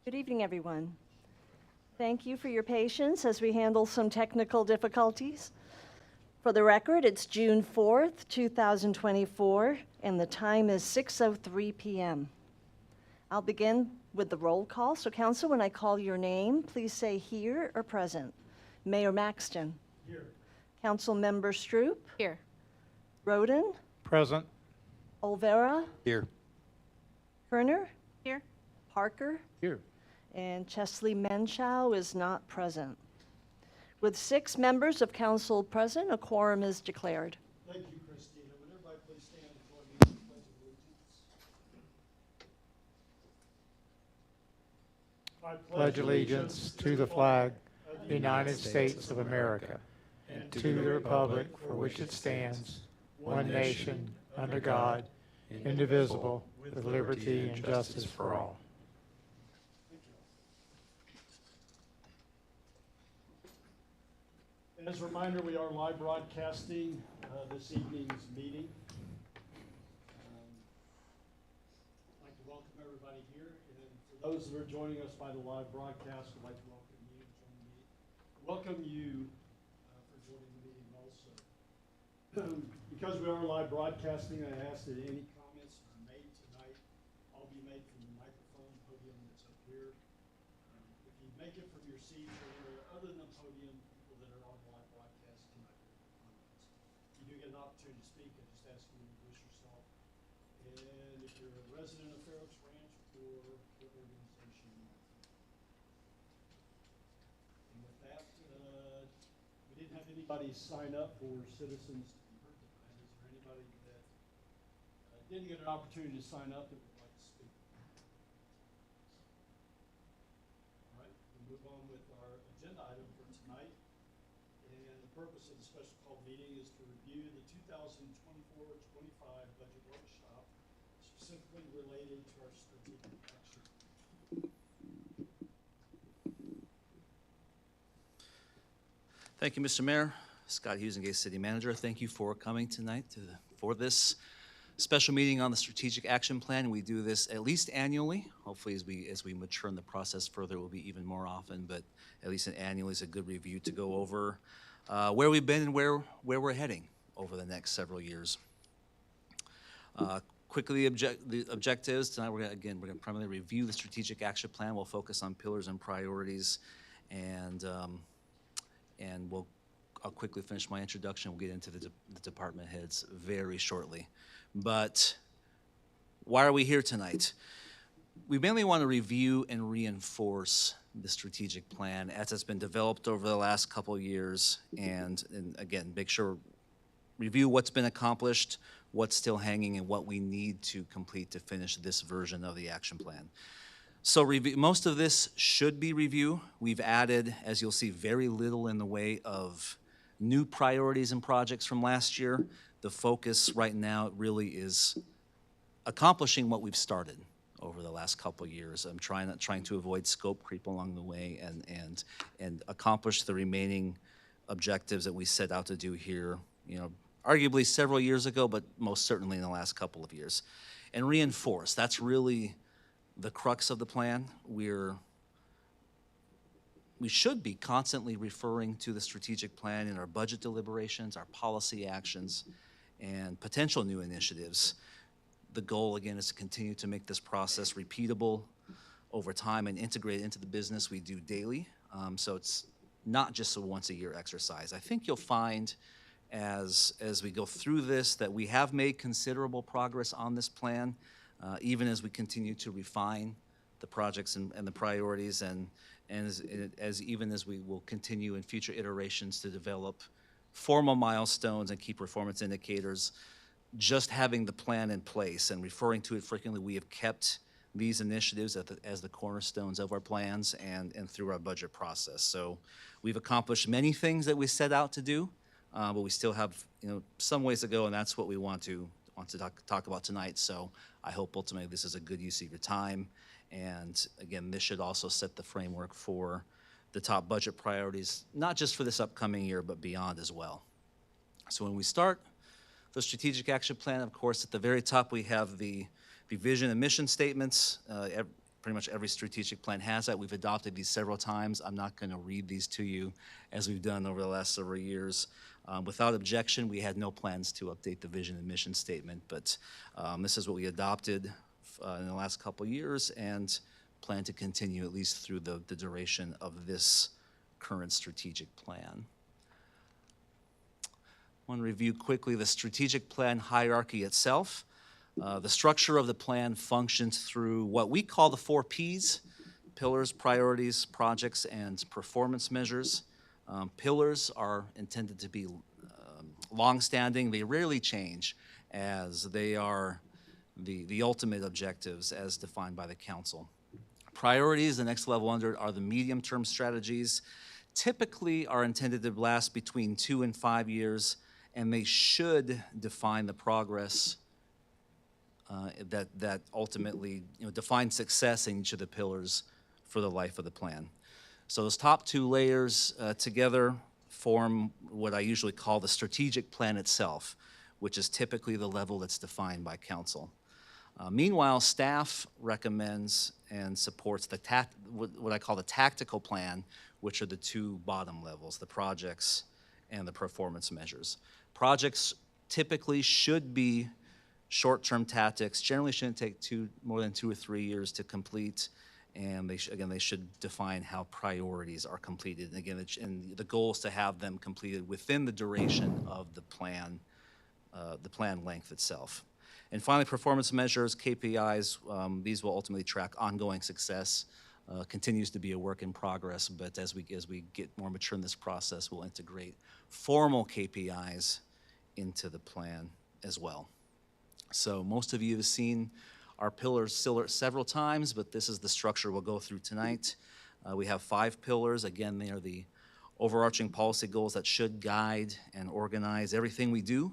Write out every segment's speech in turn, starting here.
Good evening, everyone. Thank you for your patience as we handle some technical difficulties. For the record, it's June 4th, 2024, and the time is 6:03 p.m. I'll begin with the roll call. So, Council, when I call your name, please say here or present. Mayor Maxton. Here. Council Member Stroop. Here. Roden. Present. Olvera. Here. Kerner. Here. Parker. Here. And Chesley Menschow is not present. With 6 members of council present, a quorum is declared. Thank you, Christina. Would everybody please stand before me for the Pledge of Allegiance? Pledge allegiance to the flag of the United States of America and to the republic for which it stands, one nation, under God, indivisible, with liberty and justice for all. As a reminder, we are live broadcasting this evening's meeting. I'd like to welcome everybody here, and for those that are joining us by the live broadcast, I'd like to welcome you for joining the meeting also. Because we are live broadcasting, I ask that any comments that are made tonight all be made from the microphone podium that's up here. If you make it from your seat or anywhere other than the podium, people that are on the live broadcast cannot hear your comments. You do get an opportunity to speak. I just ask you to introduce yourself. And if you're a resident of Fair Oaks Ranch or what organization you are. And with that, we didn't have anybody sign up for citizens to be heard tonight. Is there anybody that didn't get an opportunity to sign up that would like to speak? All right, we'll move on with our agenda item for tonight. And the purpose of the special call meeting is to review the 2024-25 budget workshop, specifically related to our strategic action. Thank you, Mr. Mayor. Scott Hughes, Gay City Manager. Thank you for coming tonight for this special meeting on the Strategic Action Plan. We do this at least annually. Hopefully, as we mature in the process further, it will be even more often. But at least annually is a good review to go over where we've been and where we're heading over the next several years. Quickly, the objectives tonight. We're gonna primarily review the Strategic Action Plan. We'll focus on pillars and priorities, and I'll quickly finish my introduction. We'll get into the department heads very shortly. But why are we here tonight? We mainly want to review and reinforce the strategic plan as it's been developed over the last couple of years, and again, make sure, review what's been accomplished, what's still hanging, and what we need to complete to finish this version of the action plan. So most of this should be review. We've added, as you'll see, very little in the way of new priorities and projects from last year. The focus right now really is accomplishing what we've started over the last couple of years. I'm trying to avoid scope creep along the way and accomplish the remaining objectives that we set out to do here, arguably several years ago, but most certainly in the last couple of years. And reinforce, that's really the crux of the plan. We should be constantly referring to the strategic plan in our budget deliberations, our policy actions, and potential new initiatives. The goal, again, is to continue to make this process repeatable over time and integrate it into the business we do daily. So it's not just a once-a-year exercise. I think you'll find as we go through this that we have made considerable progress on this plan, even as we continue to refine the projects and the priorities, and even as we will continue in future iterations to develop formal milestones and key performance indicators. Just having the plan in place and referring to it frequently, we have kept these initiatives as the cornerstones of our plans and through our budget process. So we've accomplished many things that we set out to do, but we still have some ways to go, and that's what we want to talk about tonight. So I hope ultimately this is a good use of your time. And again, this should also set the framework for the top budget priorities, not just for this upcoming year, but beyond as well. So when we start the strategic action plan, of course, at the very top we have the vision and mission statements. pretty much every strategic plan has that. We've adopted these several times. I'm not going to read these to you as we've done over the last several years. Without objection, we had no plans to update the vision and mission statement, but this is what we adopted in the last couple years and plan to continue at least through the duration of this current strategic plan. I want to review quickly the strategic plan hierarchy itself. The structure of the plan functions through what we call the 4 Ps: pillars, priorities, projects, and performance measures. Pillars are intended to be long-standing. They rarely change, as they are the ultimate objectives as defined by the council. Priorities, the next level under, are the medium-term strategies. Typically are intended to last between 2 and 5 years, and they should define the progress that ultimately define success in each of the pillars for the life of the plan. So those top 2 layers together form what I usually call the strategic plan itself, which is typically the level that's defined by council. Meanwhile, staff recommends and supports what I call the tactical plan, which are the 2 bottom levels, the projects and the performance measures. Projects typically should be short-term tactics, generally shouldn't take more than 2 or 3 years to complete, and they should define how priorities are completed. And again, and the goal is to have them completed within the duration of the plan length itself. And finally, performance measures, KPIs, these will ultimately track ongoing success. Continues to be a work in progress, but as we get more mature in this process, we'll integrate formal KPIs into the plan as well. So most of you have seen our pillars several times, but this is the structure we'll go through tonight. We have 5 pillars. Again, they are the overarching policy goals that should guide and organize everything we do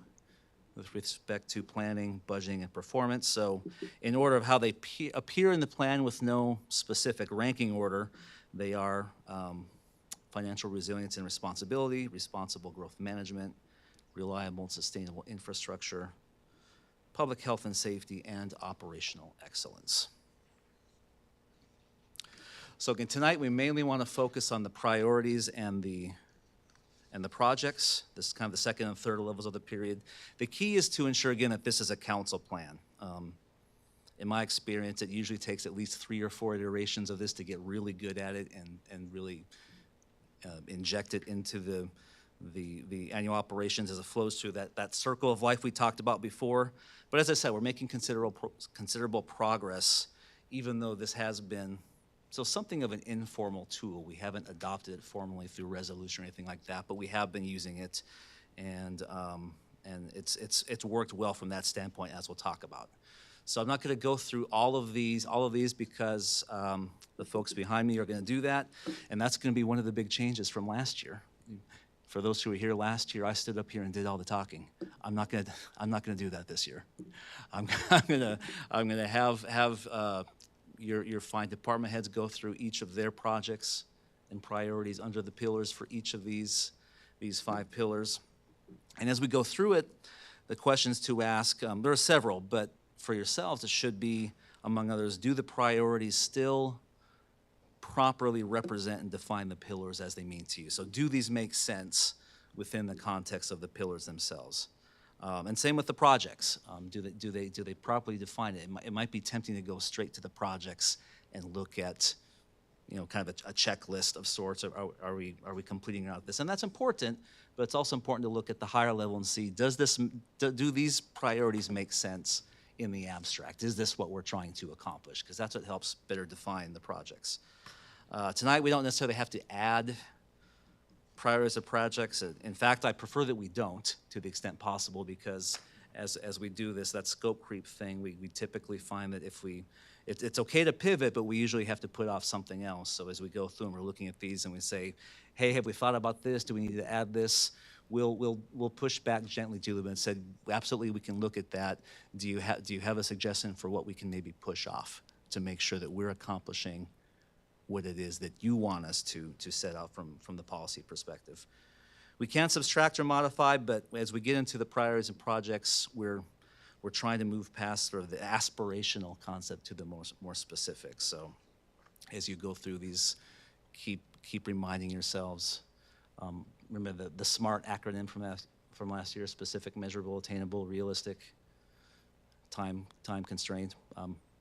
with respect to planning, budgeting, and performance. So in order of how they appear in the plan with no specific ranking order, they are financial resilience and responsibility, responsible growth management, reliable and sustainable infrastructure, public health and safety, and operational excellence. So again, tonight we mainly want to focus on the priorities and the projects. This is kind of the second and third levels of the period. The key is to ensure, again, that this is a council plan. In my experience, it usually takes at least 3 or 4 iterations of this to get really good at it and really inject it into the annual operations as it flows through that circle of life we talked about before. But as I said, we're making considerable progress, even though this has been something of an informal tool. We haven't adopted it formally through resolution or anything like that, but we have been using it, and it's worked well from that standpoint, as we'll talk about. So I'm not going to go through all of these because the folks behind me are going to do that, and that's going to be one of the big changes from last year. For those who were here last year, I stood up here and did all the talking. I'm not going to do that this year. I'm going to have your fine department heads go through each of their projects and priorities under the pillars for each of these 5 pillars. And as we go through it, the questions to ask, there are several, but for yourselves, it should be, among others, do the priorities still properly represent and define the pillars as they mean to you? So do these make sense within the context of the pillars themselves? And same with the projects. Do they properly define it? It might be tempting to go straight to the projects and look at, kind of a checklist of sorts. Are we completing out this? And that's important, but it's also important to look at the higher level and see, do these priorities make sense in the abstract? Is this what we're trying to accomplish? Because that's what helps better define the projects. Tonight, we don't necessarily have to add priorities of projects. In fact, I prefer that we don't, to the extent possible, because as we do this, that scope creep thing, we typically find that it's okay to pivot, but we usually have to put off something else. So as we go through and we're looking at these and we say, hey, have we thought about this? Do we need to add this? We'll push back gently to them and said, absolutely, we can look at that. Do you have a suggestion for what we can maybe push off to make sure that we're accomplishing what it is that you want us to set out from the policy perspective? We can subtract or modify, but as we get into the priorities and projects, we're trying to move past sort of the aspirational concept to the more specific. So as you go through these, keep reminding yourselves. Remember the SMART acronym from last year: specific, measurable, attainable, realistic, time constrained.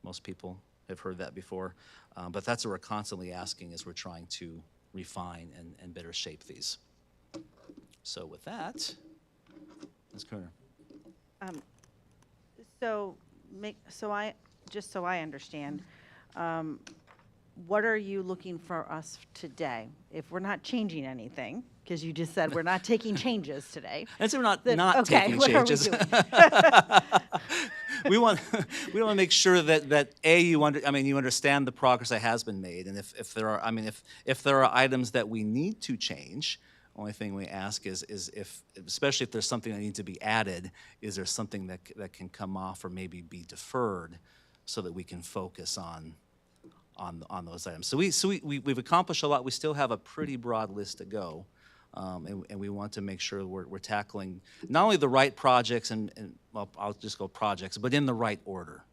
Most people have heard that before, but that's what we're constantly asking as we're trying to refine and better shape these. So with that, Ms. Kerner. Just so I understand, what are you looking for us today? If we're not changing anything, because you just said we're not taking changes today. And so we're not then- not okay, taking what are we changes. doing? we want to make sure that you understand the progress that has been made, and if there are if there are items that we need to change, only thing we ask is if, especially if there's something that needs to be added, is there something that can come off or maybe be deferred so that we can focus on those items. So we've accomplished a lot. We still have a pretty broad list to go. And we want to make sure we're tackling not only the right projects and well, I'll just go projects, but in the right order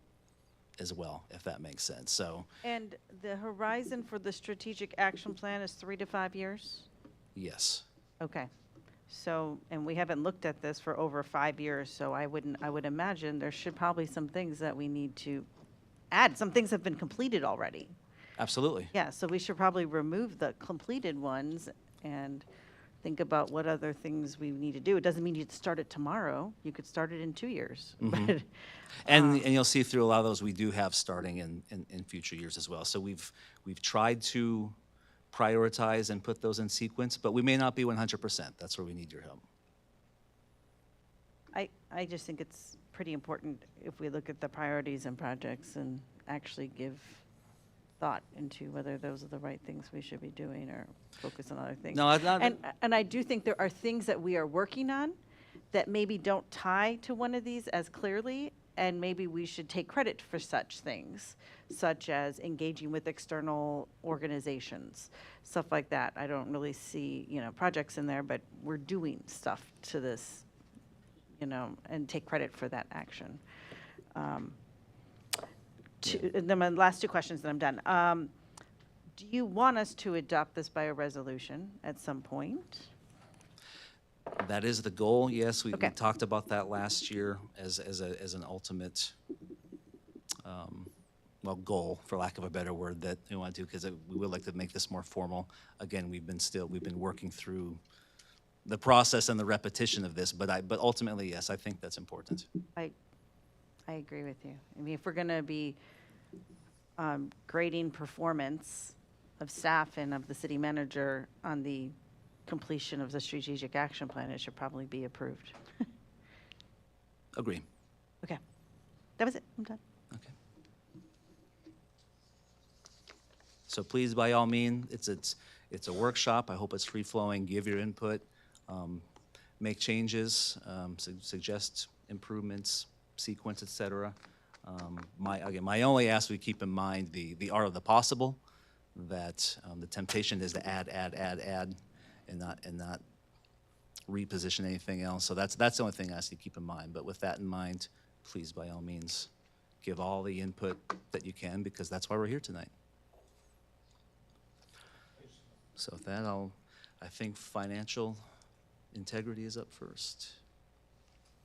as well, if that makes sense. So And the horizon for the strategic action plan is 3 to 5 years? yes, Okay. So, and we haven't looked at this for over 5 years, so I would imagine there should probably some things that we need to add. Some things have been completed already. absolutely. Yeah, so we should probably remove the completed ones and think about what other things we need to do. It doesn't mean you'd start it tomorrow. You could start it in 2 years. But, And you'll see through a lot of those we do have starting in future years as well. So we've tried to prioritize and put those in sequence, but we may not be 100%. That's where we need your help. I just think it's pretty important if we look at the priorities and projects and actually give thought into whether those are the right things we should be doing or focus on other things. No, And I do think there are things that we are working on that maybe don't tie to one of these as clearly, and maybe we should take credit for such things, such as engaging with external organizations, stuff like that. I don't really see, projects in there, but we're doing stuff to this, and take credit for that action. And then my last 2 questions, and I'm done. Do you want us to adopt this by a resolution at some point? That is the goal, yes. We Okay. talked about that last year as an ultimate, goal, for lack of a better word, that we want to do, because we would like to make this more formal. Again, we've been working through the process and the repetition of this, but ultimately, yes, I think that's important. I agree with you. I mean, if we're going to be grading performance of staff and of the city manager on the completion of the strategic action plan, it should probably be approved. Agree. Okay. That was it. I'm done. Okay. So please, by all means, it's a workshop. I hope it's free-flowing. Give your input, make changes, suggest improvements, sequence, et cetera. My only ask, we keep in mind the art of the possible, that the temptation is to add, and not reposition anything else. So that's the only thing I ask you to keep in mind. But with that in mind, please, by all means, give all the input that you can, because that's why we're here tonight. So with that, I think financial integrity is up first.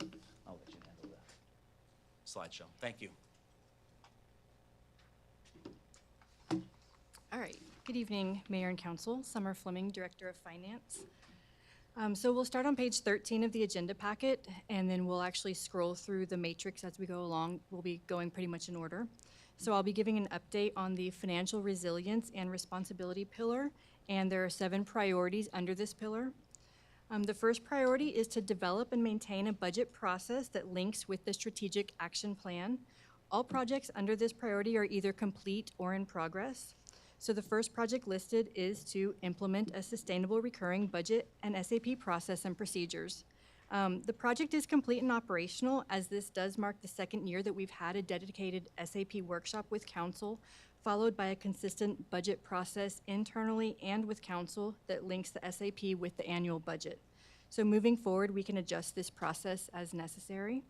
I'll let you handle that slideshow. Thank you. All right. Good evening, Mayor and Council. Summer Fleming, Director of Finance. So we'll start on page 13 of the agenda packet, and then we'll actually scroll through the matrix as we go along. We'll be going pretty much in order. So I'll be giving an update on the financial resilience and responsibility pillar, and there are 7 priorities under this pillar. The first priority is to develop and maintain a budget process that links with the strategic action plan. All projects under this priority are either complete or in progress. So the first project listed is to implement a sustainable recurring budget and SAP process and procedures. The project is complete and operational, as this does mark the 2nd year that we've had a dedicated SAP workshop with council, followed by a consistent budget process internally and with council that links the SAP with the annual budget. So moving forward, we can adjust this process as necessary.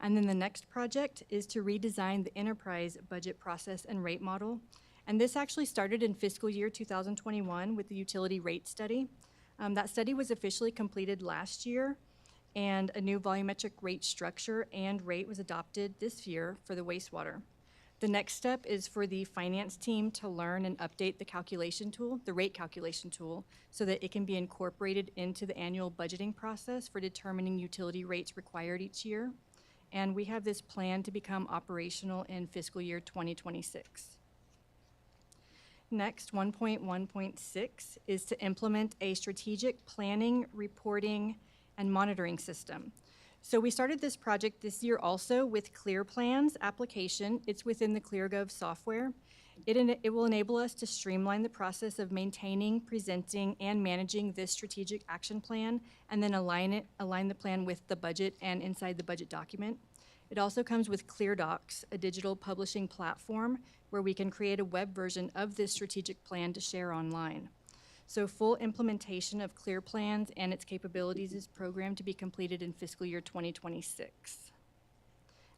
And then the next project is to redesign the enterprise budget process and rate model. And this actually started in fiscal year 2021 with the utility rate study. That study was officially completed last year, and a new volumetric rate structure and rate was adopted this year for the wastewater. The next step is for the finance team to learn and update the calculation tool, the rate calculation tool, so that it can be incorporated into the annual budgeting process for determining utility rates required each year. And we have this plan to become operational in fiscal year 2026. Next, 1.1.6 is to implement a strategic planning, reporting, and monitoring system. So we started this project this year also with ClearPlans application. It's within the ClearGov software. It will enable us to streamline the process of maintaining, presenting, and managing this strategic action plan, and then align the plan with the budget and inside the budget document. It also comes with ClearDocs, a digital publishing platform where we can create a web version of this strategic plan to share online. So full implementation of ClearPlans and its capabilities is programmed to be completed in fiscal year 2026.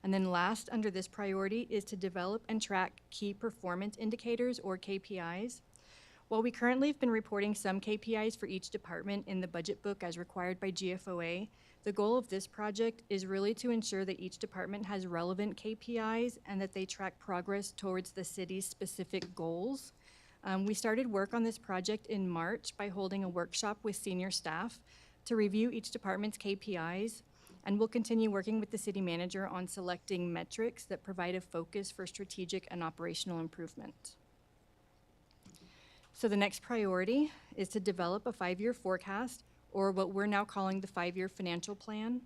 And then last under this priority is to develop and track key performance indicators, or KPIs. While we currently have been reporting some KPIs for each department in the budget book as required by GFOA, the goal of this project is really to ensure that each department has relevant KPIs and that they track progress towards the city's specific goals. We started work on this project in March by holding a workshop with senior staff to review each department's KPIs, and we'll continue working with the city manager on selecting metrics that provide a focus for strategic and operational improvement. So the next priority is to develop a 5-year forecast, or what we're now calling the 5-year financial plan.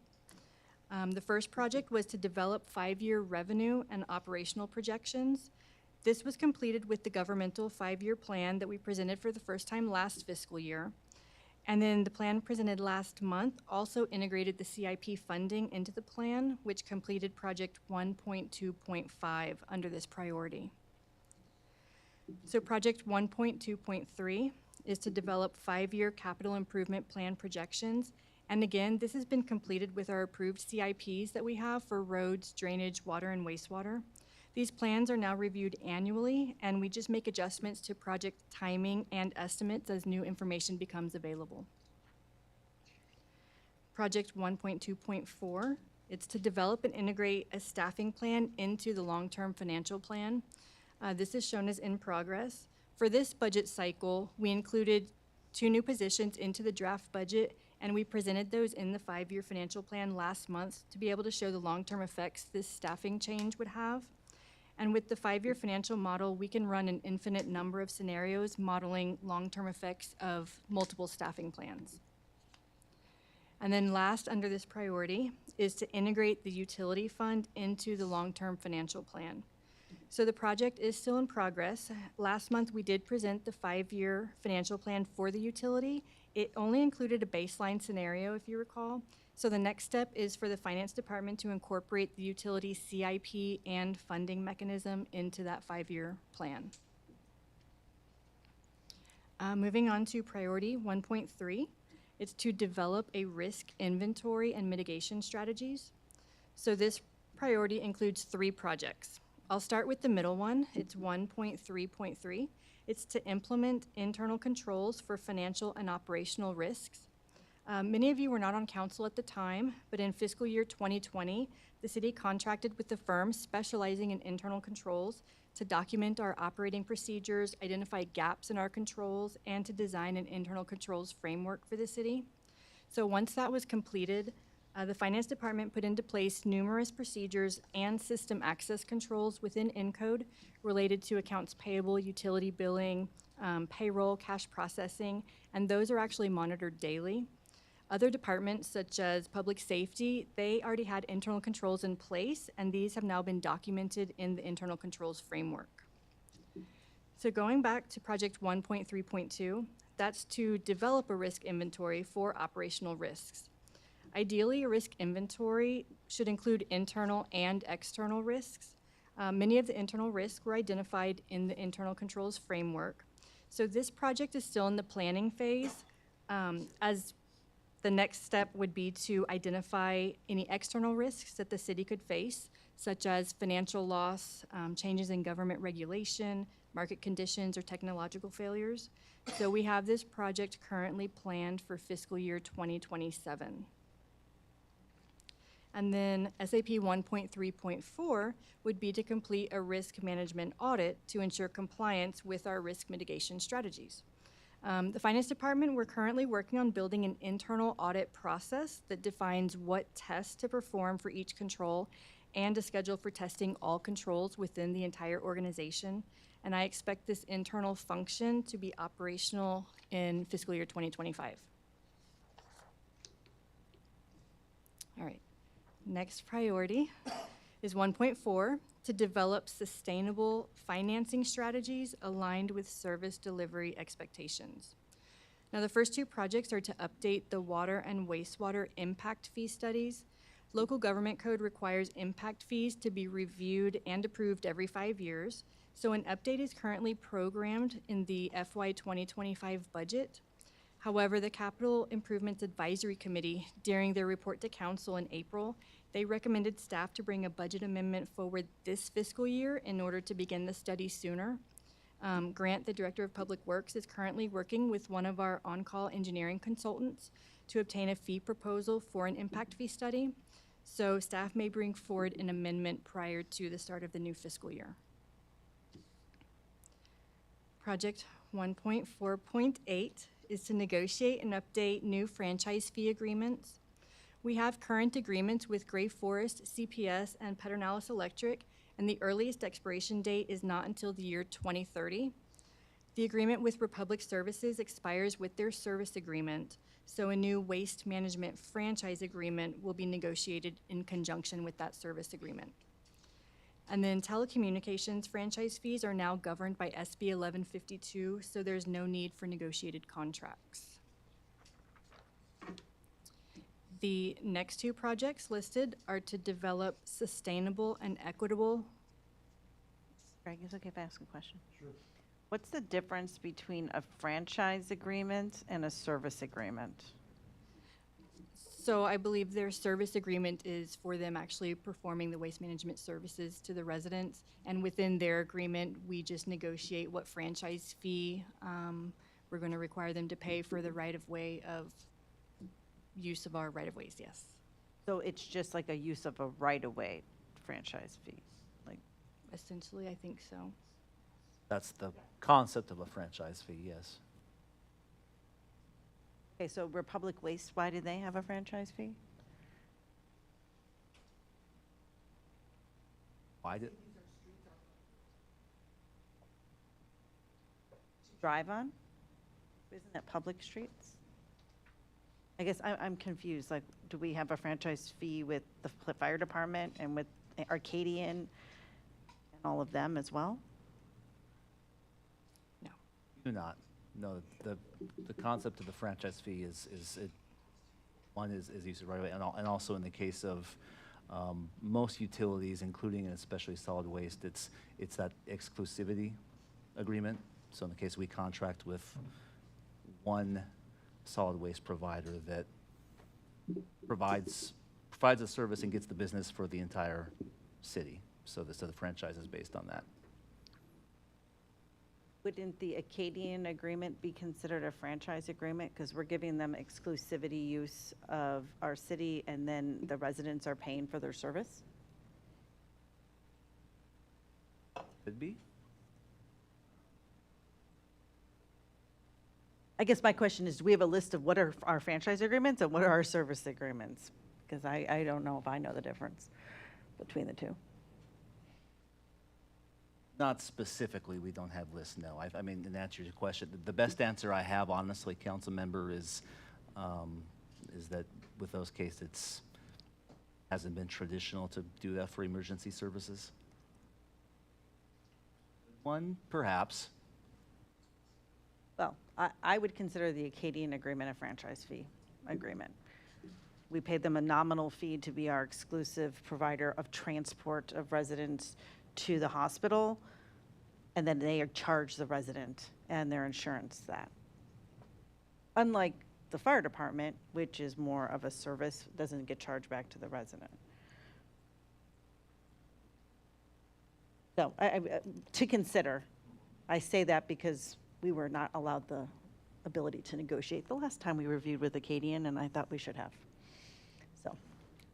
The first project was to develop 5-year revenue and operational projections. This was completed with the governmental 5-year plan that we presented for the first time last fiscal year. And then the plan presented last month also integrated the CIP funding into the plan, which completed project 1.2.5 under this priority. So project 1.2.3 is to develop 5-year capital improvement plan projections. And again, this has been completed with our approved CIPs that we have for roads, drainage, water, and wastewater. These plans are now reviewed annually, and we just make adjustments to project timing and estimates as new information becomes available. Project 1.2.4, it's to develop and integrate a staffing plan into the long-term financial plan. This is shown as in progress. For this budget cycle, we included 2 new positions into the draft budget, and we presented those in the 5-year financial plan last month to be able to show the long-term effects this staffing change would have. And with the 5-year financial model, we can run an infinite number of scenarios modeling long-term effects of multiple staffing plans. And then last under this priority is to integrate the utility fund into the long-term financial plan. So the project is still in progress. Last month, we did present the 5-year financial plan for the utility. It only included a baseline scenario, if you recall. So the next step is for the finance department to incorporate the utility CIP and funding mechanism into that 5-year plan. Moving on to priority 1.3, it's to develop a risk inventory and mitigation strategies. So this priority includes 3 projects. I'll start with the middle one. It's 1.3.3. It's to implement internal controls for financial and operational risks. Many of you were not on council at the time, but in fiscal year 2020, the city contracted with the firm specializing in internal controls to document our operating procedures, identify gaps in our controls, and to design an internal controls framework for the city. So once that was completed, the finance department put into place numerous procedures and system access controls within Encode related to accounts payable, utility billing, payroll, cash processing, and those are actually monitored daily. Other departments, such as public safety, they already had internal controls in place, and these have now been documented in the internal controls framework. So going back to project 1.3.2, that's to develop a risk inventory for operational risks. Ideally, a risk inventory should include internal and external risks. Many of the internal risks were identified in the internal controls framework. So this project is still in the planning phase, as the next step would be to identify any external risks that the city could face, such as financial loss, changes in government regulation, market conditions, or technological failures. So we have this project currently planned for fiscal year 2027. And then SAP 1.3.4 would be to complete a risk management audit to ensure compliance with our risk mitigation strategies. The Finance Department, we're currently working on building an internal audit process that defines what tests to perform for each control and a schedule for testing all controls within the entire organization. And I expect this internal function to be operational in fiscal year 2025. All right. Next priority is 1.4, to develop sustainable financing strategies aligned with service delivery expectations. Now, the first two projects are to update the water and wastewater impact fee studies. Local government code requires impact fees to be reviewed and approved every 5 years. So an update is currently programmed in the FY 2025 budget. However, the Capital Improvements Advisory Committee, during their report to council in April, they recommended staff to bring a budget amendment forward this fiscal year in order to begin the study sooner. Grant, the Director of Public Works, is currently working with one of our on-call engineering consultants to obtain a fee proposal for an impact fee study. So staff may bring forward an amendment prior to the start of the new fiscal year. Project 1.4.8 is to negotiate and update new franchise fee agreements. We have current agreements with Gray Forest, CPS, and Pedernales Electric, and the earliest expiration date is not until the year 2030. The agreement with Republic Services expires with their service agreement, so a new waste management franchise agreement will be negotiated in conjunction with that service agreement. And then telecommunications franchise fees are now governed by SB 1152, so there's no need for negotiated contracts. The next two projects listed are to develop sustainable and equitable. Greg, is it okay if I ask a question? Sure. What's the difference between a franchise agreement and a service agreement? So I believe their service agreement is for them actually performing the waste management services to the residents. And within their agreement, we just negotiate what franchise fee we're going to require them to pay for the right-of-way of use of our right-of-ways, yes. So it's just like a use of a right-of-way franchise fee? Like, Essentially, I think so. That's the concept of a franchise fee, yes. okay, so Republic Waste, why do they have a franchise fee? Why did, Drive on? Isn't that public streets? I guess I'm confused, like, do we have a franchise fee with the fire department and with Arcadian and all of them as well? No. do not. No, the concept of the franchise fee is one is use of right away, and also in the case of most utilities, including and especially solid waste, it's that exclusivity agreement. So in the case we contract with one solid waste provider that provides a service and gets the business for the entire city. So the franchise is based on that. Wouldn't the Acadian agreement be considered a franchise agreement? Because we're giving them exclusivity use of our city, and then the residents are paying for their service? Could be. I guess my question is, do we have a list of what are our franchise agreements and what are our service agreements? Because I don't know if I know the difference between the two. Not specifically, we don't have lists, no. I mean, in answer to your question, the best answer I have, honestly, council member, is that with those cases, it's hasn't been traditional to do that for emergency services. One, perhaps. Well, I would consider the Acadian agreement a franchise fee agreement. We paid them a nominal fee to be our exclusive provider of transport of residents to the hospital, and then they charge the resident and their insurance that. Unlike the fire department, which is more of a service, doesn't get charged back to the resident. So, to consider, I say that because we were not allowed the ability to negotiate the last time we reviewed with Acadian, and I thought we should have. So,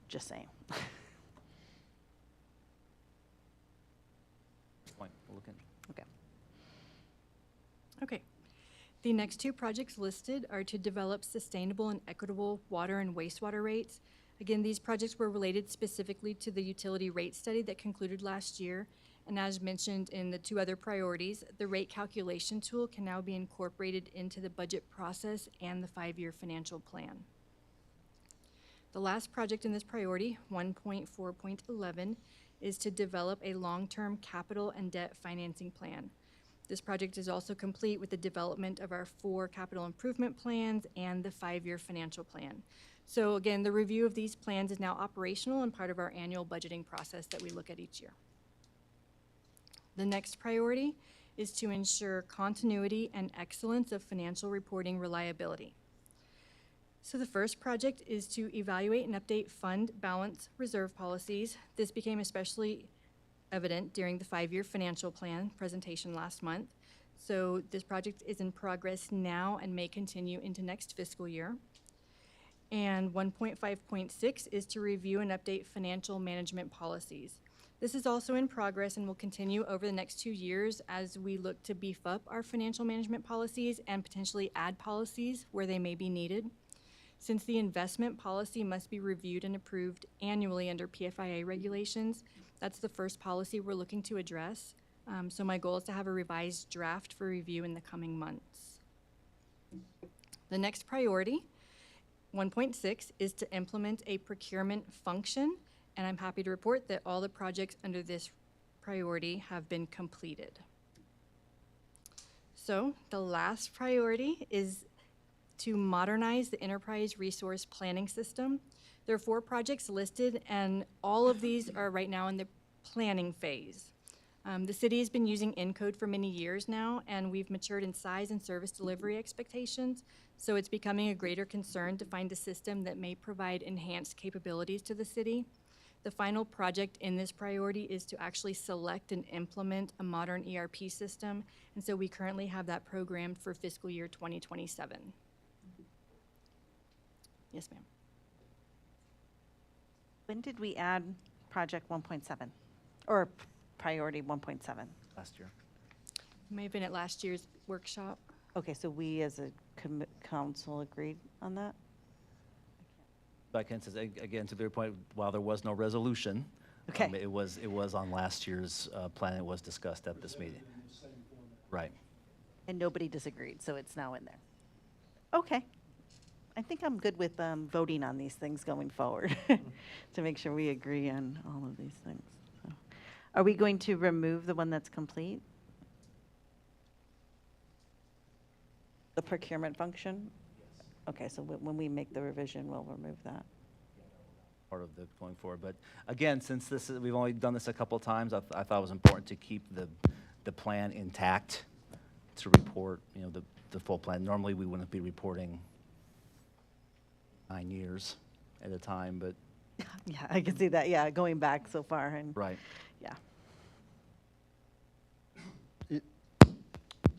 just saying. Point, we'll look in. Okay. Okay. The next two projects listed are to develop sustainable and equitable water and wastewater rates. Again, these projects were related specifically to the utility rate study that concluded last year. And as mentioned in the two other priorities, the rate calculation tool can now be incorporated into the budget process and the 5-year financial plan. The last project in this priority, 1.4.11, is to develop a long-term capital and debt financing plan. This project is also complete with the development of our 4 capital improvement plans and the 5-year financial plan. So again, the review of these plans is now operational and part of our annual budgeting process that we look at each year. The next priority is to ensure continuity and excellence of financial reporting reliability. So the first project is to evaluate and update fund balance reserve policies. This became especially evident during the 5-year financial plan presentation last month. So this project is in progress now and may continue into next fiscal year. And 1.5.6 is to review and update financial management policies. This is also in progress and will continue over the next 2 years as we look to beef up our financial management policies and potentially add policies where they may be needed. Since the investment policy must be reviewed and approved annually under PFIA regulations, that's the first policy we're looking to address. So my goal is to have a revised draft for review in the coming months. The next priority, 1.6, is to implement a procurement function, and I'm happy to report that all the projects under this priority have been completed. So the last priority is to modernize the enterprise resource planning system. There are 4 projects listed, and all of these are right now in the planning phase. The city has been using Encode for many years now, and we've matured in size and service delivery expectations, so it's becoming a greater concern to find a system that may provide enhanced capabilities to the city. The final project in this priority is to actually select and implement a modern ERP system, and so we currently have that programmed for fiscal year 2027. Yes, ma'am. When did we add project 1.7? Or priority 1.7? Last year. May have been at last year's workshop. Okay, so we as a council agreed on that? But again, to their point, while there was no resolution, Okay. it was on last year's plan. It was discussed at this meeting. Right. And nobody disagreed, so it's now in there. Okay. I think I'm good with voting on these things going forward to make sure we agree on all of these things. So, are we going to remove the one that's complete? The procurement function? Okay, so when we make the revision, we'll remove that. Part of the going forward. But again, since we've only done this a couple of times, I thought it was important to keep the plan intact to report, the full plan. Normally, we wouldn't be reporting 9 years at a time, but Yeah, I can see that, yeah, going back so far and, right. yeah.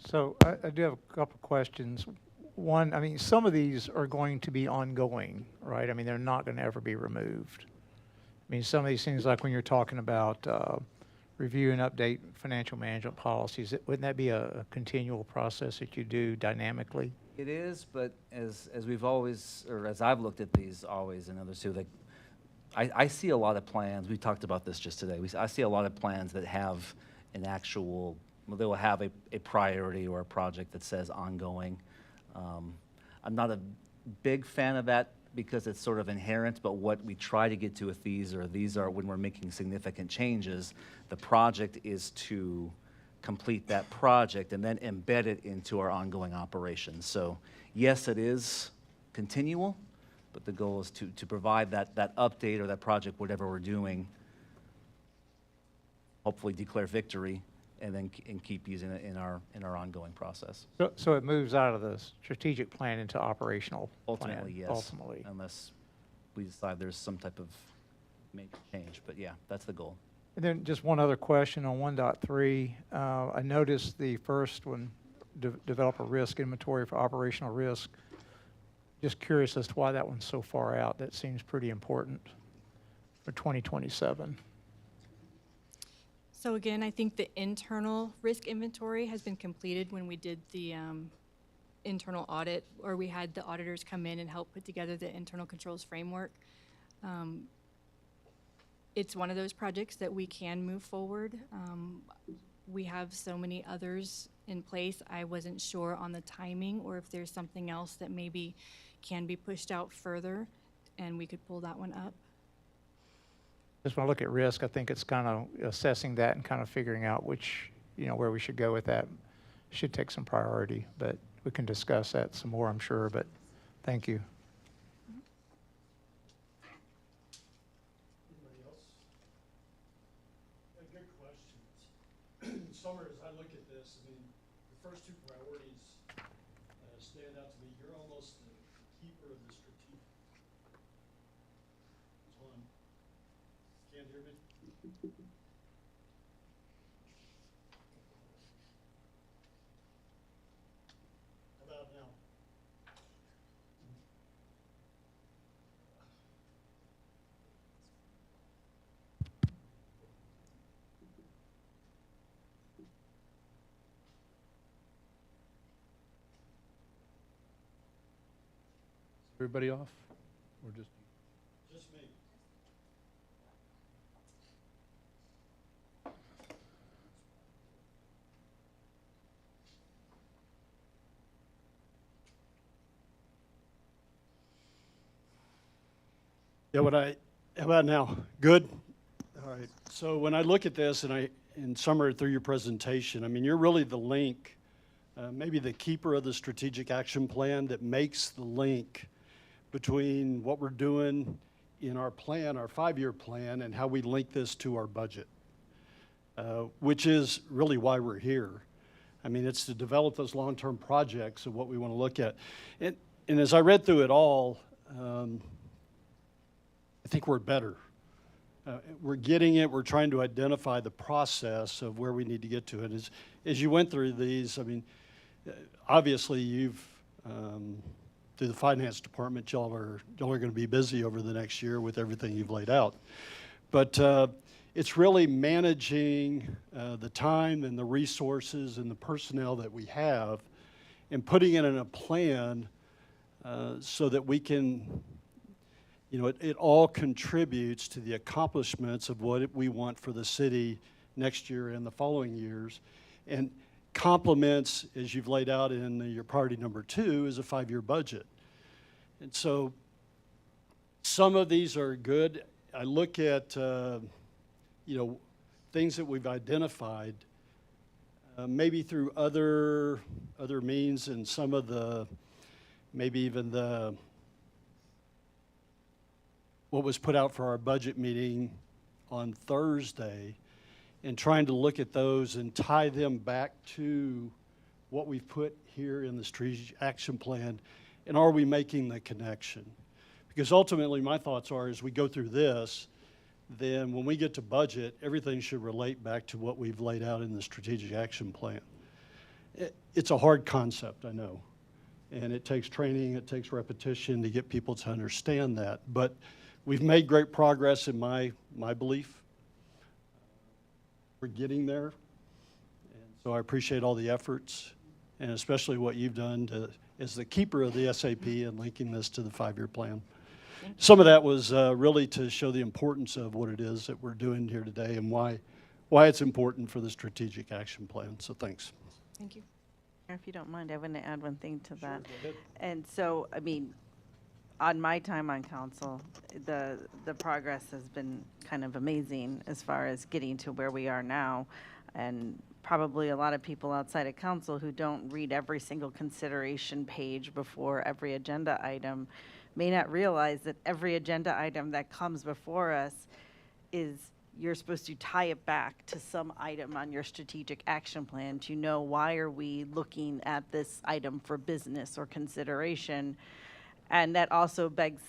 So I do have a couple questions. One, I mean, some of these are going to be ongoing, right? I mean, they're not going to ever be removed. I mean, some of these things, like when you're talking about review and update financial management policies, wouldn't that be a continual process that you do dynamically? It is, but as we've always, or as I've looked at these always and others too, like I see a lot of plans. We talked about this just today. I see a lot of plans that have an actual, well, they will have a priority or a project that says ongoing. I'm not a big fan of that because it's sort of inherent, but what we try to get to with these are when we're making significant changes, the project is to complete that project and then embed it into our ongoing operations. So yes, it is continual, but the goal is to provide that update or that project, whatever we're doing, hopefully declare victory and then keep using it in our ongoing process. So it moves out of the strategic plan into operational plan? Ultimately, yes. Ultimately. Unless we decide there's some type of major change, but yeah, that's the goal. And then just one other question on 1.3. I noticed the first one, develop a risk inventory for operational risk. Just curious as to why that one's so far out. That seems pretty important for 2027. So again, I think the internal risk inventory has been completed when we did the internal audit, or we had the auditors come in and help put together the internal controls framework. It's one of those projects that we can move forward. We have so many others in place. I wasn't sure on the timing or if there's something else that maybe can be pushed out further and we could pull that one up. Just when I look at risk, I think it's kind of assessing that and kind of figuring out which, where we should go with that. Should take some priority, but we can discuss that some more, I'm sure, but thank you. Anybody else? Good questions. Summer, as I look at this, I mean, the first two priorities stand out to me. You're almost the keeper of the strategic. Tom, can't hear me? How about now? Everybody off? Or just? Just me. Yeah, how about now? Good? All right. So when I look at this in summary through your presentation, I mean, you're really the link, maybe the keeper of the strategic action plan that makes the link between what we're doing in our plan, our 5-year plan, and how we link this to our budget, which is really why we're here. I mean, it's to develop those long-term projects of what we want to look at. And as I read through it all, I think we're better. We're getting it. We're trying to identify the process of where we need to get to it. As you went through these, I mean, obviously you've, through the finance department, y'all are going to be busy over the next year with everything you've laid out. But it's really managing the time and the resources and the personnel that we have and putting it in a plan so that we can, it all contributes to the accomplishments of what we want for the city next year and the following years, and complements, as you've laid out in your priority number 2, is a 5-year budget. And so some of these are good. I look at, things that we've identified, maybe through other means, and some of the, maybe even what was put out for our budget meeting on Thursday, and trying to look at those and tie them back to what we've put here in the strategic action plan, and are we making the connection? Because ultimately my thoughts are, as we go through this, then when we get to budget, everything should relate back to what we've laid out in the strategic action plan. It's a hard concept, I know, and it takes training, it takes repetition to get people to understand that, but we've made great progress in my belief. We're getting there, and so I appreciate all the efforts, and especially what you've done as the keeper of the SAP and linking this to the 5-year plan. Some of that was really to show the importance of what it is that we're doing here today and why it's important for the strategic action plan. So thanks. Thank you. If you don't mind, I want to add one thing to that. Go ahead. And so, I mean, on my time on council, the progress has been kind of amazing as far as getting to where we are now. And probably a lot of people outside of council who don't read every single consideration page before every agenda item may not realize that every agenda item that comes before us is, you're supposed to tie it back to some item on your strategic action plan to know, why are we looking at this item for business or consideration? And that also begs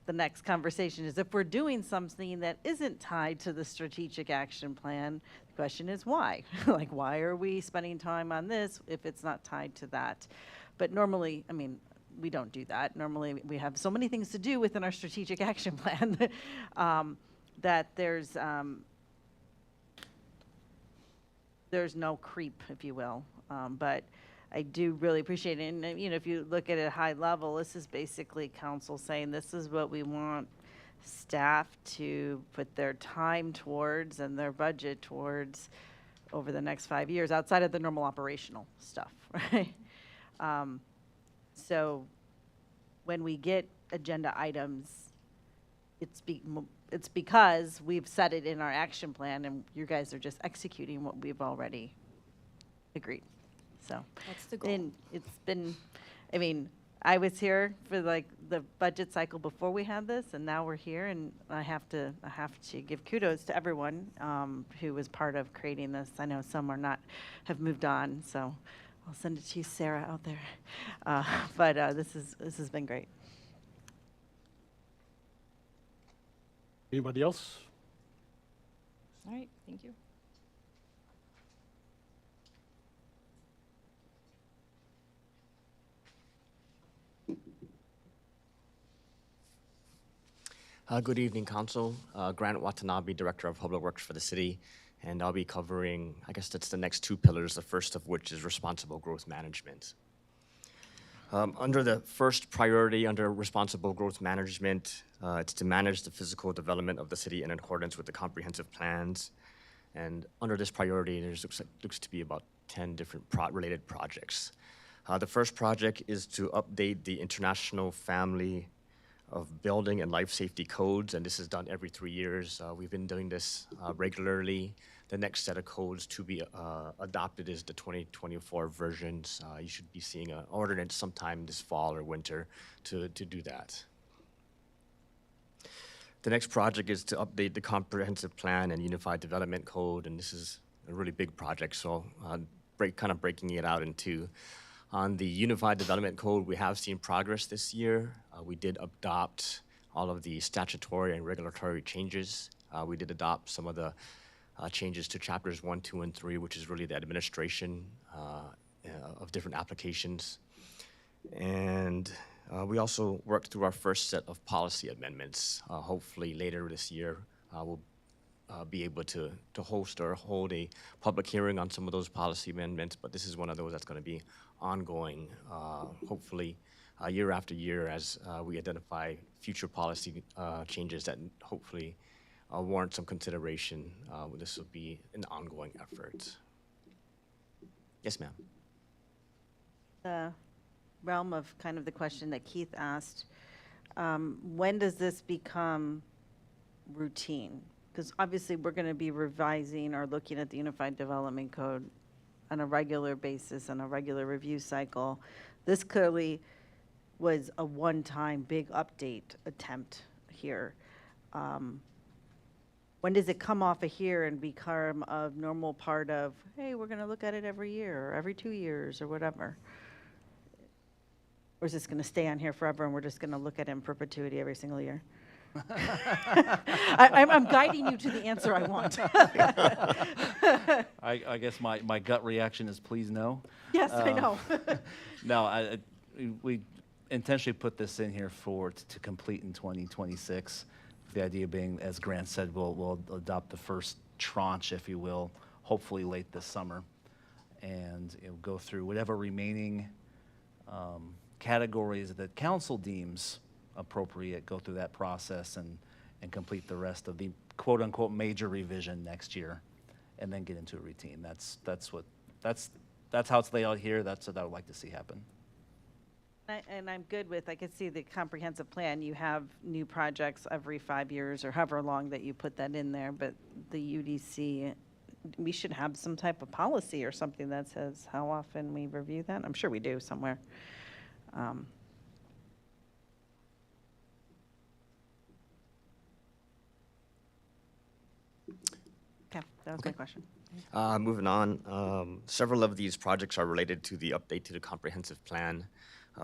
the next conversation is if we're doing something that isn't tied to the strategic action plan, the question is why? Like, why are we spending time on this if it's not tied to that? But normally, I mean, we don't do that. Normally, we have so many things to do within our strategic action plan that there's no creep, if you will. But I do really appreciate it. And, you know, if you look at it at high level, this is basically council saying this is what we want staff to put their time towards and their budget towards over the next 5 years, outside of the normal operational stuff, right? So when we get agenda items, it's because we've set it in our action plan and you guys are just executing what we've already agreed. So, That's the goal. and it's been, I mean, I was here for like the budget cycle before we had this, and now we're here, and I have to give kudos to everyone who was part of creating this. I know some have moved on, so I'll send it to you, Sarah, out there. But this has been great. Anybody else? All right, thank you. Good evening, Council. Grant Watanabe, Director of Public Works for the city, and I'll be covering, I guess that's the next two pillars, the first of which is responsible growth management. Under the first priority under responsible growth management, it's to manage the physical development of the city in accordance with the comprehensive plans. And under this priority, there looks to be about 10 different related projects. The first project is to update the International Family of Building and Life Safety Codes, and this is done every 3 years. We've been doing this regularly. The next set of codes to be adopted is the 2024 versions. You should be seeing an ordinance sometime this fall or winter to do that. The next project is to update the Comprehensive Plan and Unified Development Code, and this is a really big project, so kind of breaking it out in two. On the Unified Development Code, we have seen progress this year. We did adopt all of the statutory and regulatory changes. We did adopt some of the changes to chapters 1, 2, and 3, which is really the administration of different applications. And we also worked through our first set of policy amendments. Hopefully later this year, we'll be able to host or hold a public hearing on some of those policy amendments, but this is one of those that's going to be ongoing, hopefully year after year as we identify future policy changes that hopefully warrant some consideration. This will be an ongoing effort. Yes, ma'am. The realm of kind of the question that Keith asked, when does this become routine? Because obviously we're going to be revising or looking at the Unified Development Code on a regular basis, on a regular review cycle. This clearly was a one-time big update attempt here. When does it come off of here and become a normal part of, hey, we're going to look at it every year or every 2 years or whatever? Or is this going to stay on here forever and we're just going to look at it in perpetuity every single year? I'm guiding you to the answer I want. I guess my gut reaction is please no. Yes, I know. No, we intentionally put this in here to complete in 2026. The idea being, as Grant said, we'll adopt the first tranche, if you will, hopefully late this summer, and go through whatever remaining categories that council deems appropriate, go through that process and complete the rest of the quote-unquote major revision next year, and then get into a routine. That's how it's laid out here. That's what I would like to see happen. And I'm good with, I can see the comprehensive plan, you have new projects every 5 years or however long that you put that in there, but the UDC, we should have some type of policy or something that says how often we review that. I'm sure we do somewhere. Okay, that was my question. Moving on, several of these projects are related to the update to the comprehensive plan.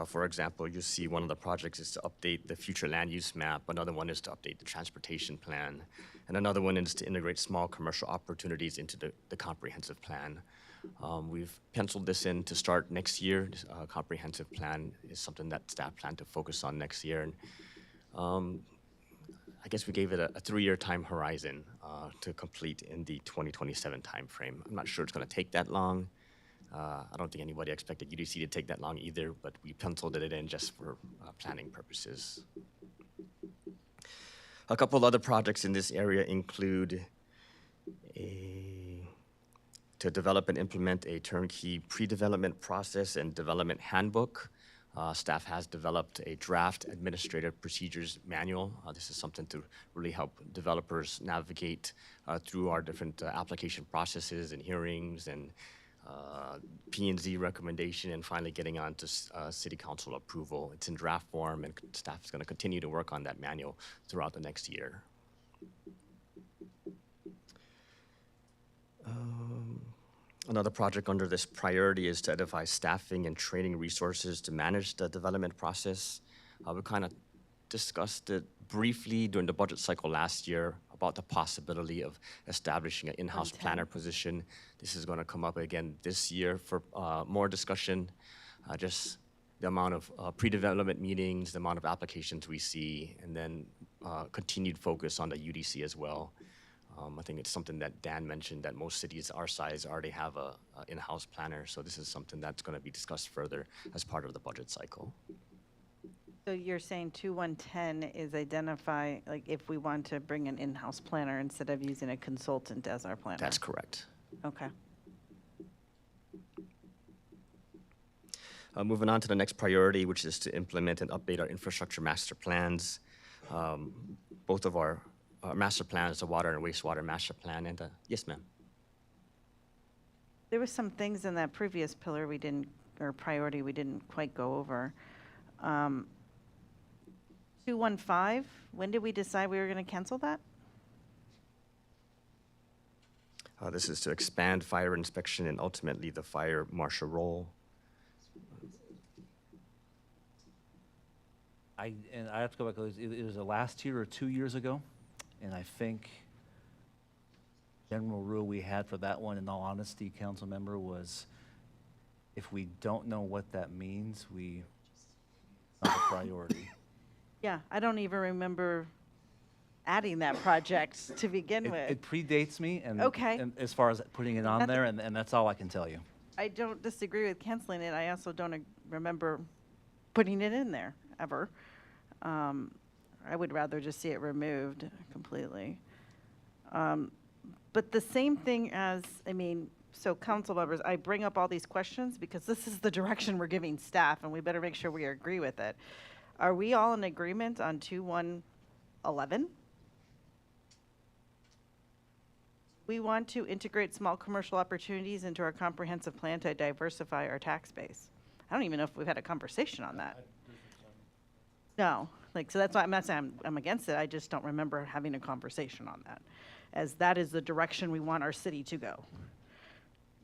For example, you see one of the projects is to update the future land use map, another one is to update the transportation plan, and another one is to integrate small commercial opportunities into the comprehensive plan. We've penciled this in to start next year. This, comprehensive plan is something that staff plan to focus on next year. And I guess we gave it a 3-year time horizon to complete in the 2027 timeframe. I'm not sure it's going to take that long. I don't think anybody expected UDC to take that long either, but we penciled it in just for planning purposes. A couple of other projects in this area include to develop and implement a turnkey pre-development process and development handbook. Staff has developed a draft administrative procedures manual. This is something to really help developers navigate through our different application processes and hearings and P&Z recommendation, and finally getting on to City Council approval. It's in draft form, and staff is going to continue to work on that manual throughout the next year. Another project under this priority is to identify staffing and training resources to manage the development process. We kind of discussed it briefly during the budget cycle last year about the possibility of establishing an in-house planner position. This is going to come up again this year for more discussion. Just the amount of pre-development meetings, the amount of applications we see, and then continued focus on the UDC as well. I think it's something that Dan mentioned, that most cities our size already have a in-house planner, so this is something that's going to be discussed further as part of the budget cycle. So you're saying 2110 is identify, like, if we want to bring an in-house planner instead of using a consultant as our planner? That's correct. Okay. Moving on to the next priority, which is to implement and update our infrastructure master plans. Both of our master plans, the water and wastewater master plan, and yes, ma'am. There was some things in that previous pillar we didn't, or priority we didn't quite go over. 215, when did we decide we were going to cancel that? This is to expand fire inspection and ultimately the fire marshal role. I have to go back, it was the last year or 2 years ago, and I think general rule we had for that one, in all honesty, council member, was if we don't know what that means, it's not a priority. Yeah, I don't even remember adding that project to begin with. It predates me, and Okay. and as far as putting it on That's there, and that's all I can tell you. I don't disagree with canceling it. I also don't remember putting it in there, ever. I would rather just see it removed completely. But the same thing as, so council members, I bring up all these questions because this is the direction we're giving staff, and we better make sure we agree with it. Are we all in agreement on 2111? We want to integrate small commercial opportunities into our comprehensive plan to diversify our tax base. I don't even know if we've had a conversation on that. No, so that's why I'm not saying I'm against it. I just don't remember having a conversation on that, as that is the direction we want our city to go.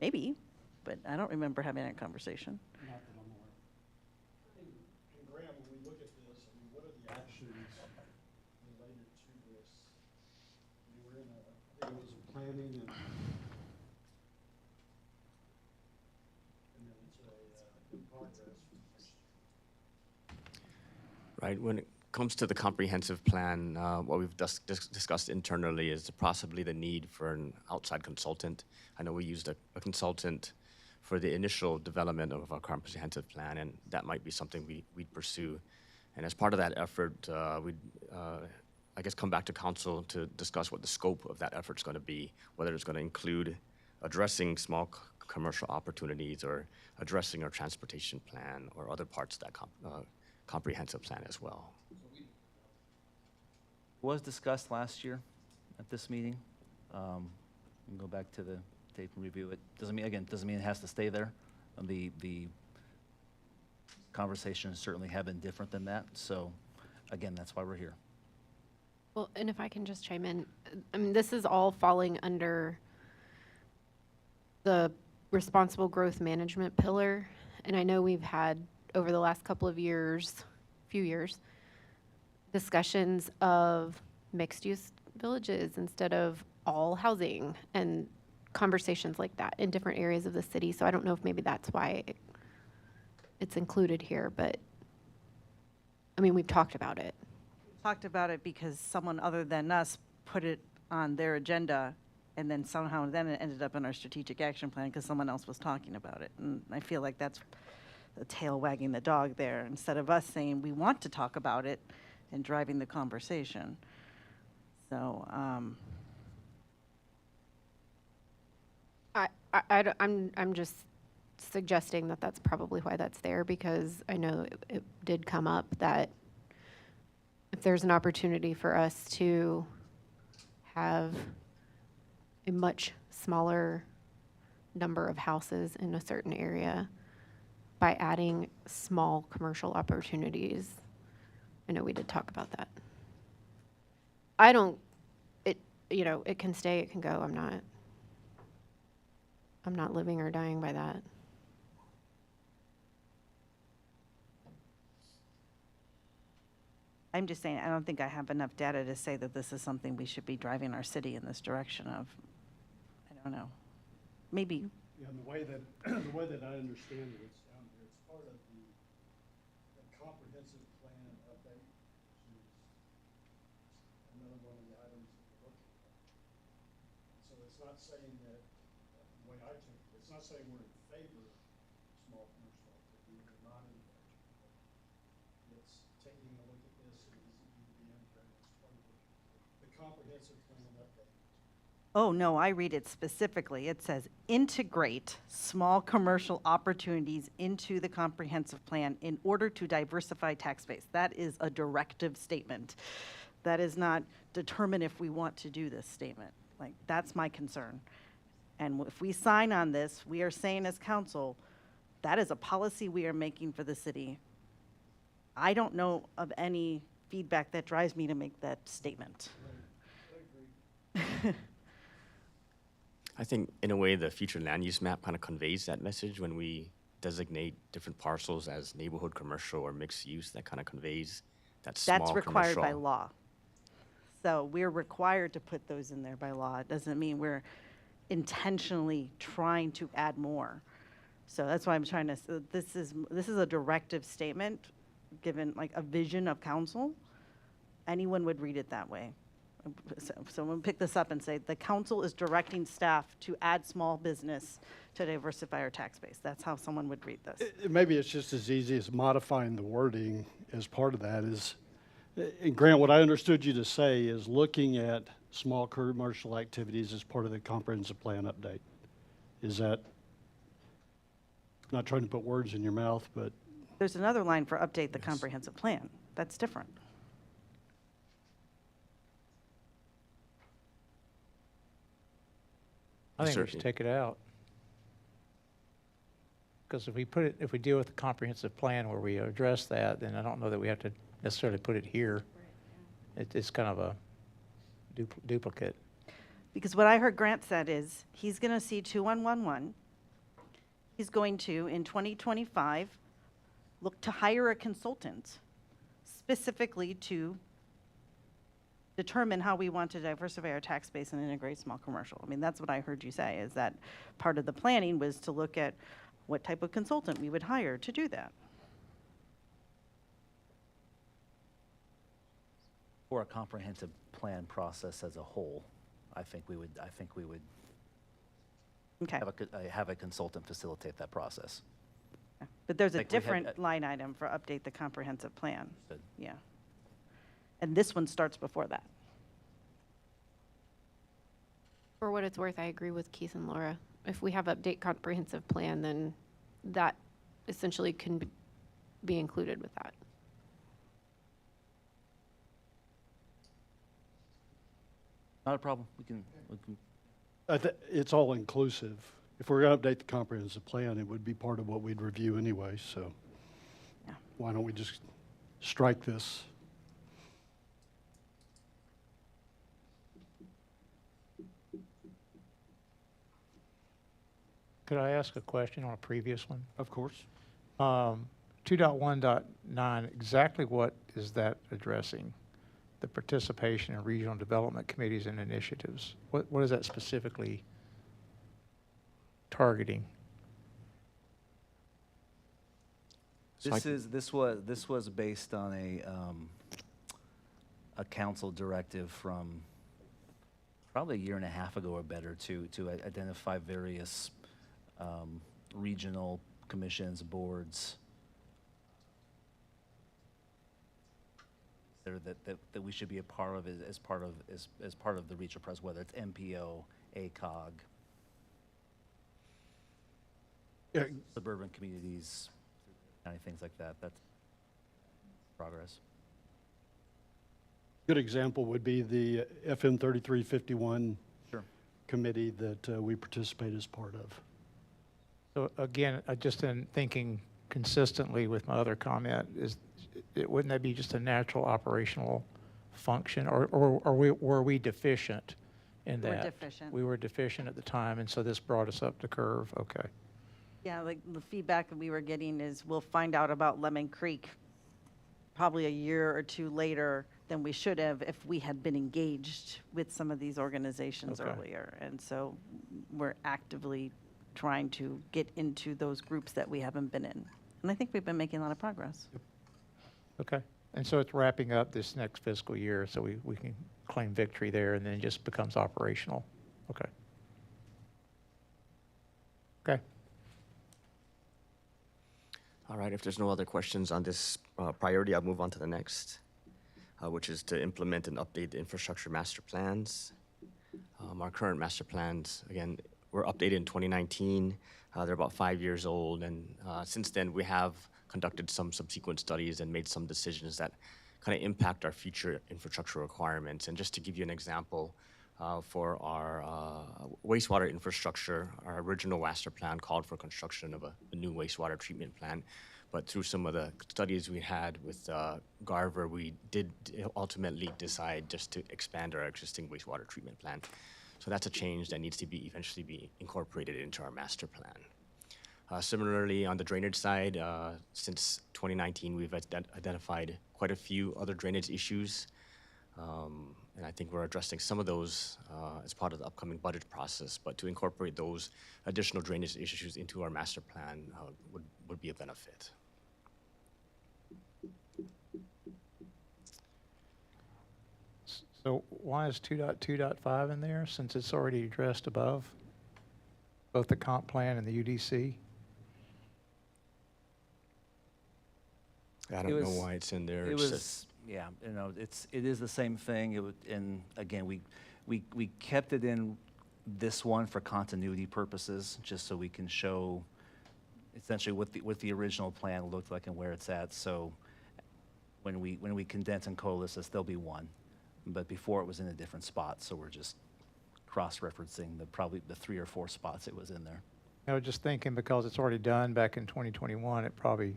Maybe, but I don't remember having that conversation. Not that I'm aware. And Graham, when we look at this, what are the actions related to this? We're in I think it was a planning and then it's in progress. Right, when it comes to the comprehensive plan, what we've discussed internally is possibly the need for an outside consultant. I know we used a consultant for the initial development of our comprehensive plan, and that might be something we'd pursue. And as part of that effort, we'd, I guess, come back to council to discuss what the scope of that effort is going to be, whether it's going to include addressing small commercial opportunities or addressing our transportation plan or other parts of that comprehensive plan as well. Was discussed last year at this meeting. We can go back to the tape and review it. Doesn't mean it has to stay there. The conversations certainly have been different than that. So again, that's why we're here. Well, and if I can just chime in, this is all falling under the responsible growth management pillar. And I know we've had over the last couple of years, few years, discussions of mixed-use villages instead of all housing and conversations like that in different areas of the city. So I don't know if maybe that's why it's included here, but, I mean, we've talked about it. Talked about it because someone other than us put it on their agenda, and then somehow then it ended up in our strategic action plan because someone else was talking about it. And I feel like that's the tail wagging the dog there, instead of us saying we want to talk about it and driving the conversation. So, I'm just suggesting that that's probably why that's there, because I know it did come up that if there's an opportunity for us to have a much smaller number of houses in a certain area by adding small commercial opportunities, I know we did talk about that. It can stay, it can go. I'm not living or dying by that. I'm just saying, I don't think I have enough data to say that this is something we should be driving our city in this direction of. I don't know. Maybe. Yeah, and the way that I understand it, it's down here, it's part of the comprehensive plan update, which is another one of the items that we're looking at. So it's not saying that, the way I took it, it's not saying we're in favor of small commercial activity, we're not in favor. It's taking a look at this and is it need to be integrated as part of the comprehensive plan update. Oh, no, I read it specifically. It says, integrate small commercial opportunities into the comprehensive plan in order to diversify tax base. That is a directive statement. That is not determine if we want to do this statement. Like, that's my concern. And if we sign on this, we are saying as council, that is a policy we are making for the city. I don't know of any feedback that drives me to make that statement. I think in a way, the future land use map kind of conveys that message when we designate different parcels as neighborhood commercial or mixed use. That kind of conveys that small That's required by commercial. law. So we're required to put those in there by law. It doesn't mean we're intentionally trying to add more. So that's why I'm trying to, so this is a directive statement, given like a vision of council. Anyone would read it that way. So we'll pick this up and say, the council is directing staff to add small business to diversify our tax base. That's how someone would read this. Maybe it's just as easy as modifying the wording as part of that is, and Grant, what I understood you to say is looking at small commercial activities as part of the comprehensive plan update. Is that, not trying to put words in your mouth, but There's another line for update the comprehensive plan. That's different. I think we should Certainly. take it out. Because if we deal with the comprehensive plan where we address that, then I don't know that we have to necessarily put it here. It's kind of a duplicate. Because what I heard Grant said is, he's going to see 2111. He's going to, in 2025, look to hire a consultant specifically to determine how we want to diversify our tax base and integrate small commercial. I mean, that's what I heard you say, is that part of the planning was to look at what type of consultant we would hire to do that. For a comprehensive plan process as a whole, I think we would Okay. have a consultant facilitate that process. But there's a Like we had, different line item for update the comprehensive plan. Good. Yeah. And this one starts before that. For what it's worth, I agree with Keith and Laura. If we have update comprehensive plan, then that essentially can be included with that. Not a problem. We can it's all inclusive. If we're going to update the comprehensive plan, it would be part of what we'd review anyway, so Yeah. why don't we just strike this? Could I ask a question on a previous one? Of course. 2.1.9, exactly what is that addressing? The participation in regional development committees and initiatives. What is that specifically targeting? So I- This was based on a council directive from probably a year and a half ago or better to identify various regional commissions, boards that we should be a part of as part of the regional press, whether it's MPO, ACOG, Yeah, suburban communities, kind of things like that. That's progress. good example would be the FM 3351 Sure. committee that we participate as part of. So again, just in thinking consistently with my other comment, wouldn't that be just a natural operational function? Or were we deficient in We're that? deficient. We were deficient at the time, and so this brought us up the curve, okay. Yeah, like the feedback that we were getting is we'll find out about Lemon Creek probably a year or two later than we should have if we had been engaged with some of these organizations Okay. earlier. And so we're actively trying to get into those groups that we haven't been in. And I think we've been making a lot of progress. Okay, and so it's wrapping up this next fiscal year, so we can claim victory there, and then it just becomes operational. Okay. Okay, All right, if there's no other questions on this priority, I'll move on to the next, which is to implement and update the infrastructure master plans. Our current master plans, again, were updated in 2019. They're about 5 years old, and since then, we have conducted some subsequent studies and made some decisions that kind of impact our future infrastructure requirements. And just to give you an example, for our wastewater infrastructure, our original master plan called for construction of a new wastewater treatment plant. But through some of the studies we had with Garver, we did ultimately decide just to expand our existing wastewater treatment plant. So that's a change that needs to eventually be incorporated into our master plan. Similarly, on the drainage side, since 2019, we've identified quite a few other drainage issues. And I think we're addressing some of those as part of the upcoming budget process. But to incorporate those additional drainage issues into our master plan would be a benefit. so why is 2.2.5 in there, since it's already addressed above? Both the comp plan and the UDC? I don't know why it's in there. It It's just- was, yeah, it is the same thing. And again, we kept it in this one for continuity purposes, just so we can show essentially what the original plan looked like and where it's at. So when we condense and coalesce this, there'll be one. But before it was in a different spot, so we're just cross-referencing probably the 3 or 4 spots it was in there. I was just thinking, because it's already done back in 2021, it probably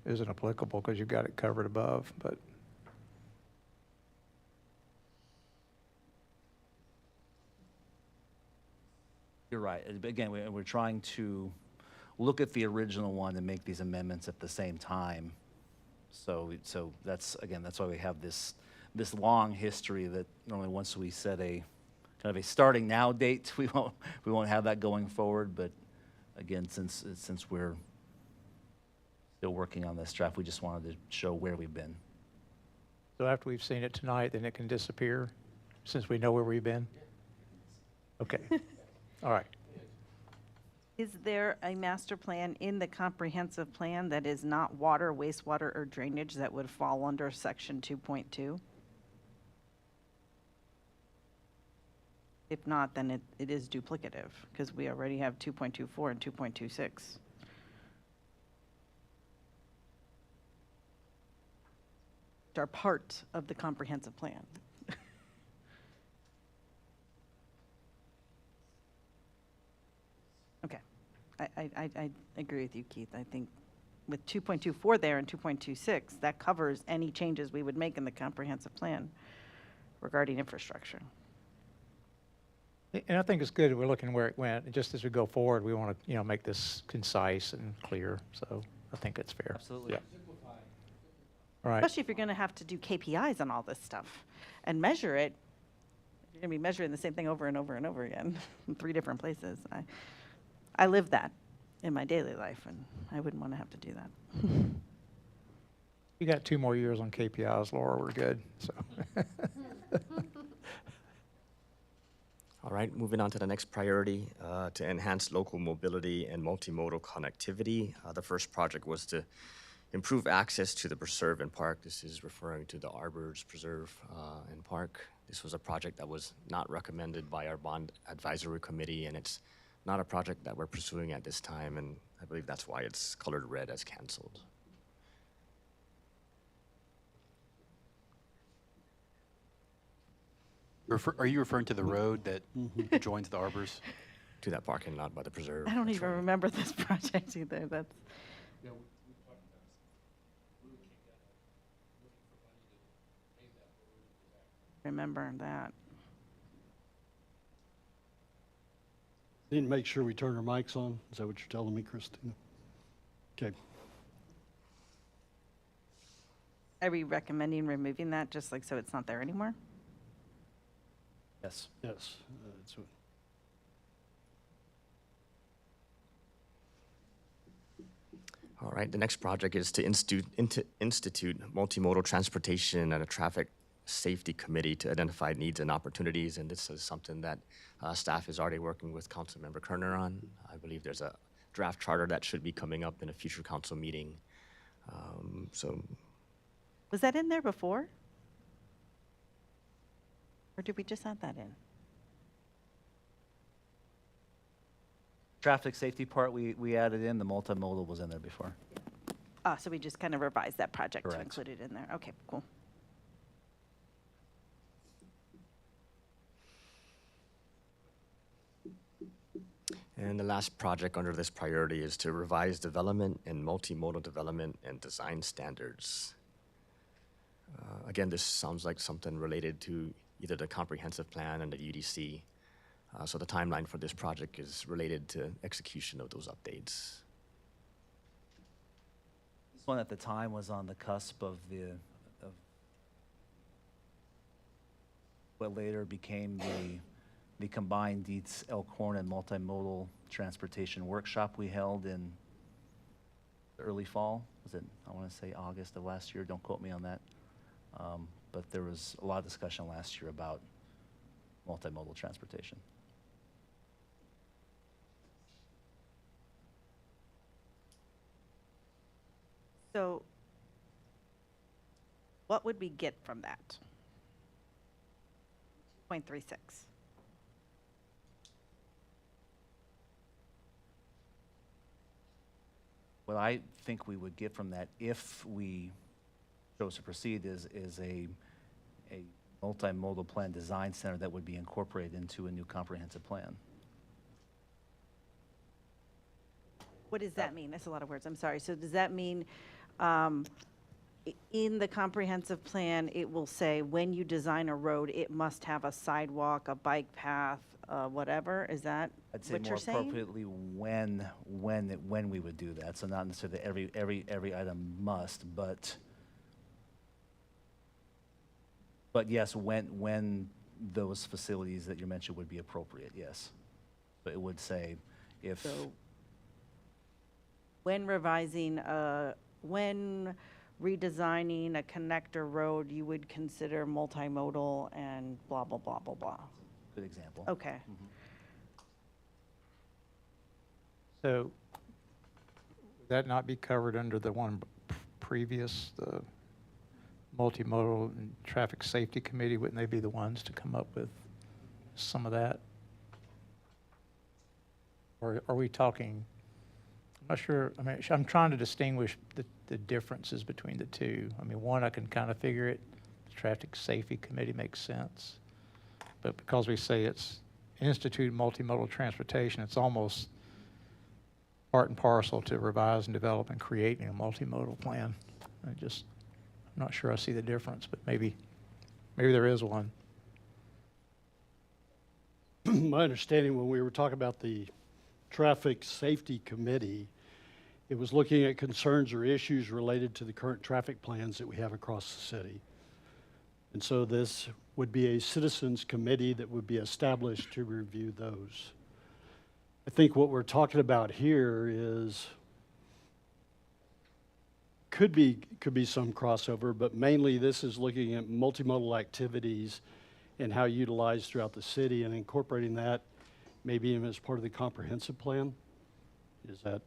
isn't applicable because you've got it covered above, but. You're right. Again, we're trying to look at the original one and make these amendments at the same time. So that's why we have this long history that normally once we set a kind of a starting now date, we won't have that going forward. But again, since we're still working on this draft, we just wanted to show where we've been. So after we've seen it tonight, then it can disappear, since we know where we've been? Okay, all right. Is there a master plan in the comprehensive plan that is not water, wastewater, or drainage that would fall under section 2.2? If not, then it is duplicative, because we already have 2.24 and 2.26. Which are part of the comprehensive plan. Okay, I agree with you, Keith. I think with 2.24 there and 2.26, that covers any changes we would make in the comprehensive plan regarding infrastructure. And I think it's good we're looking where it went, and just as we go forward, we want to, make this concise and clear, so, I think that's fair. Absolutely. Yeah. All right. Especially if you're going to have to do KPIs on all this stuff and measure it. You're going to be measuring the same thing over and over and over again in 3 different places. I live that in my daily life, and I wouldn't want to have to do that. You got 2 more years on KPIs, Laura, we're good, so. All right, moving on to the next priority, to enhance local mobility and multimodal connectivity. The first project was to improve access to the preserve and park. This is referring to the Arbors Preserve and Park. This was a project that was not recommended by our bond advisory committee, and it's not a project that we're pursuing at this time, and I believe that's why it's colored red as canceled. Are you referring to the road that joins the arbors? To that parking lot by the preserve. I don't That's even right. remember this project either. That's, remember that. Need to make sure we turn our mics on. Is that what you're telling me, Christina? Okay. Are we recommending removing that just like so it's not there anymore? Yes. Yes. That's what. All right, the next project is to institute multimodal transportation and a traffic safety committee to identify needs and opportunities. And this is something that staff is already working with Councilmember Kerner on. I believe there's a draft charter that should be coming up in a future council meeting. So Was that in there before? Or did we just add that in? Traffic safety part, we added in, the multimodal was in there before. Ah, so we just kind of revised that project to Correct. include it in there. Okay, cool. And the last project under this priority is to revise development and multimodal development and design standards. Again, this sounds like something related to either the comprehensive plan and the UDC. So the timeline for this project is related to execution of those updates. This one at the time was on the cusp of what later became the combined Dietz Elkhorn and multimodal transportation workshop we held in the early fall. Was it, I want to say August of last year, don't quote me on that. But there was a lot of discussion last year about multimodal transportation. So what would we get from that? 0.36. What I think we would get from that, if we chose to proceed, is a multimodal plan design center that would be incorporated into a new comprehensive plan. What does that mean? That's a lot of words. I'm sorry. So does that mean in the comprehensive plan, it will say when you design a road, it must have a sidewalk, a bike path, whatever? Is that I'd say what more you're saying? appropriately when we would do that. So not necessarily every item must, but yes, when those facilities that you mentioned would be appropriate, yes. But it would say if, So when revising, when redesigning a connector road, you would consider multimodal and blah, blah, blah, blah, blah. good example. Okay. So would that not be covered under the one previous, the multimodal and traffic safety committee? Wouldn't they be the ones to come up with some of that? Or are we talking, I'm not sure, I mean, I'm trying to distinguish the differences between the two. I mean, one, I can kind of figure it, the traffic safety committee makes sense. But because we say it's institute multimodal transportation, it's almost part and parcel to revise and develop and creating a multimodal plan. I'm not sure I see the difference, but maybe there is one. My understanding when we were talking about the Traffic Safety Committee It was looking at concerns or issues related to the current traffic plans that we have across the city. And so this would be a citizens committee that would be established to review those. I think what we're talking about here is could be some crossover, but mainly this is looking at multimodal activities and how utilized throughout the city and incorporating that maybe even as part of the comprehensive plan. Is that?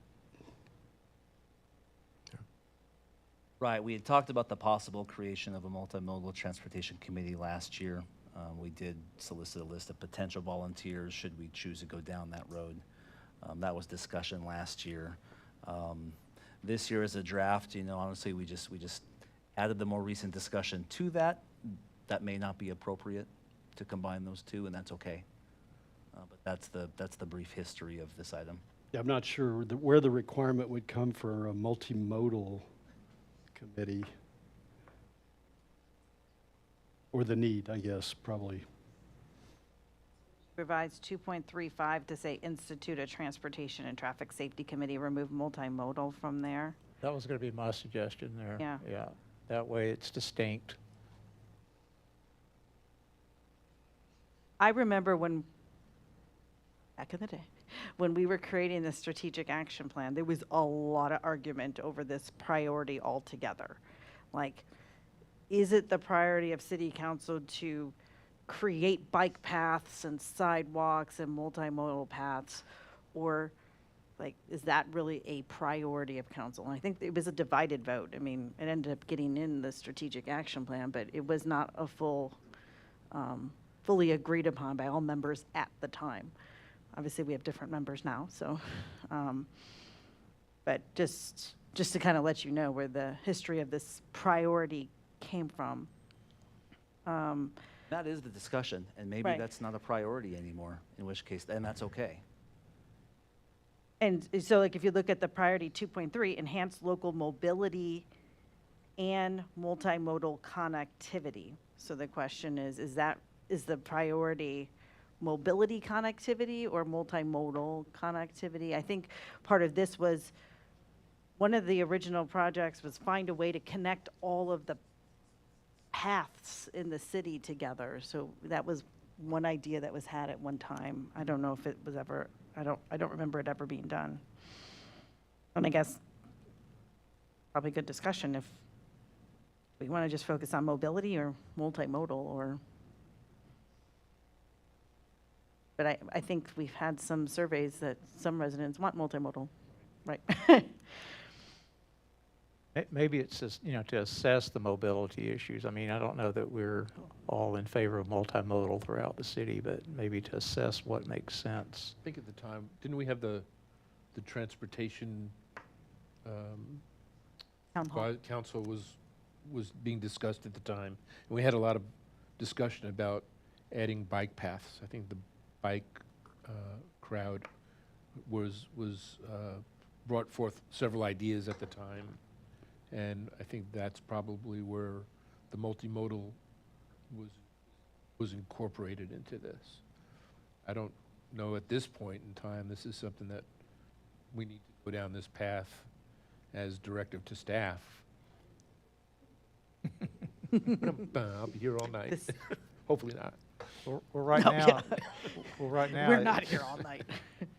Right, we had talked about the possible creation of a multimodal transportation committee last year. We did solicit a list of potential volunteers should we choose to go down that road. That was discussion last year. This year as a draft, you know, honestly, we just added the more recent discussion to that. That may not be appropriate to combine those two, and that's okay. But that's the brief history of this item. Yeah, I'm not sure where the requirement would come for a multimodal committee. Or the need, I guess, probably. Revise 2.35 to say institute a transportation and traffic safety committee, remove multimodal from there. That was going to be my suggestion there. Yeah. Yeah, that way it's distinct. I remember when, back in the day, when we were creating the strategic action plan, there was a lot of argument over this priority altogether. Like, is it the priority of city council to create bike paths and sidewalks and multimodal paths? Or, like, is that really a priority of council? And I think it was a divided vote. I mean, it ended up getting in the strategic action plan, but it was not a fully agreed upon by all members at the time. Obviously, we have different members now, so, but just to kind of let you know where the history of this priority came from. That is the discussion, and maybe Right. that's not a priority anymore, in which case, then that's okay. And so, like, if you look at the priority 2.3, enhance local mobility and multimodal connectivity. So the question is the priority mobility connectivity or multimodal connectivity? I think part of this was, one of the original projects was find a way to connect all of the paths in the city together. So that was one idea that was had at one time. I don't know if it was ever, I don't remember it ever being done. And I guess probably good discussion if we want to just focus on mobility or multimodal or. But I think we've had some surveys that some residents want multimodal, right? Maybe it's just, you know, to assess the mobility issues. I mean, I don't know that we're all in favor of multimodal throughout the city, but maybe to assess what makes sense. I think at the time, didn't we have the transportation Town hall. council was being discussed at the time? And we had a lot of discussion about adding bike paths. I think the bike crowd was brought forth several ideas at the time. And I think that's probably where the multimodal was incorporated into this. I don't know at this point in time, this is something that we need to go down this path as directive to staff. I'll be here all night. This- Hopefully not. Well, right No, now, yeah. well, right now. We're not here all night.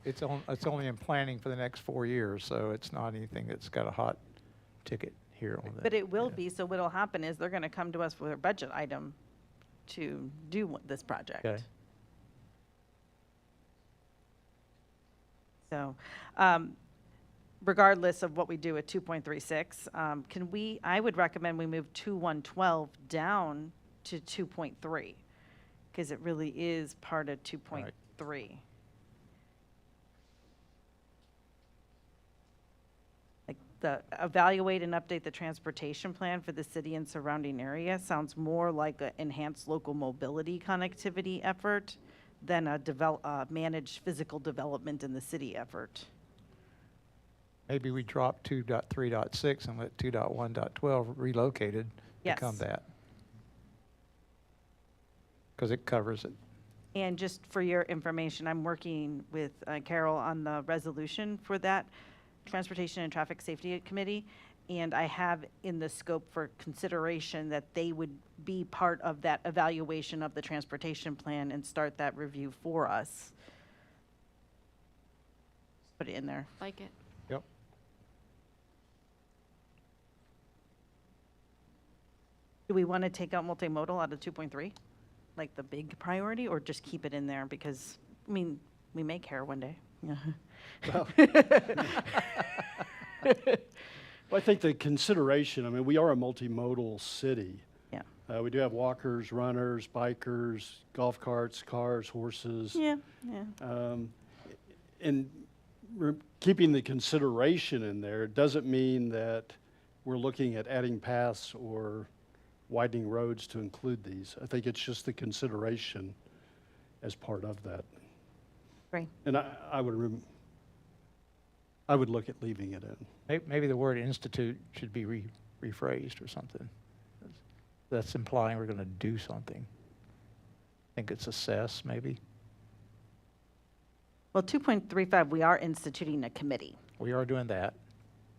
It's only in planning for the next 4 years, so it's not anything that's got a hot ticket here on that. But it will be, so what'll happen is they're gonna come to us with a budget item to do this project. Okay. So, regardless of what we do at 2.36, I would recommend we move 2.112 down to 2.3, because it really is part of 2.3. Like, the evaluate and update the transportation plan for the city and surrounding area sounds more like an enhanced local mobility connectivity effort than a managed physical development in the city effort. Maybe we drop 2.3.6 and let 2.1.12 relocated become Yes. that. Because it covers it. And just for your information, I'm working with Carol on the resolution for that. Transportation and Traffic Safety Committee, and I have in the scope for consideration that they would be part of that evaluation of the transportation plan and start that review for us. Put it in there. Like it. Yep. Do we want to take out multimodal out of 2.3? Like the big priority, or just keep it in there? Because, I mean, we may care one day. Yeah. Well, I think the consideration, I mean, we are a multimodal city. Yeah. We do have walkers, runners, bikers, golf carts, cars, horses. Yeah, yeah. And keeping the consideration in there doesn't mean that we're looking at adding paths or widening roads to include these. I think it's just the consideration as part of that. Great. And I would look at leaving it in. Maybe the word institute should be rephrased or something. That's implying we're going to do something. I think it's assess, maybe. Well, 2.35, we are instituting a committee. We are doing that,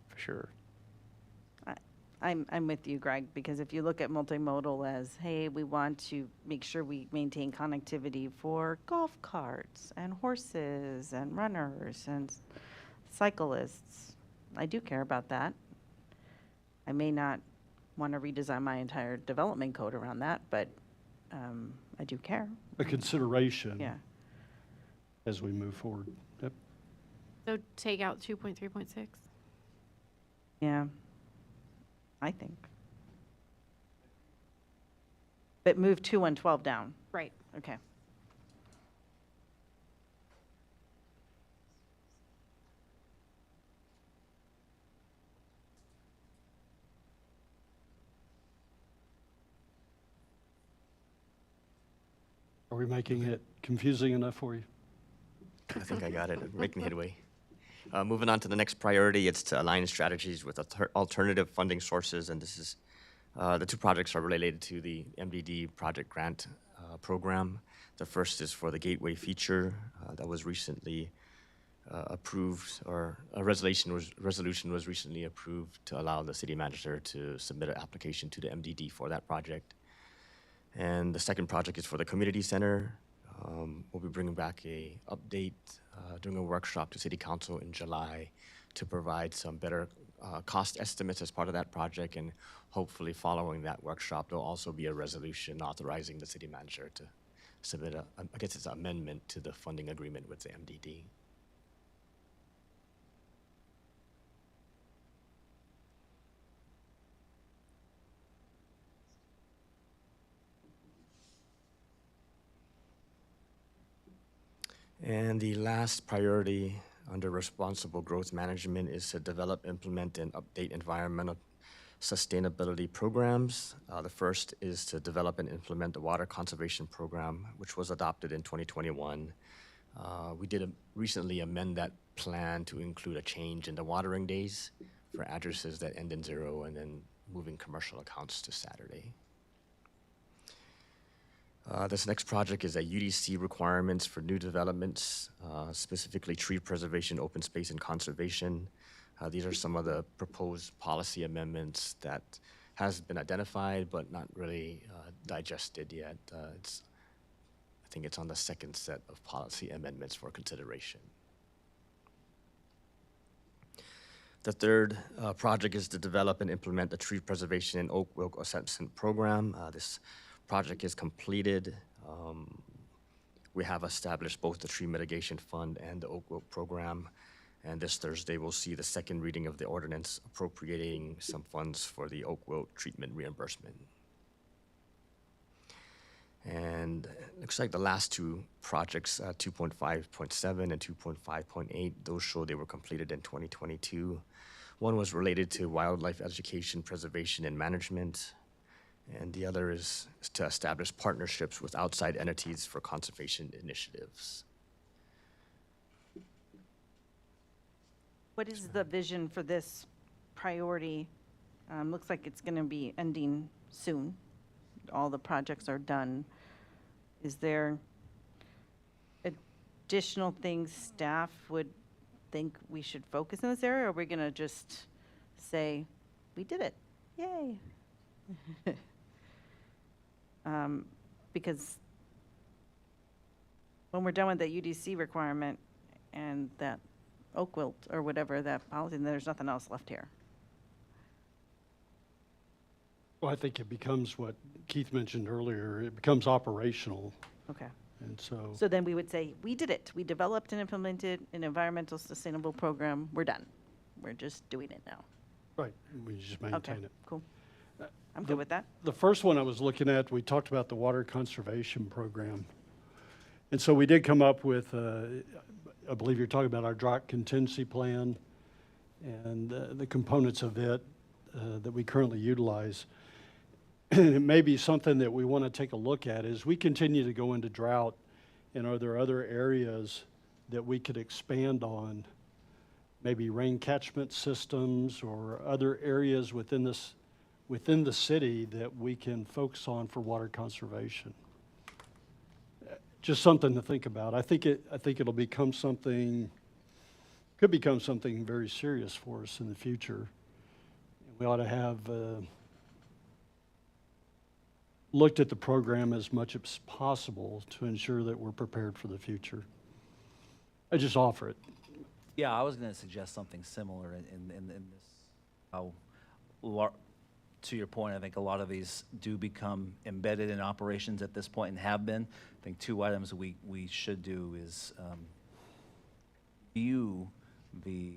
for sure. I'm with you, Greg, because if you look at multimodal as, hey, we want to make sure we maintain connectivity for golf carts and horses and runners and cyclists, I do care about that. I may not want to redesign my entire development code around that, but I do care. A consideration Yeah. as we move forward. Yep. So take out 2.3.6. Yeah, I think. But move 2.112 down. Right. Okay. Are we making it confusing enough for you? I think I got it, making headway. Moving on to the next priority, it's to align strategies with alternative funding sources, and this is, the two projects are related to the MDD project grant program. The first is for the Gateway feature that was recently approved, or a resolution was recently approved to allow the city manager to submit an application to the MDD for that project. And the second project is for the community center. We'll be bringing back a update during a workshop to City Council in July to provide some better cost estimates as part of that project. And hopefully following that workshop, there'll also be a resolution authorizing the city manager to submit I guess it's an amendment to the funding agreement with the MDD. And the last priority under responsible growth management is to develop, implement, and update environmental sustainability programs. The first is to develop and implement the water conservation program, which was adopted in 2021. We did recently amend that plan to include a change in the watering days for addresses that end in 0 and then moving commercial accounts to Saturday. This next project is a UDC requirements for new developments, specifically tree preservation, open space, and conservation. These are some of the proposed policy amendments that has been identified but not really digested yet. I think it's on the second set of policy amendments for consideration. The third project is to develop and implement the tree preservation and oak wilt assessment program. This project is completed. We have established both the tree mitigation fund and the oak wilt program. And this Thursday, we'll see the second reading of the ordinance appropriating some funds for the oak wilt treatment reimbursement. And it looks like the last two projects, 2.5.7 and 2.5.8, those show they were completed in 2022. One was related to wildlife education, preservation, and management. And the other is to establish partnerships with outside entities for conservation initiatives. What is the vision for this priority? Looks like it's going to be ending soon. All the projects are done. Is there additional things staff would think we should focus in this area, or are we going to just say, we did it, yay? Because when we're done with that UDC requirement and that oak wilt or whatever, that policy, then there's nothing else left here. Well, I think it becomes what Keith mentioned earlier, it becomes operational, Okay. and so. So then we would say, we did it. We developed and implemented an environmental sustainable program. We're done. We're just doing it now. Right, we just Okay, maintain it. cool. I'm good with that. The first one I was looking at, we talked about the water conservation program. And so we did come up with, I believe you're talking about our drought contingency plan and the components of it that we currently utilize. And it may be something that we want to take a look at as we continue to go into drought, and are there other areas that we could expand on? Maybe rain catchment systems or other areas within the city that we can focus on for water conservation. Just something to think about. I think it'll become something, could become something very serious for us in the future. We ought to have looked at the program as much as possible to ensure that we're prepared for the future. I just offer it. Yeah, I was going to suggest something similar in this. How, to your point, I think a lot of these do become embedded in operations at this point and have been. I think two items we should do is view the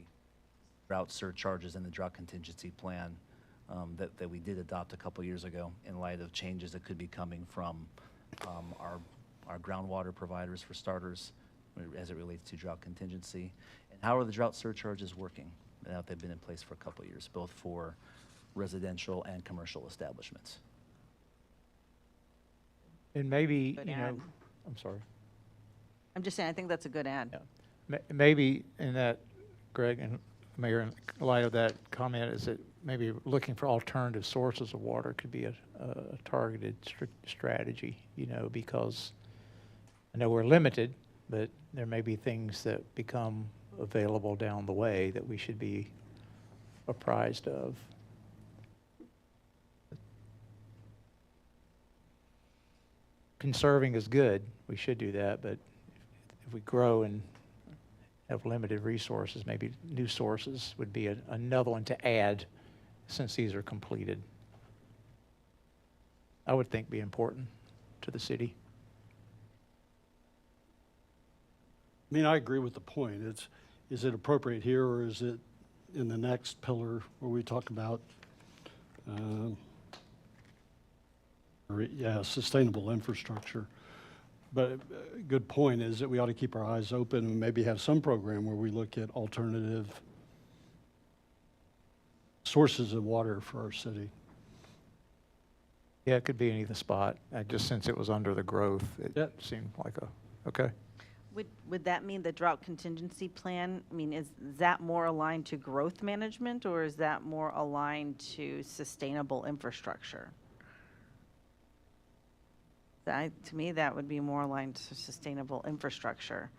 drought surcharges and the drought contingency plan that we did adopt a couple years ago in light of changes that could be coming from our groundwater providers, for starters, as it relates to drought contingency. And how are the drought surcharges working now that they've been in place for a couple of years, both for residential and commercial establishments? And maybe, Good you know, add. I'm sorry. I'm just saying, I think that's a good ad. Yeah. Maybe in that, Greg and Mayor, in light of that comment, is that maybe looking for alternative sources of water could be a targeted strategy, you know, because I know we're limited, but there may be things that become available down the way that we should be apprised of. Conserving is good, we should do that, but if we grow and have limited resources, maybe new sources would be another one to add since these are completed. I would think be important to the city. I mean, I agree with the point. Is it appropriate here, or is it in the next pillar where we talk about, sustainable infrastructure? But a good point is that we ought to keep our eyes open and maybe have some program where we look at alternative sources of water for our city. Yeah, it could be in either spot. Just since it was under the growth, it Yep. seemed like okay. Would that mean the drought contingency plan, I mean, is that more aligned to growth management, or is that more aligned to sustainable infrastructure? To me, that would be more aligned to sustainable infrastructure.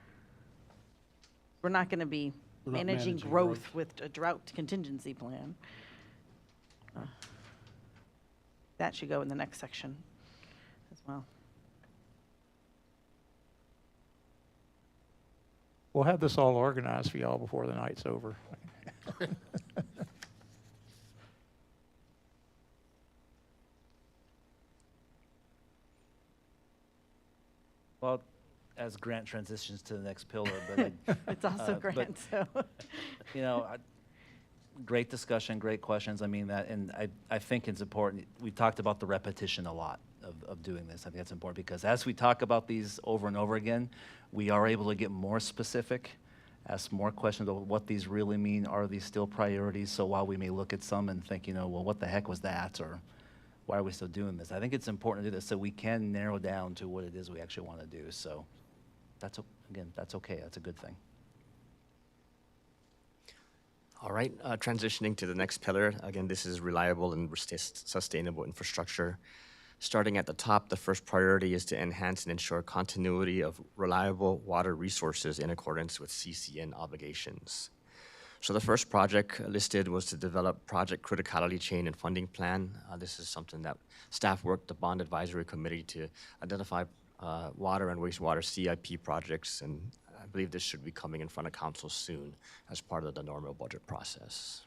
We're not going to be We're not managing managing growth growth. with a drought contingency plan. That should go in the next section as well. We'll have this all organized for y'all before the night's over. Well, as Grant transitions to the next pillar, but It's also but- Grant, so. you know, great discussion, great questions. I mean, that, and I think it's important. We talked about the repetition a lot of doing this. I think that's important because as we talk about these over and over again, we are able to get more specific, ask more questions about what these really mean. Are these still priorities? So while we may look at some and think, you know, well, what the heck was that? Or why are we still doing this? I think it's important to do this so we can narrow down to what it is we actually want to do. So that's, again, that's okay. That's a good thing. All right, transitioning to the next pillar. Again, this is reliable and sustainable infrastructure. Starting at the top, the first priority is to enhance and ensure continuity of reliable water resources in accordance with CCN obligations. So the first project listed was to develop project criticality chain and funding plan. This is something that staff worked the bond advisory committee to identify water and wastewater CIP projects, and I believe this should be coming in front of council soon as part of the normal budget process.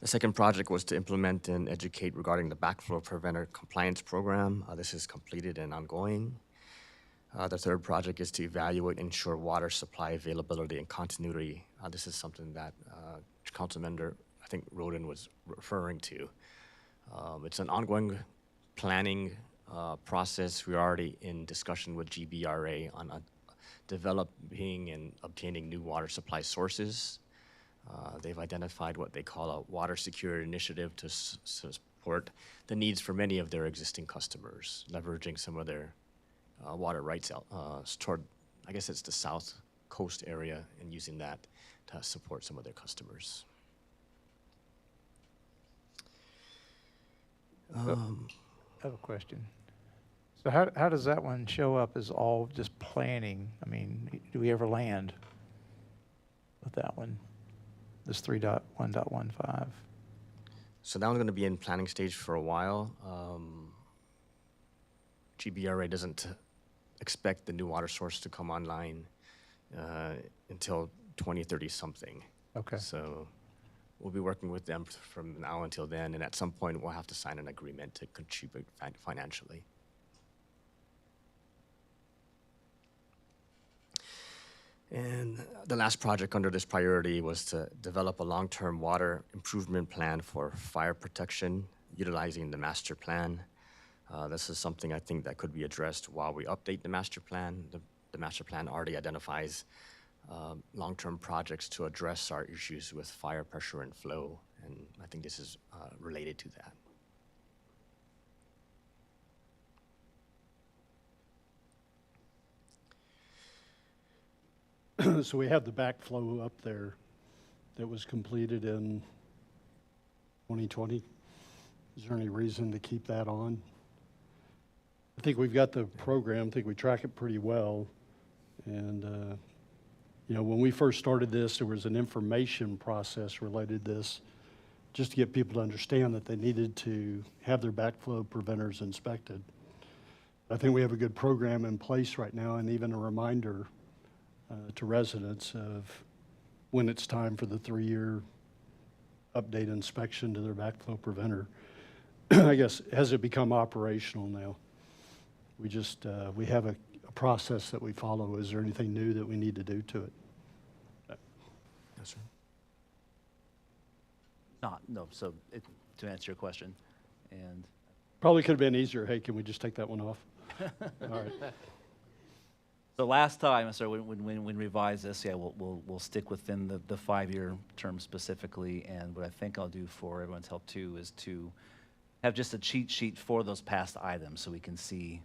The second project was to implement and educate regarding the backflow preventer compliance program. This is completed and ongoing. The third project is to evaluate and ensure water supply availability and continuity. This is something that Councilmember, I think Roden was referring to. It's an ongoing planning process. We're already in discussion with GBRA on developing and obtaining new water supply sources. They've identified what they call a water security initiative to support the needs for many of their existing customers, leveraging some of their water rights out toward, I guess it's the south coast area, and using that to support some of their customers. I have a question. So how does that one show up as all just planning? I mean, do we ever land with that one? This 3.1.15? So that one's going to be in planning stage for a while. GBRA doesn't expect the new water source to come online until 2030 something. Okay. So we'll be working with them from now until then, and at some point we'll have to sign an agreement to contribute financially. And the last project under this priority was to develop a long-term water improvement plan for fire protection, utilizing the master plan. This is something I think that could be addressed while we update the master plan. The master plan already identifies long-term projects to address our issues with fire pressure and flow, and I think this is related to that. So we have the backflow up there that was completed in 2020. Is there any reason to keep that on? I think we've got the program. I think we track it pretty well. And, you know, when we first started this, there was an information process related to this, just to get people to understand that they needed to have their backflow preventers inspected. I think we have a good program in place right now, and even a reminder to residents of when it's time for the 3-year update inspection to their backflow preventer. I guess, has it become operational now? We just, we have a process that we follow. Is there anything new that we need to do to it? Yes, sir. No, so to answer your question, and Probably could have been easier. Hey, can we just take that one off? All right. the last time, so when we revise this, yeah, we'll stick within the 5-year term specifically, and what I think I'll do for everyone's help too is to have just a cheat sheet for those past items, so we can see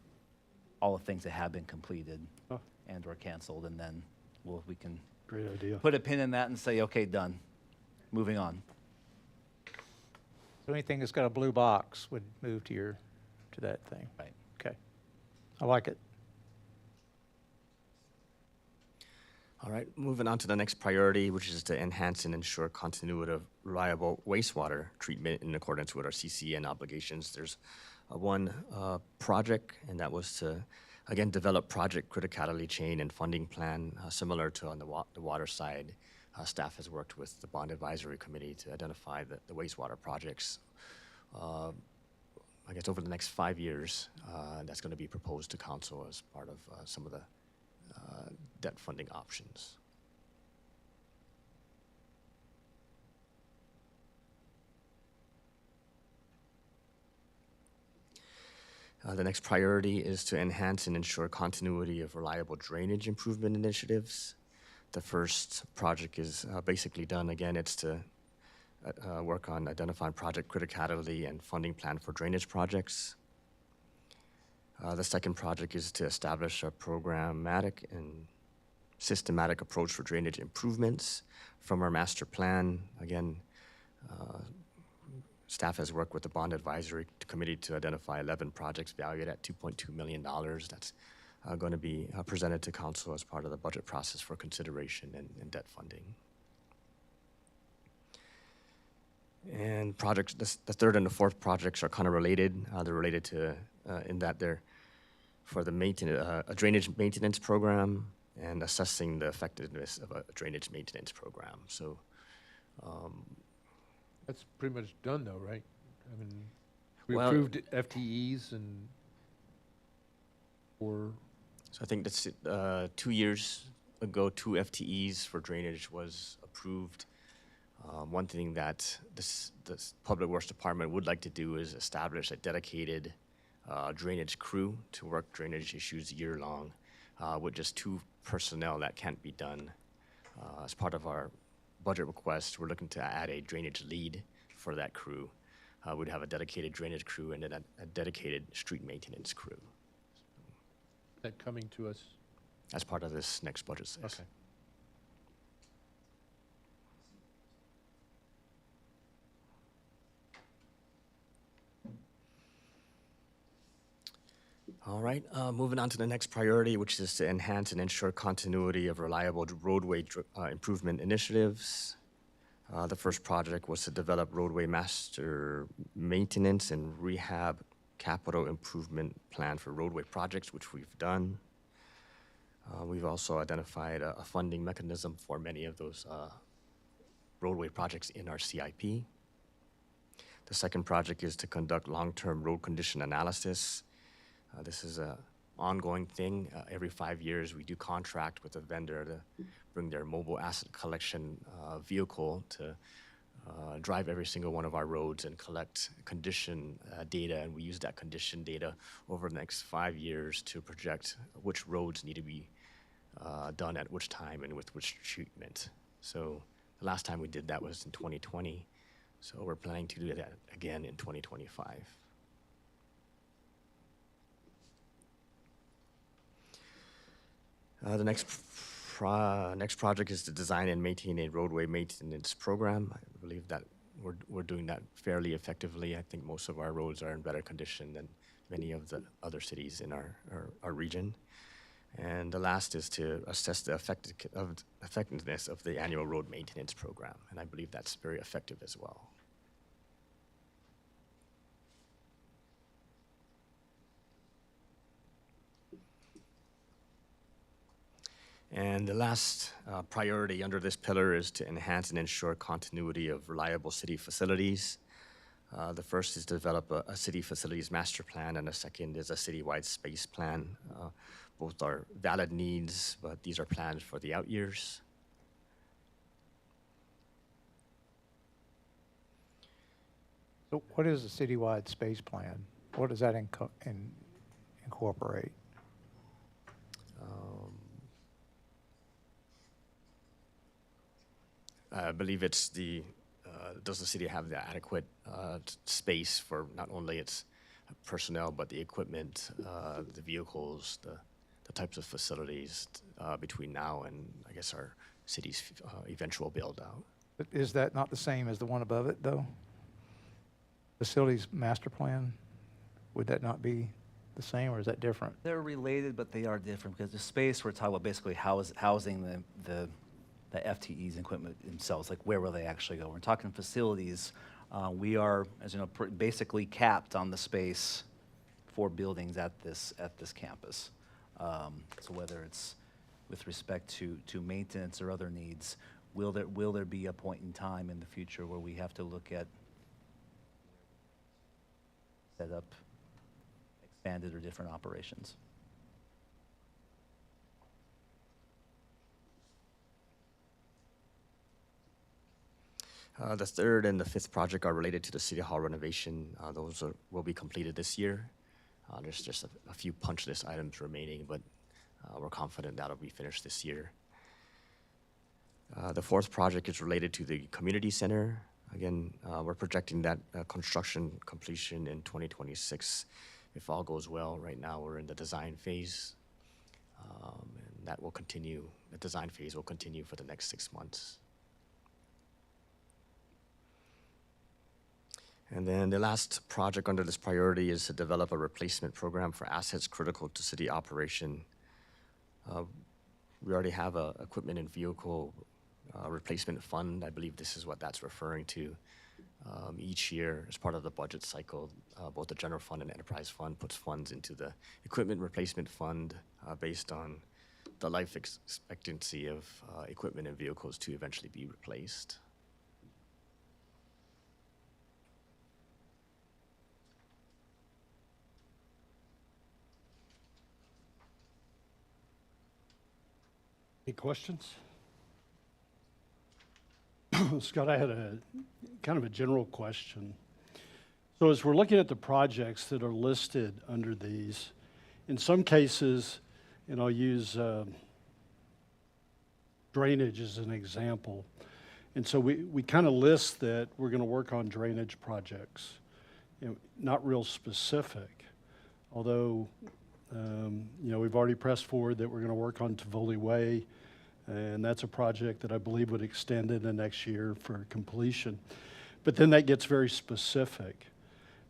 all the things that have been completed Oh. and or canceled, and then we can Great idea. put a pin in that and say, okay, done, moving on. So anything that's got a blue box would move to that thing? Right. Okay. I like it. All right, moving on to the next priority, which is to enhance and ensure continuity of reliable wastewater treatment in accordance with our CCN obligations. There's one project, and that was to, again, develop project criticality chain and funding plan, similar to on the water side. Staff has worked with the bond advisory committee to identify the wastewater projects. I guess over the next 5 years, that's going to be proposed to council as part of some of the debt funding options. The next priority is to enhance and ensure continuity of reliable drainage improvement initiatives. The first project is basically done. Again, it's to work on identifying project criticality and funding plan for drainage projects. The second project is to establish a programmatic and systematic approach for drainage improvements from our master plan. Again, staff has worked with the Bond Advisory Committee to identify 11 projects valued at $2.2 million. That's going to be presented to council as part of the budget process for consideration and debt funding. And projects, the third and the fourth projects are kind of related. They're related to, in that they're for the a drainage maintenance program and assessing the effectiveness of a drainage maintenance program. So That's pretty much done though, right? I mean, we Well- approved FTEs and, or, So I think that's 2 years ago, 2 FTEs for drainage was approved. One thing that this Public Works Department would like to do is establish a dedicated drainage crew to work drainage issues year-long with just 2 personnel. That can't be done. As part of our budget request, we're looking to add a drainage lead for that crew. We'd have a dedicated drainage crew and then a dedicated street maintenance crew that coming to us? as part of this next budget session. Okay. All right, moving on to the next priority, which is to enhance and ensure continuity of reliable roadway improvement initiatives. The first project was to develop roadway master maintenance and rehab capital improvement plan for roadway projects, which we've done. We've also identified a funding mechanism for many of those roadway projects in our CIP. The second project is to conduct long-term road condition analysis. This is an ongoing thing. Every 5 years, we do contract with a vendor to bring their mobile asset collection vehicle to drive every single one of our roads and collect condition data. And we use that condition data over the next 5 years to project which roads need to be done at which time and with which treatment. So the last time we did that was in 2020. So we're planning to do that again in 2025. The next project is to design and maintain a roadway maintenance program. I believe that we're doing that fairly effectively. I think most of our roads are in better condition than many of the other cities in our region. And the last is to assess the effectiveness of the annual road maintenance program. And I believe that's very effective as well. And the last priority under this pillar is to enhance and ensure continuity of reliable city facilities. The first is to develop a city facilities master plan, and the second is a citywide space plan. Both are valid needs, but these are plans for the out years. So what is a citywide space plan? What does that incorporate? I believe it's does the city have the adequate space for not only its personnel, but the equipment, the vehicles, the types of facilities between now and, I guess, our city's eventual build-out? But is that not the same as the one above it, though? Facilities master plan? Would that not be the same, or is that different? They're related, but they are different because the space we're talking about basically housing the FTEs and equipment themselves, like where will they actually go? We're talking facilities. We are, as you know, basically capped on the space for buildings at this campus. So whether it's with respect to maintenance or other needs, will there be a point in time in the future where we have to look at set up expanded or different operations? The third and the fifth project are related to the City Hall renovation. Those will be completed this year. There's just a few punch list items remaining, but we're confident that'll be finished this year. The fourth project is related to the community center. Again, we're projecting that construction completion in 2026 if all goes well. Right now, we're in the design phase, and that will continue. The design phase will continue for the next 6 months. And then the last project under this priority is to develop a replacement program for assets critical to city operation. We already have a equipment and vehicle replacement fund. I believe this is what that's referring to. Each year, as part of the budget cycle, both the general fund and enterprise fund puts funds into the equipment replacement fund based on the life expectancy of equipment and vehicles to eventually be replaced. Any questions? Scott, I had a kind of a general question. So as we're looking at the projects that are listed under these, in some cases, and I'll use drainage as an example. And so we kind of list that we're going to work on drainage projects, not real specific. Although, we've already pressed forward that we're going to work on Tivoli Way, and that's a project that I believe would extend into next year for completion. But then that gets very specific.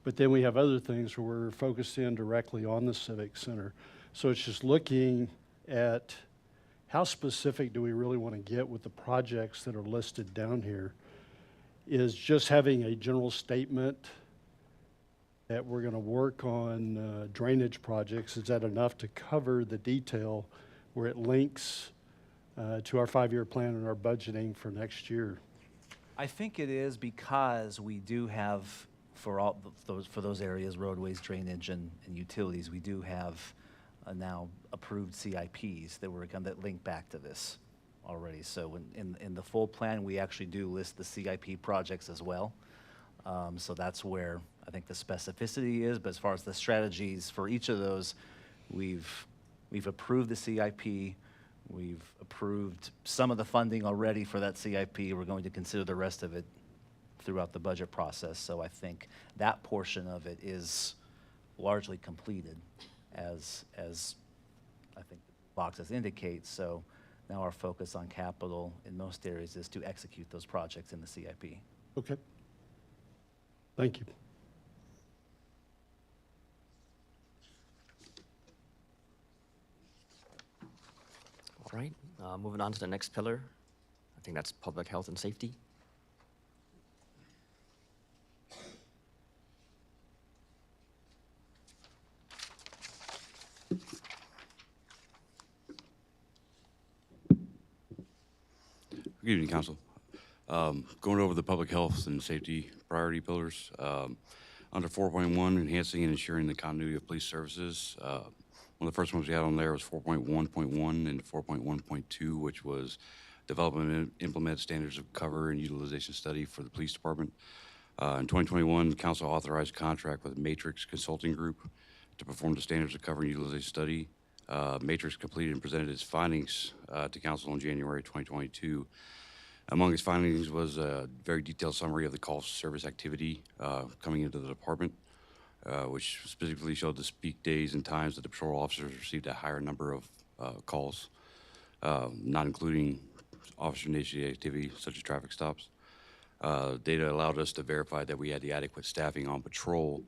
But then we have other things where we're focused in directly on the Civic Center. So it's just looking at how specific do we really want to get with the projects that are listed down here. Is just having a general statement that we're going to work on drainage projects, is that enough to cover the detail where it links to our 5-year plan and our budgeting for next year? I think it is because we do have, for those areas, roadways, drainage, and utilities, we do have now approved CIPs that link back to this already. So in the full plan, we actually do list the CIP projects as well. So that's where I think the specificity is. But as far as the strategies for each of those, we've approved the CIP. We've approved some of the funding already for that CIP. We're going to consider the rest of it throughout the budget process. So I think that portion of it is largely completed, as I think the boxes indicate. So now our focus on capital in most areas is to execute those projects in the CIP. Okay. Thank you. All right, moving on to the next pillar. I think that's public health and safety. Good evening, Council. Going over the public health and safety priority pillars. Under 4.1, enhancing and ensuring the continuity of police services. One of the first ones we had on there was 4.1.1 and 4.1.2, which was develop and implement standards of cover and utilization study for the police department. In 2021, Council authorized a contract with Matrix Consulting Group to perform the standards of cover and utilization study. Matrix completed and presented its findings to Council in January 2022. Among its findings was a very detailed summary of the call service activity coming into the department, which specifically showed the peak days and times that the patrol officers received a higher number of calls, not including officer-initiated activity such as traffic stops. Data allowed us to verify that we had the adequate staffing on patrol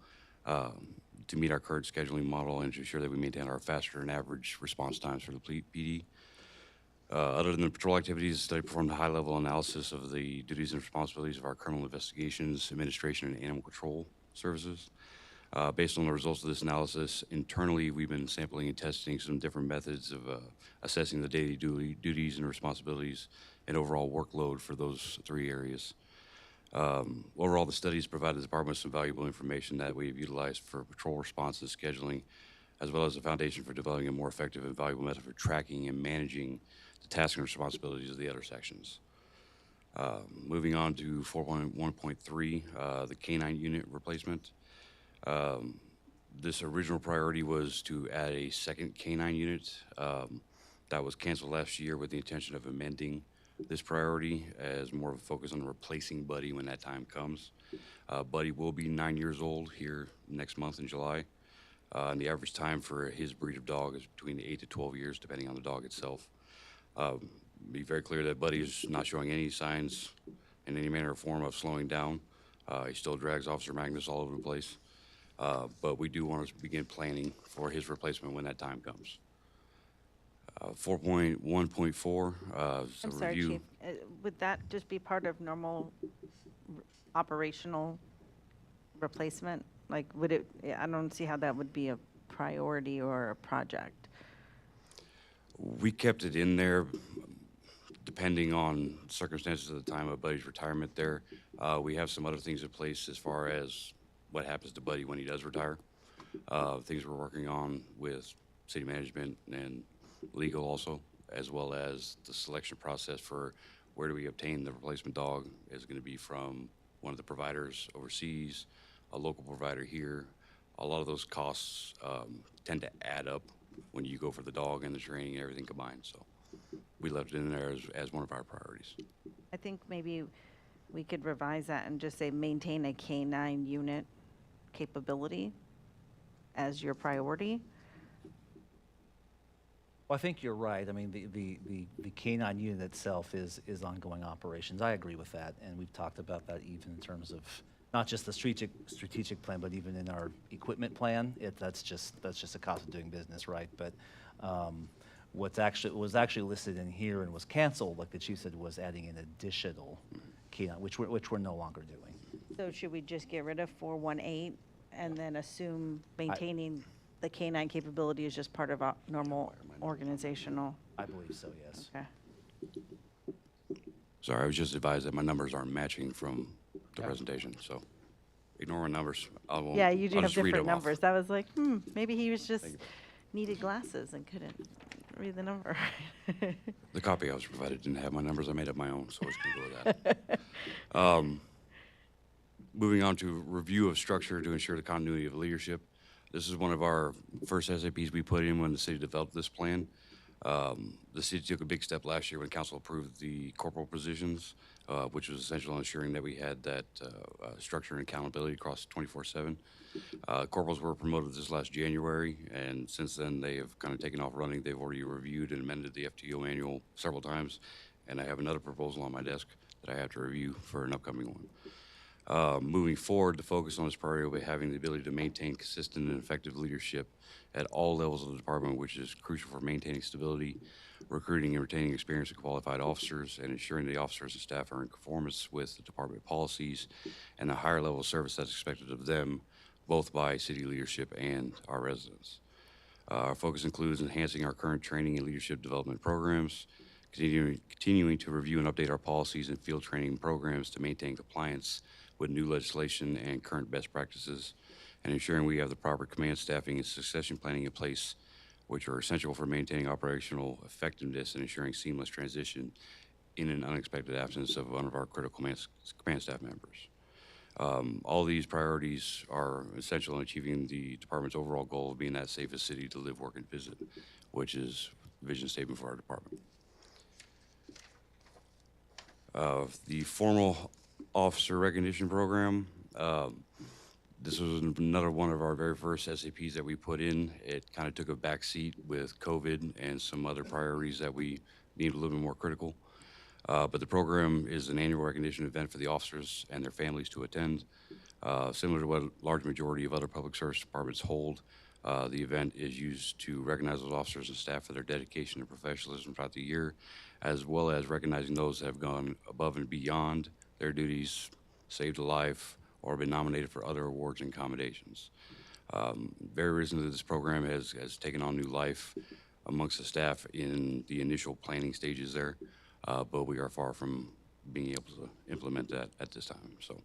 to meet our current scheduling model and to ensure that we maintain our faster than average response times for the PD. Other than the patrol activities, the study performed a high-level analysis of the duties and responsibilities of our criminal investigations, administration, and animal control services. Based on the results of this analysis, internally, we've been sampling and testing some different methods of assessing the daily duties and responsibilities and overall workload for those 3 areas. Overall, the studies provided the department with some valuable information that we've utilized for patrol response and scheduling, as well as a foundation for developing a more effective and valuable method for tracking and managing the tasks and responsibilities of the other sections. Moving on to 4.1.3, the K-9 unit replacement. This original priority was to add a second K-9 unit. That was canceled last year with the intention of amending this priority as more of a focus on replacing Buddy when that time comes. Buddy will be 9 years old here next month in July. And the average time for his breed of dog is between 8 to 12 years, depending on the dog itself. Be very clear that Buddy is not showing any signs in any manner or form of slowing down. He still drags Officer Magnus all over the place. But we do want to begin planning for his replacement when that time comes. 4.1.4 is a I'm sorry, review. Chief, would that just be part of normal operational replacement? Like, would it, I don't see how that would be a priority or a project. We kept it in there depending on circumstances at the time of Buddy's retirement there. We have some other things in place as far as what happens to Buddy when he does retire. Things we're working on with city management and legal also, as well as the selection process for where do we obtain the replacement dog. Is it going to be from one of the providers overseas, a local provider here? A lot of those costs tend to add up when you go for the dog and the training and everything combined. So we left it in there as one of our priorities. I think maybe we could revise that and just say maintain a K-9 unit capability as your priority. Well, I think you're right. I mean, the K-9 unit itself is ongoing operations. I agree with that, and we've talked about that even in terms of not just the strategic plan, but even in our equipment plan. That's just a cost of doing business, right? But was actually listed in here and was canceled, like the chief said, was adding an additional K-9, which we're no longer doing. So should we just get rid of 418 and then assume maintaining the K-9 capability is just part of our normal organizational? I believe so, yes. Okay. Sorry, I was just advised that my numbers aren't matching from the presentation, so ignore my numbers. Yeah, you do I'll have just read different them off. numbers. I was like, maybe he was just needed glasses and couldn't read the number. The copy I was provided didn't have my numbers. I made up my own, so I was going to go with that. Moving on to review of structure to ensure the continuity of leadership. This is one of our first SAPs we put in when the city developed this plan. The city took a big step last year when council approved the corporal positions, which was essential in ensuring that we had that structure and accountability across 24/7. Corporals were promoted this last January, and since then they have kind of taken off running. They've already reviewed and amended the FTO manual several times, and I have another proposal on my desk that I have to review for an upcoming one. Moving forward, the focus on this priority will be having the ability to maintain consistent and effective leadership at all levels of the department, which is crucial for maintaining stability, recruiting and retaining experienced and qualified officers, and ensuring the officers and staff are in conformance with the department policies and the higher level of service that's expected of them, both by city leadership and our residents. Our focus includes enhancing our current training and leadership development programs, continuing to review and update our policies and field training programs to maintain compliance with new legislation and current best practices, and ensuring we have the proper command staffing and succession planning in place, which are essential for maintaining operational effectiveness and ensuring seamless transition in an unexpected absence of one of our critical command staff members. All these priorities are essential in achieving the department's overall goal of being that safest city to live, work, and visit, which is the vision statement for our department. The formal officer recognition program, this was another one of our very first SAPs that we put in. It kind of took a back seat with COVID and some other priorities that we needed a little bit more critical. But the program is an annual recognition event for the officers and their families to attend. Similar to what a large majority of other public service departments hold, the event is used to recognize those officers and staff for their dedication and professionalism throughout the year, as well as recognizing those that have gone above and beyond their duties, saved a life, or been nominated for other awards and commendations. Very recently, this program has taken on new life amongst the staff in the initial planning stages there, but we are far from being able to implement that at this time. So,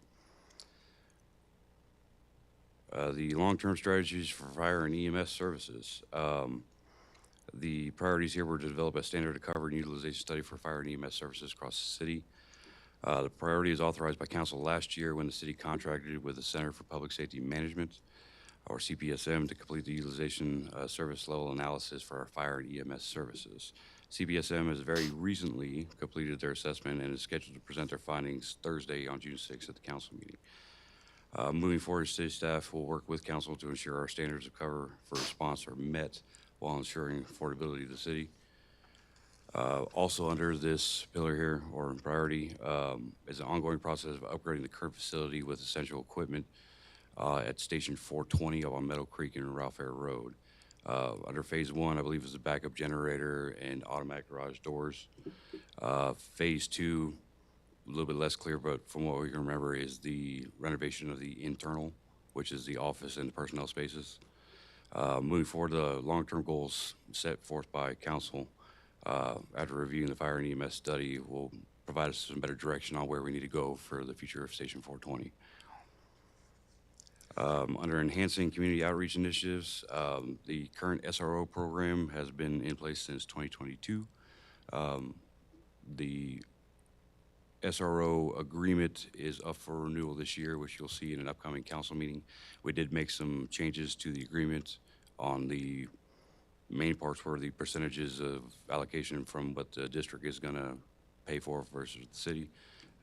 the long-term strategies for fire and EMS services. The priorities here were to develop a standard of cover and utilization study for fire and EMS services across the city. The priority is authorized by council last year when the city contracted with the Center for Public Safety Management, or CPSM, to complete the utilization service level analysis for our fire and EMS services. CPSM has very recently completed their assessment and is scheduled to present their findings Thursday on June 6th at the council meeting. Moving forward, city staff will work with council to ensure our standards of cover for response are met while ensuring affordability of the city. Also under this pillar here, or in priority, is an ongoing process of upgrading the current facility with essential equipment at Station 420 up on Meadow Creek and Ralph Air Road. Under Phase 1, I believe, is the backup generator and automatic garage doors. Phase 2, a little bit less clear, but from what we can remember, is the renovation of the internal, which is the office and the personnel spaces. Moving forward, the long-term goals set forth by council after reviewing the fire and EMS study will provide us some better direction on where we need to go for the future of Station 420. Under enhancing community outreach initiatives, the current SRO program has been in place since 2022. The SRO agreement is up for renewal this year, which you'll see in an upcoming council meeting. We did make some changes to the agreement on the main parts where the percentages of allocation from what the district is going to pay for versus the city,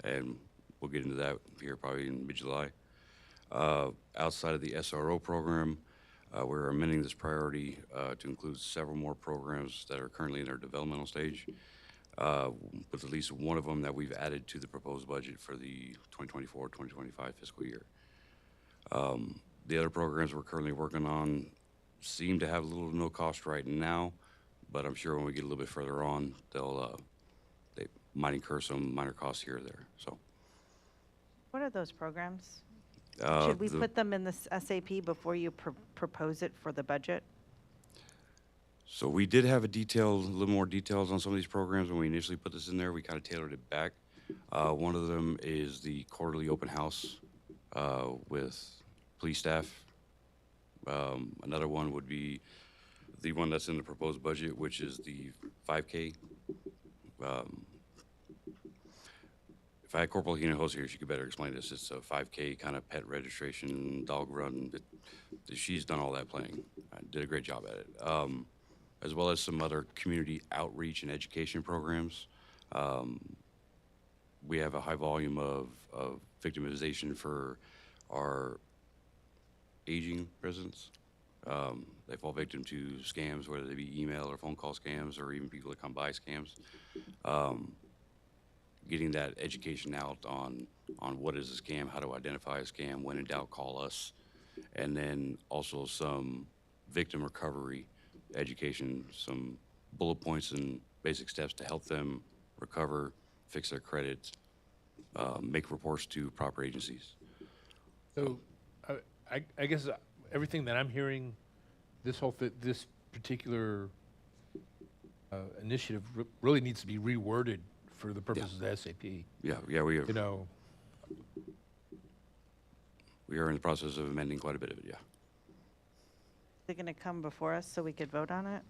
and we'll get into that here probably in mid-July. Outside of the SRO program, we're amending this priority to include several more programs that are currently in their developmental stage, with at least one of them that we've added to the proposed budget for the 2024-2025 fiscal year. The other programs we're currently working on seem to have little to no cost right now, but I'm sure when we get a little bit further on, they might incur some minor costs here or there. So, What are those programs? Should we put them in this SAP before you propose it for the budget? So we did have a little more details on some of these programs when we initially put this in there. We kind of tailored it back. One of them is the quarterly open house with police staff. Another one would be the one that's in the proposed budget, which is the 5K. If I had Corporal Hina Host here, she could better explain this. It's a 5K kind of pet registration dog run. She's done all that planning. Did a great job at it. As well as some other community outreach and education programs. We have a high volume of victimization for our aging residents. They fall victim to scams, whether they be email or phone call scams, or even people that come by scams. Getting that education out on what is a scam, how to identify a scam, when in doubt, call us. And then also some victim recovery education, some bullet points and basic steps to help them recover, fix their credit, make reports to proper agencies. So, I guess everything that I'm hearing, this particular initiative really needs to be reworded for the purposes of SAP. Yeah, we are. You know, We are in the process of amending quite a bit of it, yeah. Is it going to come before us so we could vote on it?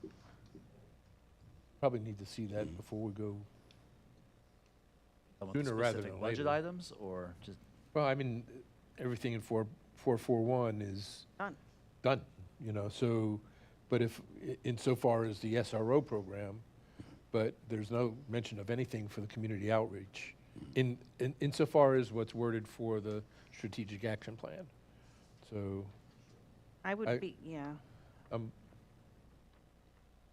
probably need to see that before we go. I want Sooner rather specific than budget later. items, or just, Well, I mean, everything in 441 is Done. done, you know, so, but if, insofar as the SRO program, but there's no mention of anything for the community outreach, insofar as what's worded for the strategic action plan. So, I I- would be, yeah.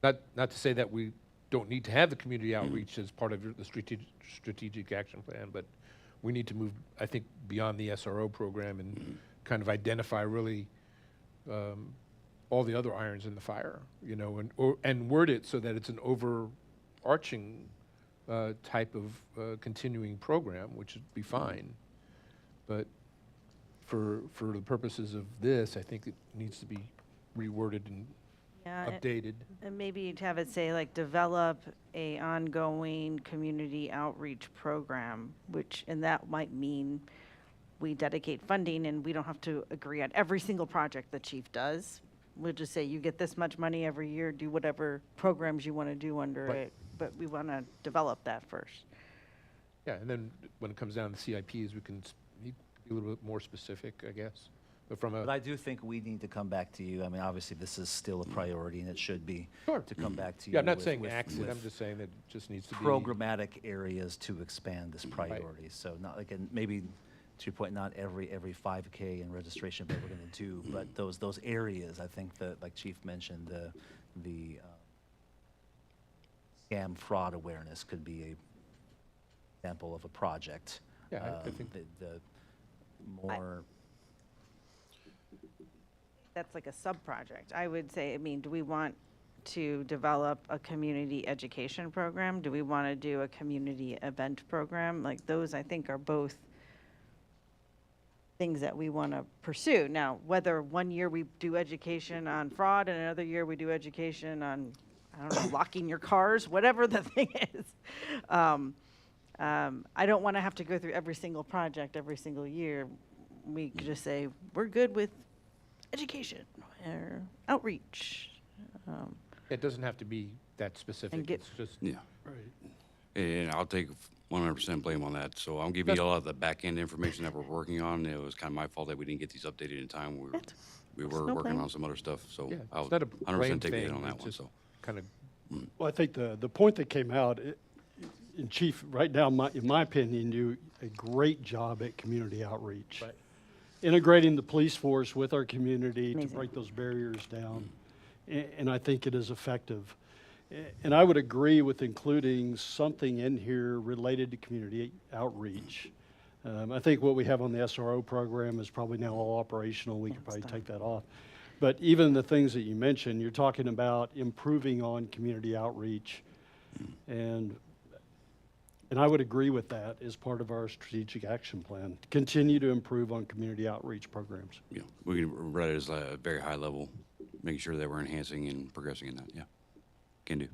not to say that we don't need to have the community outreach as part of the strategic action plan, but we need to move, I think, beyond the SRO program and kind of identify really all the other irons in the fire, you know, and word it so that it's an overarching type of continuing program, which would be fine. But for the purposes of this, I think it needs to be reworded and Yeah, updated. and maybe you'd have it say like develop a ongoing community outreach program, which, and that might mean we dedicate funding and we don't have to agree on every single project the chief does. We'll just say you get this much money every year, do whatever programs you want to do under Right. it, but we want to develop that first. Yeah, and then when it comes down to CIPs, we can be a little bit more specific, I guess. But from but a, I do think we need to come back to you. I mean, obviously, this is still a priority, and it should be. Sure. To come back to you. yeah, I'm not with- saying with- axe it, I'm with just saying that it just needs to be. programmatic areas to expand this priority. So not like, and maybe to your point, not every 5K in registration that we're going to do, but those areas, I think that, like Chief mentioned, the scam fraud awareness could be a example of a project. Yeah, I think The more, That's like a sub-project. I would say, I mean, do we want to develop a community education program? Do we want to do a community event program? Like, those, I think, are both things that we want to pursue. Now, whether one year we do education on fraud and another year we do education on, I don't know, locking your cars, whatever the thing is. I don't want to have to go through every single project every single year. We could just say, we're good with education or outreach. it doesn't have to be that specific. get- It's just, Yeah. And I'll take 100% blame on that. So I'm giving you a lot of the back-end information that we're working on. It was kind of my fault that we didn't get these updated in time. We were no working blame. on some other stuff, so yeah, I'll it's not a blame 100% take the hit thing. on that It's one, just so. kind of, Well, I think the point that came out, in Chief, right now, in my opinion, you do a great job at community outreach. Right. Integrating the police force with our community to Amazing. break those barriers down. And I think it is effective. And I would agree with including something in here related to community outreach. I think what we have on the SRO program is probably now all operational. We could probably take that off. But even the things that you mentioned, you're talking about improving on community outreach. And I would agree with that as part of our strategic action plan, to continue to improve on community outreach programs. Yeah, we can write it as a very high level, making sure that we're enhancing and progressing in that, yeah. Can do.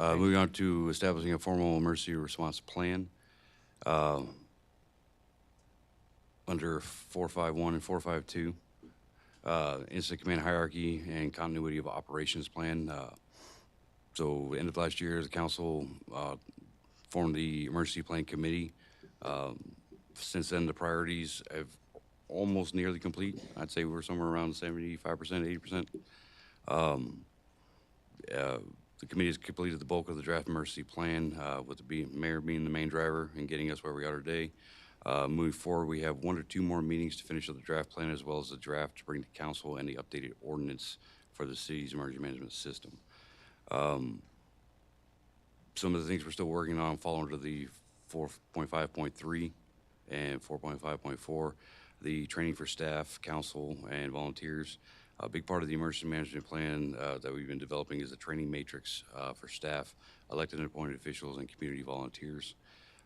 Moving on to establishing a formal emergency response plan. Under 451 and 452, incident command hierarchy and continuity of operations plan. So end of last year, the council formed the emergency plan committee. Since then, the priorities have almost nearly complete. I'd say we're somewhere around 75%, 80%. The committee has completed the bulk of the draft emergency plan, with the mayor being the main driver and getting us where we are today. Moving forward, we have 1 or 2 more meetings to finish up the draft plan, as well as the draft to bring to council and the updated ordinance for the city's emergency management system. Some of the things we're still working on fall under the 4.5.3 and 4.5.4, the training for staff, council, and volunteers. A big part of the emergency management plan that we've been developing is the training matrix for staff, elected and appointed officials, and community volunteers.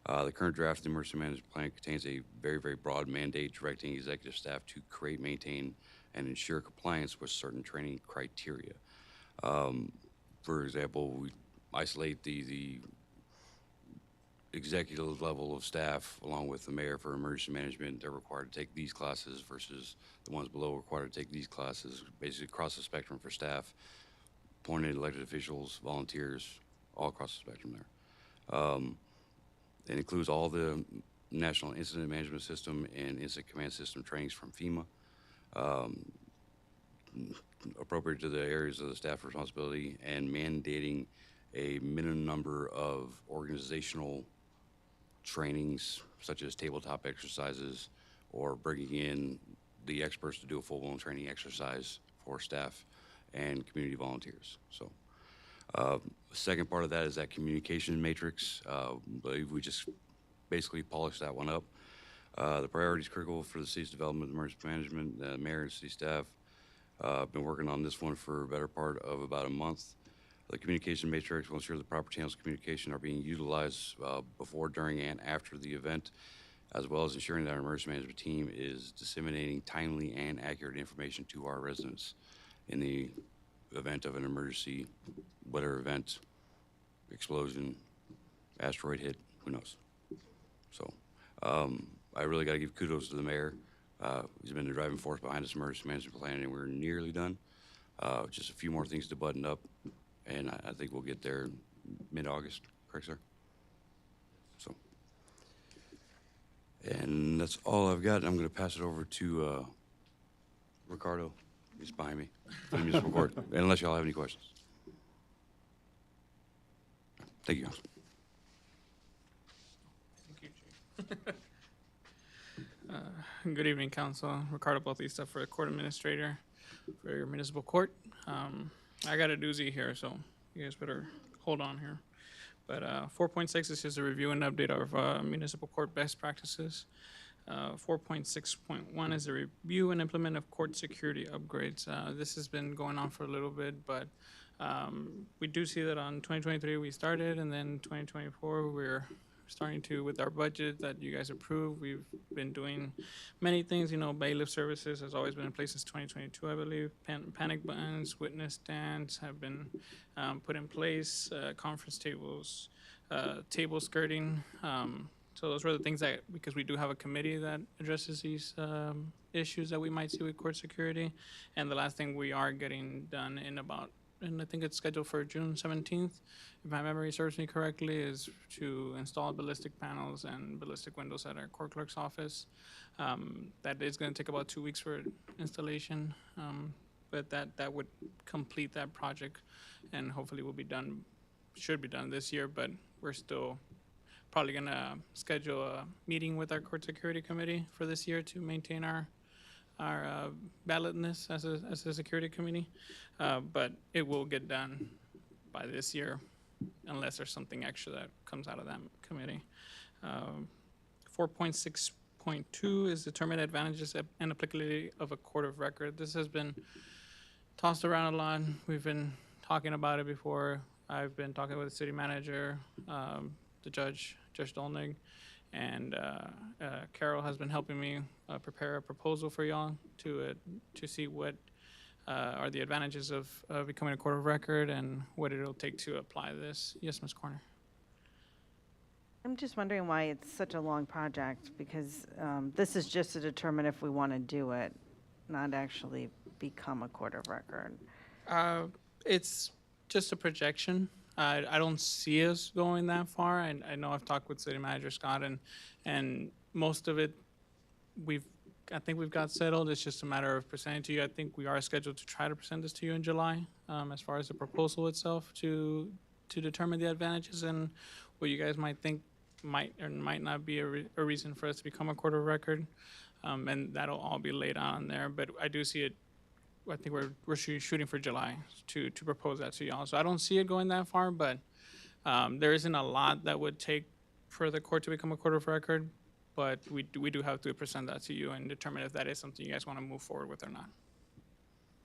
The current draft of the emergency management plan contains a very, very broad mandate directing executive staff to create, maintain, and ensure compliance with certain training criteria. For example, we isolate the executive level of staff along with the mayor for emergency management. They're required to take these classes versus the ones below required to take these classes, basically across the spectrum for staff, appointed elected officials, volunteers, all across the spectrum there. It includes all the National Incident Management System and Incident Command System trainings from FEMA, appropriate to the areas of the staff responsibility, and mandating a minimum number of organizational trainings, such as tabletop exercises, or bringing in the experts to do a full-blown training exercise for staff and community volunteers. So, the second part of that is that communication matrix. I believe we just basically polished that one up. The priorities critical for the city's development of emergency management, mayor and city staff. I've been working on this one for a better part of about a month. The communication matrix will ensure the proper channels of communication are being utilized before, during, and after the event, as well as ensuring that our emergency management team is disseminating timely and accurate information to our residents in the event of an emergency, weather event, explosion, asteroid hit, who knows? So I really got to give kudos to the mayor. He's been the driving force behind this emergency management plan, and we're nearly done. Just a few more things to button up, and I think we'll get there mid-August, correct, sir? So, and that's all I've got. I'm going to pass it over to Ricardo. He's behind me, for the municipal court, unless y'all have any questions. Thank you, Council. Good evening, Council. Ricardo Bautista for the Court Administrator for your municipal court. I got a doozy here, so you guys better hold on here. But 4.6 is just a review and update of municipal court best practices. 4.6.1 is a review and implement of court security upgrades. This has been going on for a little bit, but we do see that on 2023 we started, and then 2024 we're starting to, with our budget that you guys approved, we've been doing many things. You know, bailiff services has always been in place since 2022, I believe. Panic buttons, witness stands have been put in place, conference tables, table skirting. So those were the things that, because we do have a committee that addresses these issues that we might see with court security. And the last thing we are getting done in about, and I think it's scheduled for June 17th, if my memory serves me correctly, is to install ballistic panels and ballistic windows at our court clerk's office. That is going to take about 2 weeks for installation, but that would complete that project, and hopefully will be done, should be done this year, but we're still probably going to schedule a meeting with our court security committee for this year to maintain our validness as a security committee, but it will get done by this year unless there's something extra that comes out of that committee. 4.6.2 is determine advantages and applicability of a court of record. This has been tossed around a lot. We've been talking about it before. I've been talking with the city manager, the Judge Dolnig, and Carol has been helping me prepare a proposal for y'all to see what are the advantages of becoming a court of record and what it'll take to apply this. Yes, Ms. Corner. I'm just wondering why it's such a long project, because this is just to determine if we want to do it, not actually become a court of record. It's just a projection. I don't see us going that far. I know I've talked with City Manager Scott, and most of it I think we've got settled. It's just a matter of presenting to you. I think we are scheduled to try to present this to you in July, as far as the proposal itself, to determine the advantages and what you guys might think might or might not be a reason for us to become a court of record, and that'll all be laid out on there. But I do see it. I think we're shooting for July to propose that to y'all. So I don't see it going that far, but there isn't a lot that would take for the court to become a court of record. But we do have to present that to you and determine if that is something you guys want to move forward with or not.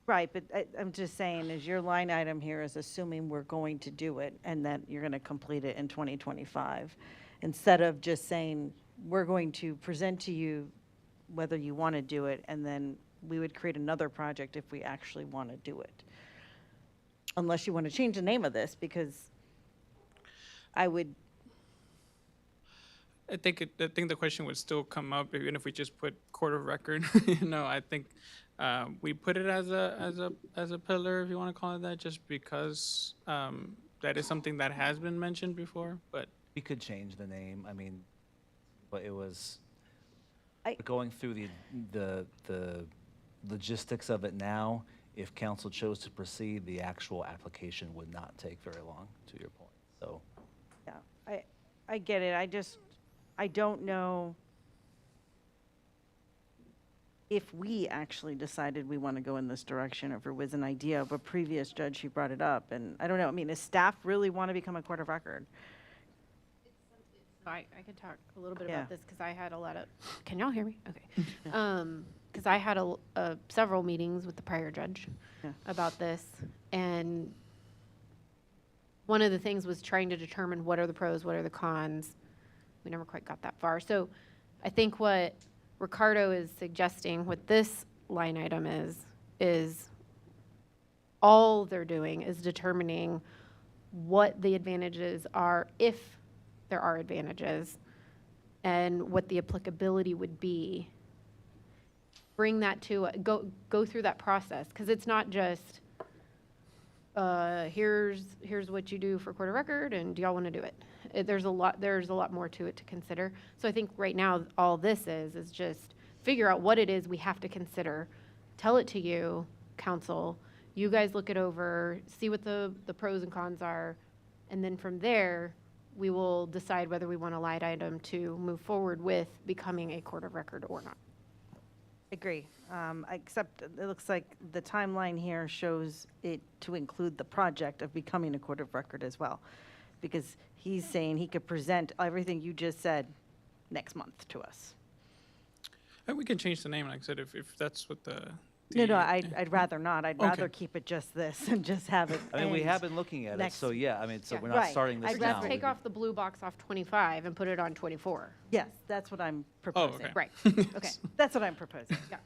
Right, but I'm just saying, is your line item here is assuming we're going to do it and that you're going to complete it in 2025, instead of just saying, we're going to present to you whether you want to do it, and then we would create another project if we actually want to do it. Unless you want to change the name of this, because I think the question would still come up even if we just put court of record. I think we put it as a pillar, if you want to call it that, just because that is something that has been mentioned before. But We could change the name, I mean, but it was, going through the logistics of it now, if council chose to proceed, the actual application would not take very long, to your point, so. yeah, I get it. I don't know if we actually decided we want to go in this direction, or if it was an idea of a previous judge who brought it up. And I don't know, I mean, does staff really want to become a court of record? I can talk a little bit Yeah. about this because I had a lot of, can y'all hear me? Okay. Because I had several meetings with the prior judge Yeah. about this. And one of the things was trying to determine what are the pros, what are the cons. We never quite got that far. So I think what Ricardo is suggesting with this line item is all they're doing is determining what the advantages are, if there are advantages, and what the applicability would be. Bring that to, go through that process, because it's not just, here's what you do for court of record, and do y'all want to do it? There's a lot more to it to consider. So I think right now, all this is just figure out what it is we have to consider, tell it to you, council, you guys look it over, see what the pros and cons are, and then from there, we will decide whether we want a line item to move forward with becoming a court of record or not. Agree. Except it looks like the timeline here shows it to include the project of becoming a court of record as well. Because he's saying he could present everything you just said next month to us. We can change the name, like I said, if that's what the. No, the- I'd rather not. I'd Okay. rather keep it just this and just have it. I mean, we end have been looking at it, next- so yeah, I mean, so Yeah. we're not Right. starting this I'd now. rather Take off the blue box off 25 and put it on 24. Yes, that's what I'm proposing. okay. Right. Okay, that's what I'm proposing. Yeah.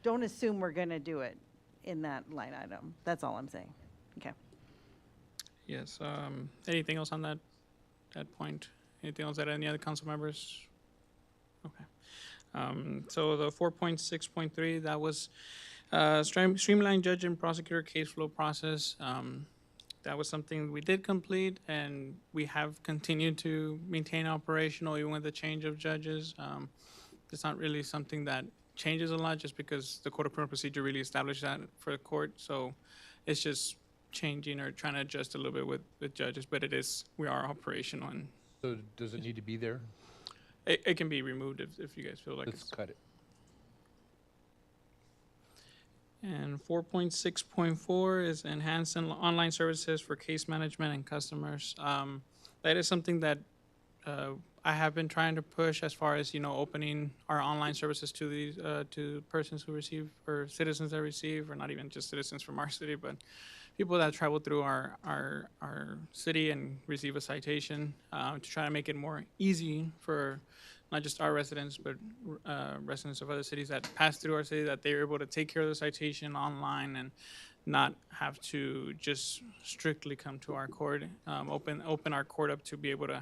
Don't assume we're going to do it in that line item. That's all I'm saying. Okay. Yes, anything else on that point? Anything else that any other council members? Okay. So the 4.6.3, that was streamline judge and prosecutor case flow process. That was something we did complete, and we have continued to maintain operational even with the change of judges. It's not really something that changes a lot, just because the Code of Criminal Procedure really established that for the court. So it's just changing or trying to adjust a little bit with judges, but we are operational, and So does it need to be there? it can be removed if you guys feel like Let's it's. cut it. And 4.6.4 is enhanced online services for case management and customers. That is something that I have been trying to push as far as, opening our online services to these to persons who receive, or citizens that receive, or not even just citizens from our city, but people that travel through our city and receive a citation, to try to make it more easy for not just our residents, but residents of other cities that pass through our city, that they're able to take care of the citation online and not have to just strictly come to our court. Open our court up to be able to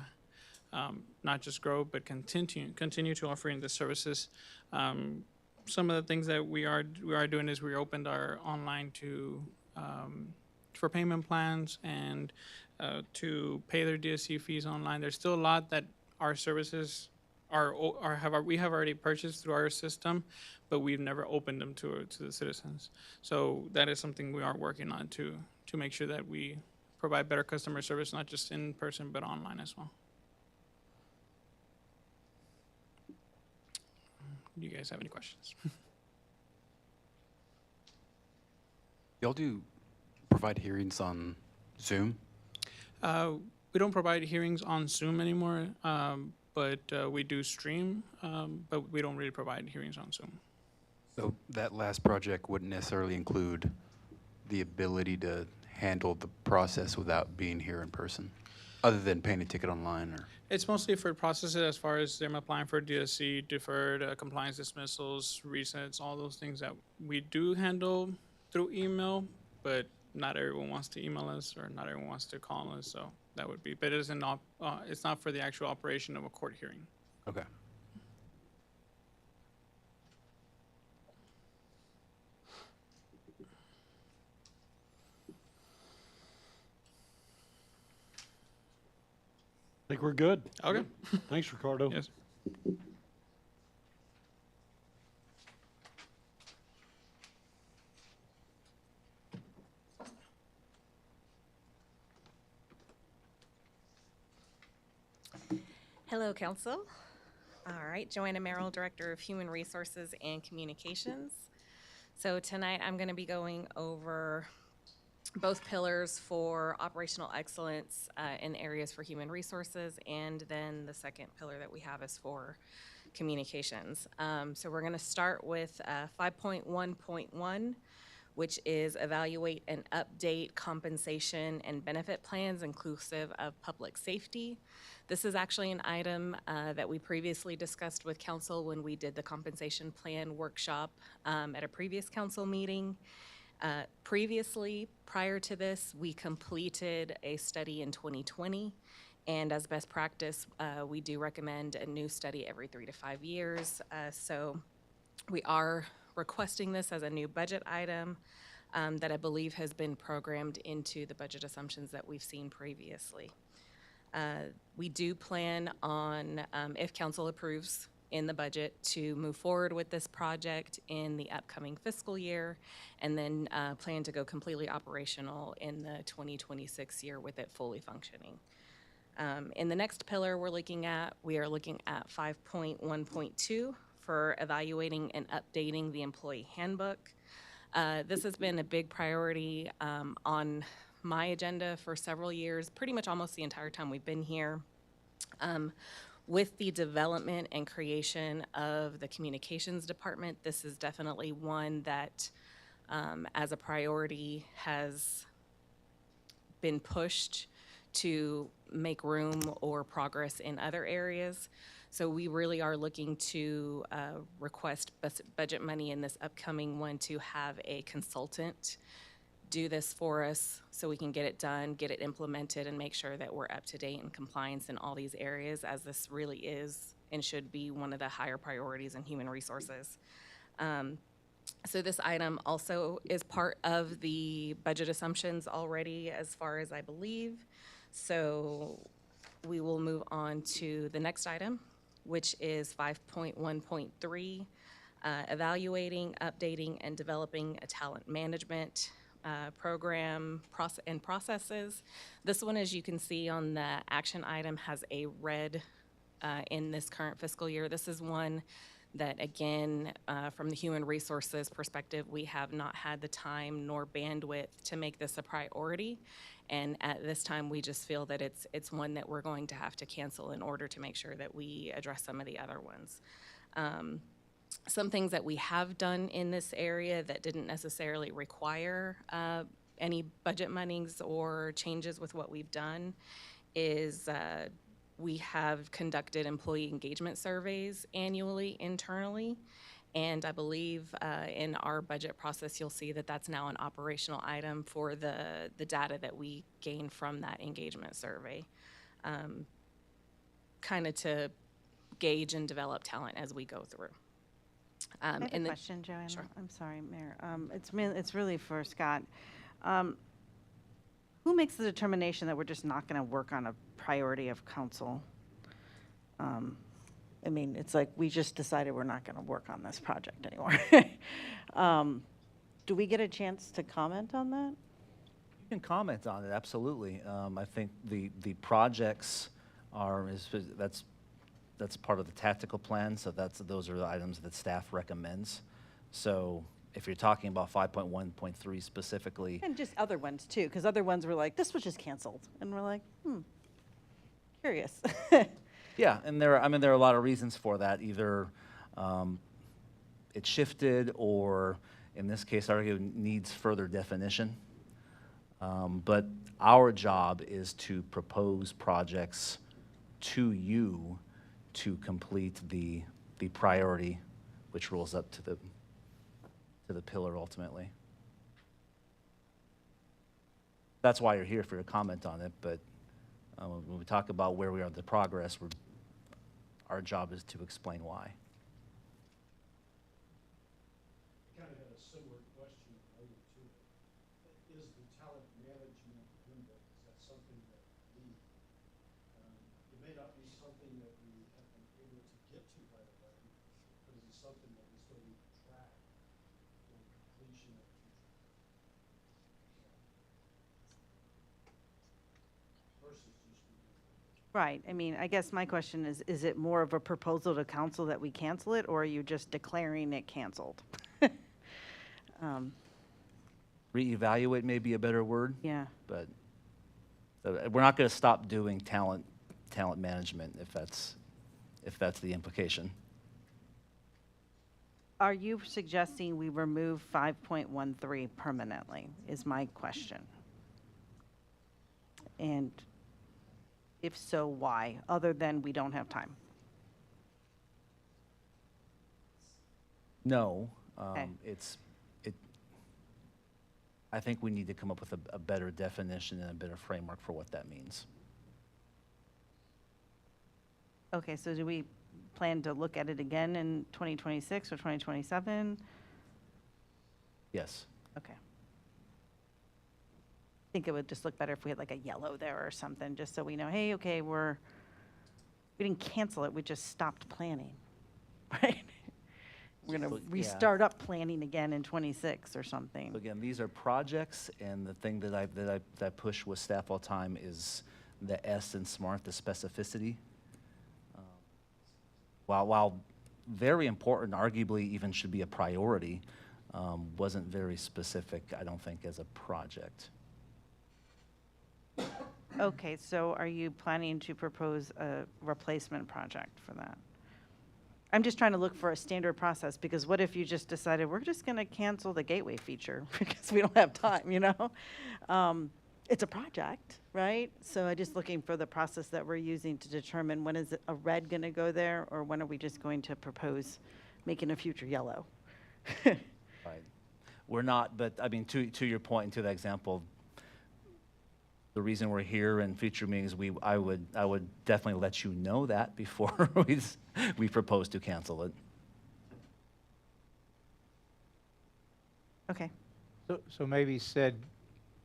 not just grow, but continue to offering the services. Some of the things that we are doing is we opened our online to for payment plans and to pay their DSC fees online. There's still a lot that our services we have already purchased through our system, but we've never opened them to the citizens. So that is something we are working on to make sure that we provide better customer service, not just in person, but online as well. Do you guys have any questions? Y'all do provide hearings on Zoom? We don't provide hearings on Zoom anymore, but we do stream, but we don't really provide hearings on Zoom. So that last project wouldn't necessarily include the ability to handle the process without being here in person, other than paying a ticket online or? It's mostly for processes as far as them applying for DSC, deferred compliance dismissals, resets, all those things that we do handle through email, but not everyone wants to email us or not everyone wants to call us, so that would be, but it's not for the actual operation of a court hearing. Okay. I think we're good. Okay. Thanks, Ricardo. Yes. Hello, Council. All right, Joanna Merrill, Director of Human Resources and Communications. So tonight I'm going to be going over both pillars for operational excellence in areas for human resources, and then the second pillar that we have is for communications. So we're going to start with 5.1.1, which is evaluate and update compensation and benefit plans inclusive of public safety. This is actually an item that we previously discussed with council when we did the compensation plan workshop at a previous council meeting. Previously, prior to this, we completed a study in 2020, and as best practice, we do recommend a new study every 3 to 5 years. So we are requesting this as a new budget item that I believe has been programmed into the budget assumptions that we've seen previously. We do plan on, if council approves in the budget, to move forward with this project in the upcoming fiscal year, and then plan to go completely operational in the 2026 year with it fully functioning. In the next pillar we are looking at 5.1.2 for evaluating and updating the employee handbook. This has been a big priority on my agenda for several years, pretty much almost the entire time we've been here. With the development and creation of the communications department, this is definitely one that, as a priority, has been pushed to make room or progress in other areas. So we really are looking to request budget money in this upcoming one to have a consultant do this for us so we can get it done, get it implemented, and make sure that we're up to date in compliance in all these areas, as this really is and should be one of the higher priorities in human resources. So this item also is part of the budget assumptions already, as far as I believe. So we will move on to the next item, which is 5.1.3, evaluating, updating, and developing a talent management program and processes. This one, as you can see on the action item, has a red in this current fiscal year. This is one that, again, from the human resources perspective, we have not had the time nor bandwidth to make this a priority. And at this time, we just feel that it's one that we're going to have to cancel in order to make sure that we address some of the other ones. Some things that we have done in this area that didn't necessarily require any budget monies or changes with what we've done is we have conducted employee engagement surveys annually internally. And I believe in our budget process, you'll see that that's now an operational item for the data that we gain from that engagement survey, kind of to gauge and develop talent as we go through. I have a question, Joanna. Sure. I'm sorry, Mayor. It's really for Scott. Who makes the determination that we're just not going to work on a priority of council? I mean, it's like we just decided we're not going to work on this project anymore. Do we get a chance to comment on that? You can comment on it, absolutely. I think the projects that's part of the tactical plan, so those are the items that staff recommends. So if you're talking about 5.1.3 specifically, And just other ones too, because other ones were like, this was just canceled. And we're like, curious. yeah, and there are a lot of reasons for that. Either it shifted, or in this case, arguably needs further definition. But our job is to propose projects to you to complete the priority, which rolls up to the pillar ultimately. That's why you're here, for your comment on it, but when we talk about where we are in the progress, our job is to explain why. Kind of had a similar question related to it. Is the talent management handbook, is that something that it may not be something that we have been able to get to right away, but is it something that we still need to track for completion of future? Versus just Right. I mean, I guess my question is it more of a proposal to council that we cancel it, or are you just declaring it canceled? Reevaluate may be a better word, Yeah. but we're not going to stop doing talent management if that's the implication. Are you suggesting we remove 5.13 permanently, is my question? And if so, why, other than we don't have time? No, Okay. I think we need to come up with a better definition and a better framework for what that means. Okay, so do we plan to look at it again in 2026 or 2027? Yes. Okay. I think it would just look better if we had like a yellow there or something, just so we know, hey, okay, we didn't cancel it, we just stopped planning, right? We're So, gonna yeah. restart up planning again in 26 or something. So again, these are projects, and the thing that I push with staff all the time is the S in SMART, the specificity. While very important, arguably even should be a priority, wasn't very specific, I don't think, as a project. Okay, so are you planning to propose a replacement project for that? I'm just trying to look for a standard process, because what if you just decided, we're just gonna cancel the gateway feature because we don't have time, you know? It's a project, right? So I'm just looking for the process that we're using to determine when is a red gonna go there, or when are we just going to propose making a future yellow? Right. We're not, but I mean, to your point and to that example, the reason we're here in future meetings, I would definitely let you know that before we propose to cancel it. Okay. So maybe said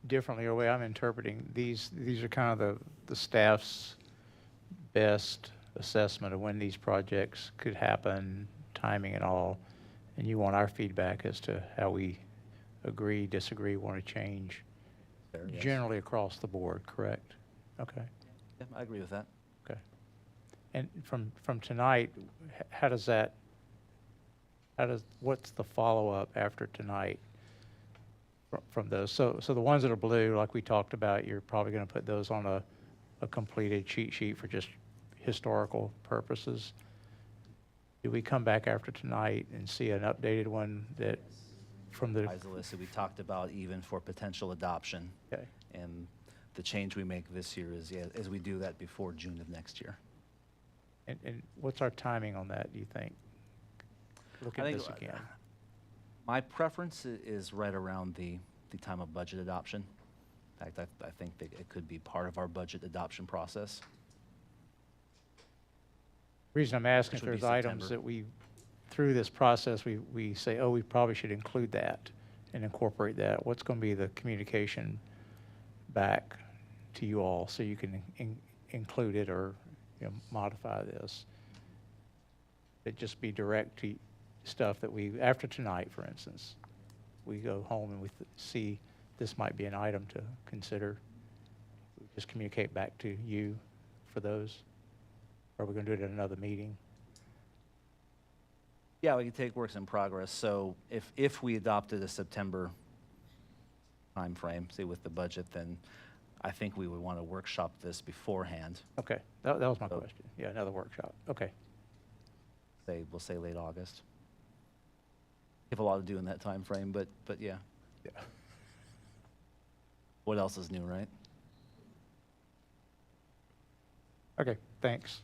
differently, or the way I'm interpreting, these are kind of the staff's best assessment of when these projects could happen, timing and all, and you want our feedback as to how we agree, disagree, want to change, Fair, yes. generally across the board, correct? Okay, Yeah, I agree with that. okay. And from tonight, what's the follow-up after tonight from those? So the ones that are blue, like we talked about, you're probably going to put those on a completed cheat sheet for just historical purposes. Do we come back after tonight and see an updated one that from the? The list that we talked about, even for potential adoption. Okay. And the change we make this year is, yeah, as we do that before June of next year. And what's our timing on that, do you think? Look I at think, this again. My preference is right around the time of budget adoption. In fact, I think that it could be part of our budget adoption process. Reason I'm asking if Which would be there's items September. that through this process, we say, oh, we probably should include that and incorporate that. What's going to be the communication back to you all so you can include it or, you know, modify this? It just be direct to stuff that after tonight, for instance, we go home and we see this might be an item to consider. We just communicate back to you for those. Or are we going to do it at another meeting? Yeah, we can take works in progress. So if we adopted a September timeframe, say with the budget, then I think we would want to workshop this beforehand. Okay, that was my So- question. Yeah, another workshop. Okay. We'll say late August. We have a lot to do in that time frame, but yeah. Yeah. What else is new, right? Okay, thanks.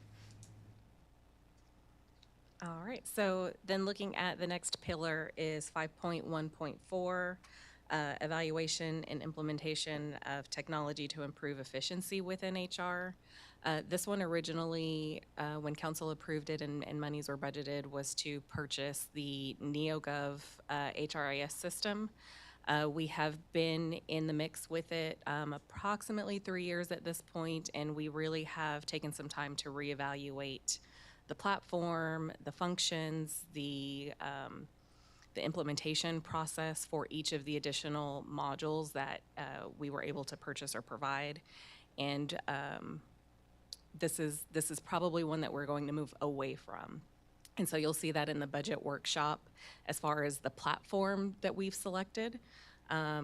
All right, so then looking at the next pillar is 5.1.4, evaluation and implementation of technology to improve efficiency within HR. This one originally, when council approved it and monies were budgeted, was to purchase the NeoGov HRIS system. We have been in the mix with it approximately 3 years at this point, and we really have taken some time to reevaluate the platform, the functions, the implementation process for each of the additional modules that we were able to purchase or provide. And this is probably one that we're going to move away from. And so you'll see that in the budget workshop as far as the platform that we've selected.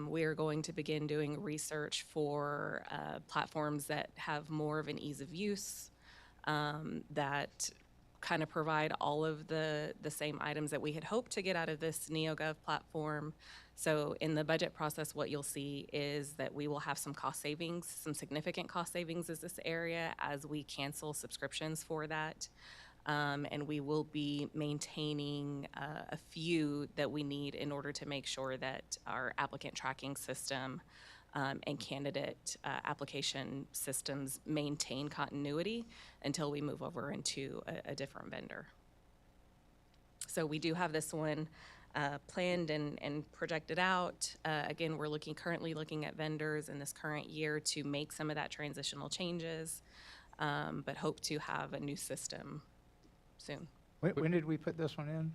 We are going to begin doing research for platforms that have more of an ease of use, that kind of provide all of the same items that we had hoped to get out of this NeoGov platform. So in the budget process, what you'll see is that we will have some cost savings, some significant cost savings in this area as we cancel subscriptions for that. And we will be maintaining a few that we need in order to make sure that our applicant tracking system and candidate application systems maintain continuity until we move over into a different vendor. So we do have this one planned and projected out. Again, we're currently looking at vendors in this current year to make some of that transitional changes, but hope to have a new system soon. When did we put this one in?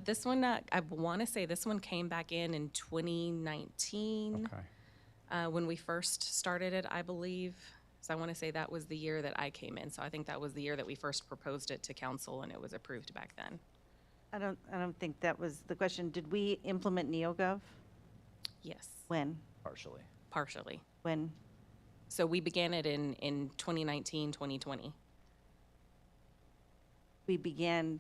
This one, I want to say this one came back in 2019. Okay. When we first started it, I believe. So I want to say that was the year that I came in. So I think that was the year that we first proposed it to council and it was approved back then. I don't think that was the question. Did we implement NeoGov? Yes, When? Partially. partially. When? So we began it in 2019, 2020. We began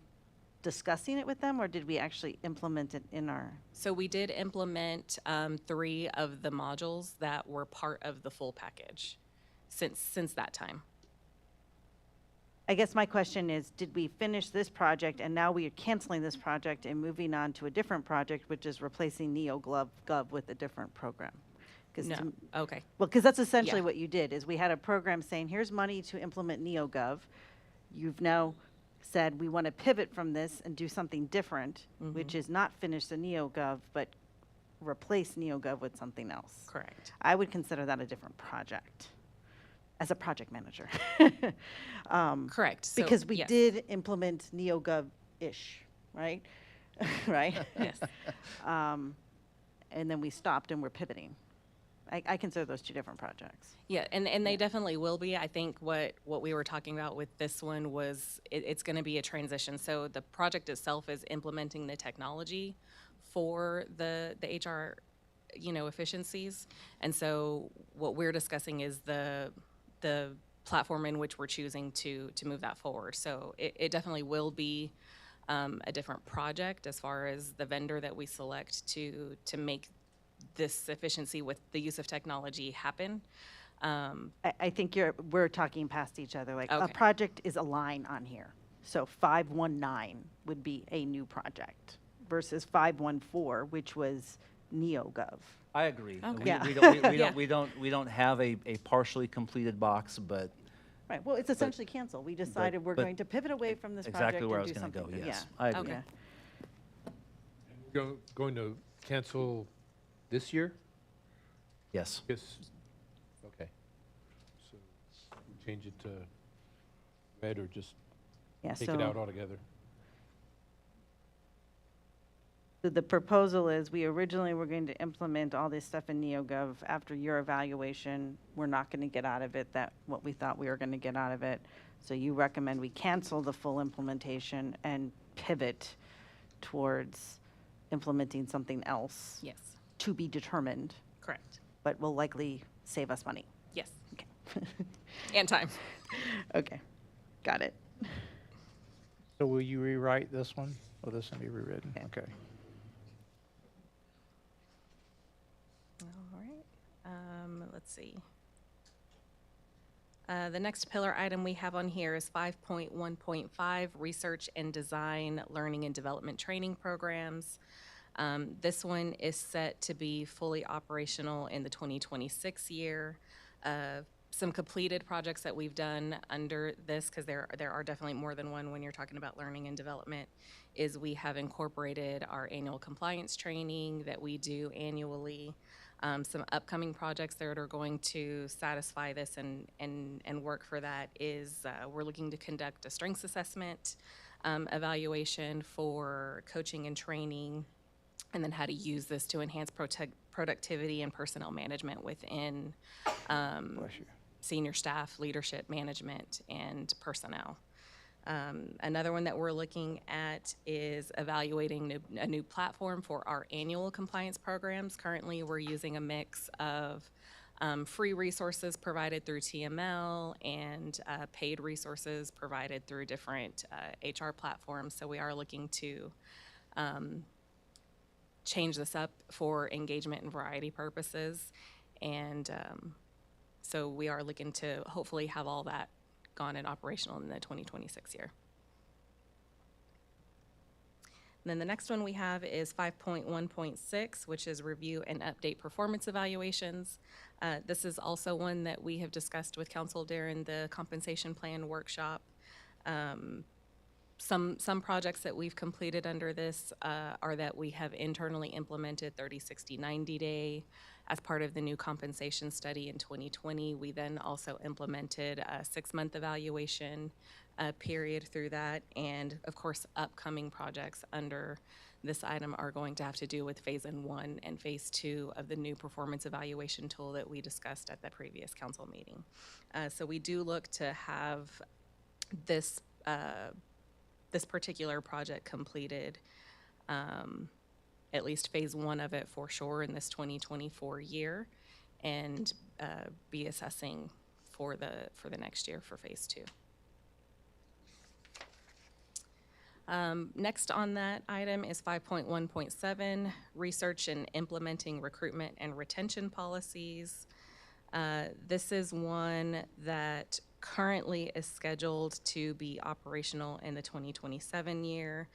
discussing it with them, or did we actually implement it in our? So we did implement 3 of the modules that were part of the full package since that time. I guess my question is, did we finish this project and now we are canceling this project and moving on to a different project, which is replacing NeoGov with a different program? 'Cause No, to- okay. Well, because that's essentially Yeah. what you did, is we had a program saying, here's money to implement NeoGov. You've now said, we want to pivot from this and do something different, which is not finish the NeoGov, but replace NeoGov with something else. Correct. I would consider that a different project, as a project manager. Correct. So, Because we yes. did implement NeoGov-ish, right? Right? Yes. And then we stopped and we're pivoting. I consider those 2 different projects. Yeah, and they definitely will be. I think what we were talking about with this one was it's going to be a transition. So the project itself is implementing the technology for the HR, efficiencies. And so what we're discussing is the platform in which we're choosing to move that forward. So it definitely will be a different project as far as the vendor that we select to make this efficiency with the use of technology happen. I think we're talking past each other. Like, a Okay. project is a line on here. So 519 would be a new project versus 514, which was NeoGov. I agree. Okay. Yeah. We don't have a partially completed box, but Right, well, it's essentially canceled. We decided we're but going to pivot away from this project exactly where I and was do gonna go, something new. yes. Yeah. I agree. Okay. Going to cancel this year? yes. Yes. Okay. So we change it to red or just Yeah, take it out so altogether? the proposal is, we originally were going to implement all this stuff in NeoGov. After your evaluation, we're not going to get out of it what we thought we were going to get out of it. So you recommend we cancel the full implementation and pivot towards implementing something else Yes, to be determined, correct. but will likely save us money. Yes, Okay. and time. Okay, got it. So will you rewrite this one? Will this one be rewritten? Okay. Okay. All right. Let's see. The next pillar item we have on here is 5.1.5, Research and Design Learning and Development Training Programs. This one is set to be fully operational in the 2026 year. Some completed projects that we've done under this, because there are definitely more than one when you're talking about learning and development, is we have incorporated our annual compliance training that we do annually. Some upcoming projects that are going to satisfy this and work for that is we're looking to conduct a strengths assessment evaluation for coaching and training, and then how to use this to enhance productivity and personnel management within Bless you. senior staff, leadership, management, and personnel. Another one that we're looking at is evaluating a new platform for our annual compliance programs. Currently, we're using a mix of free resources provided through TML and paid resources provided through different HR platforms. So we are looking to change this up for engagement and variety purposes. And so we are looking to hopefully have all that gone and operational in the 2026 year. And then the next one we have is 5.1.6, which is review and update performance evaluations. This is also one that we have discussed with council during the compensation plan workshop. Some projects that we've completed under this are that we have internally implemented 30, 60, 90 day as part of the new compensation study in 2020. We then also implemented a 6-month evaluation period through that. And of course, upcoming projects under this item are going to have to do with phase 1 and phase 2 of the new performance evaluation tool that we discussed at the previous council meeting. So we do look to have this this particular project completed, at least phase one of it for sure in this 2024 year, and be assessing for the next year for phase two. Next on that item is 5.1.7, research and implementing recruitment and retention policies. This is one that currently is scheduled to be operational in the 2027 year.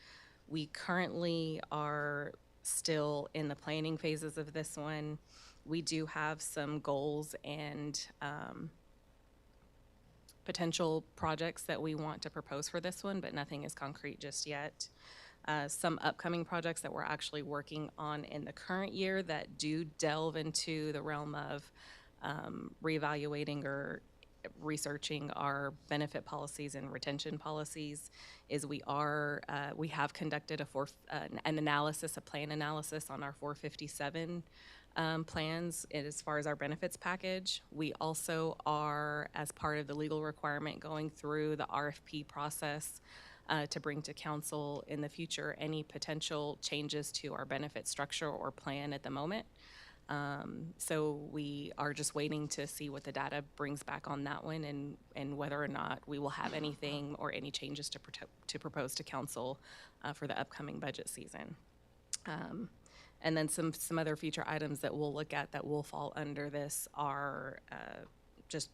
We currently are still in the planning phases of this one. We do have some goals and potential projects that we want to propose for this one, but nothing is concrete just yet. Some upcoming projects that we're actually working on in the current year that do delve into the realm of reevaluating or researching our benefit policies and retention policies is we have conducted an analysis, a plan analysis on our 457 plans as far as our benefits package. We also are, as part of the legal requirement, going through the RFP process to bring to council in the future any potential changes to our benefit structure or plan at the moment. So we are just waiting to see what the data brings back on that one and whether or not we will have anything or any changes to propose to council for the upcoming budget season. And then some other future items that we'll look at that will fall under this are just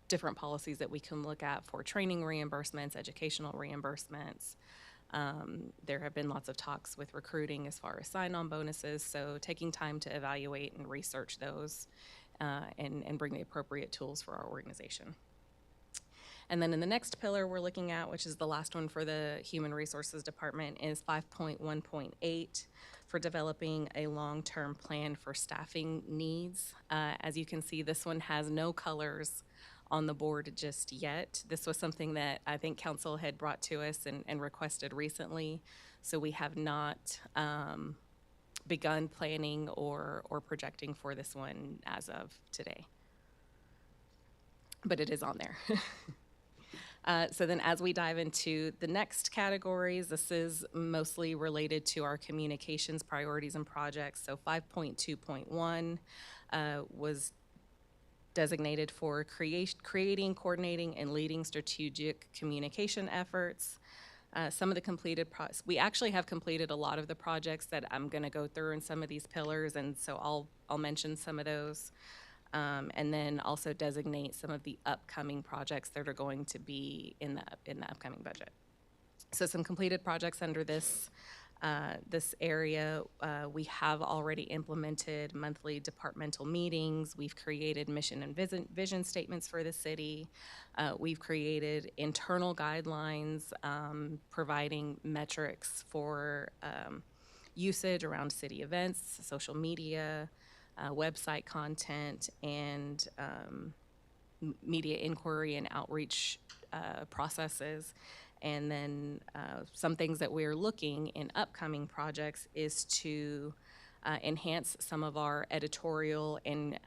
different policies that we can look at for training reimbursements, educational reimbursements. There have been lots of talks with recruiting as far as sign-on bonuses, so taking time to evaluate and research those and bring the appropriate tools for our organization. And then in the next pillar we're looking at, which is the last one for the Human Resources Department, is 5.1.8 for developing a long-term plan for staffing needs. As you can see, this one has no colors on the board just yet. This was something that I think council had brought to us and requested recently, so we have not begun planning or projecting for this one as of today. But it is on there. So then as we dive into the next categories, this is mostly related to our communications priorities and projects. So 5.2.1 was designated for creating, coordinating, and leading strategic communication efforts. Some of the completed we actually have completed a lot of the projects that I'm going to go through in some of these pillars, and so I'll mention some of those. And then also designate some of the upcoming projects that are going to be in the upcoming budget. So some completed projects under this area. We have already implemented monthly departmental meetings. We've created mission and vision statements for the city. We've created internal guidelines providing metrics for usage around city events, social media, website content, and media inquiry and outreach processes. And then some things that we're looking in upcoming projects is to enhance some of our editorial and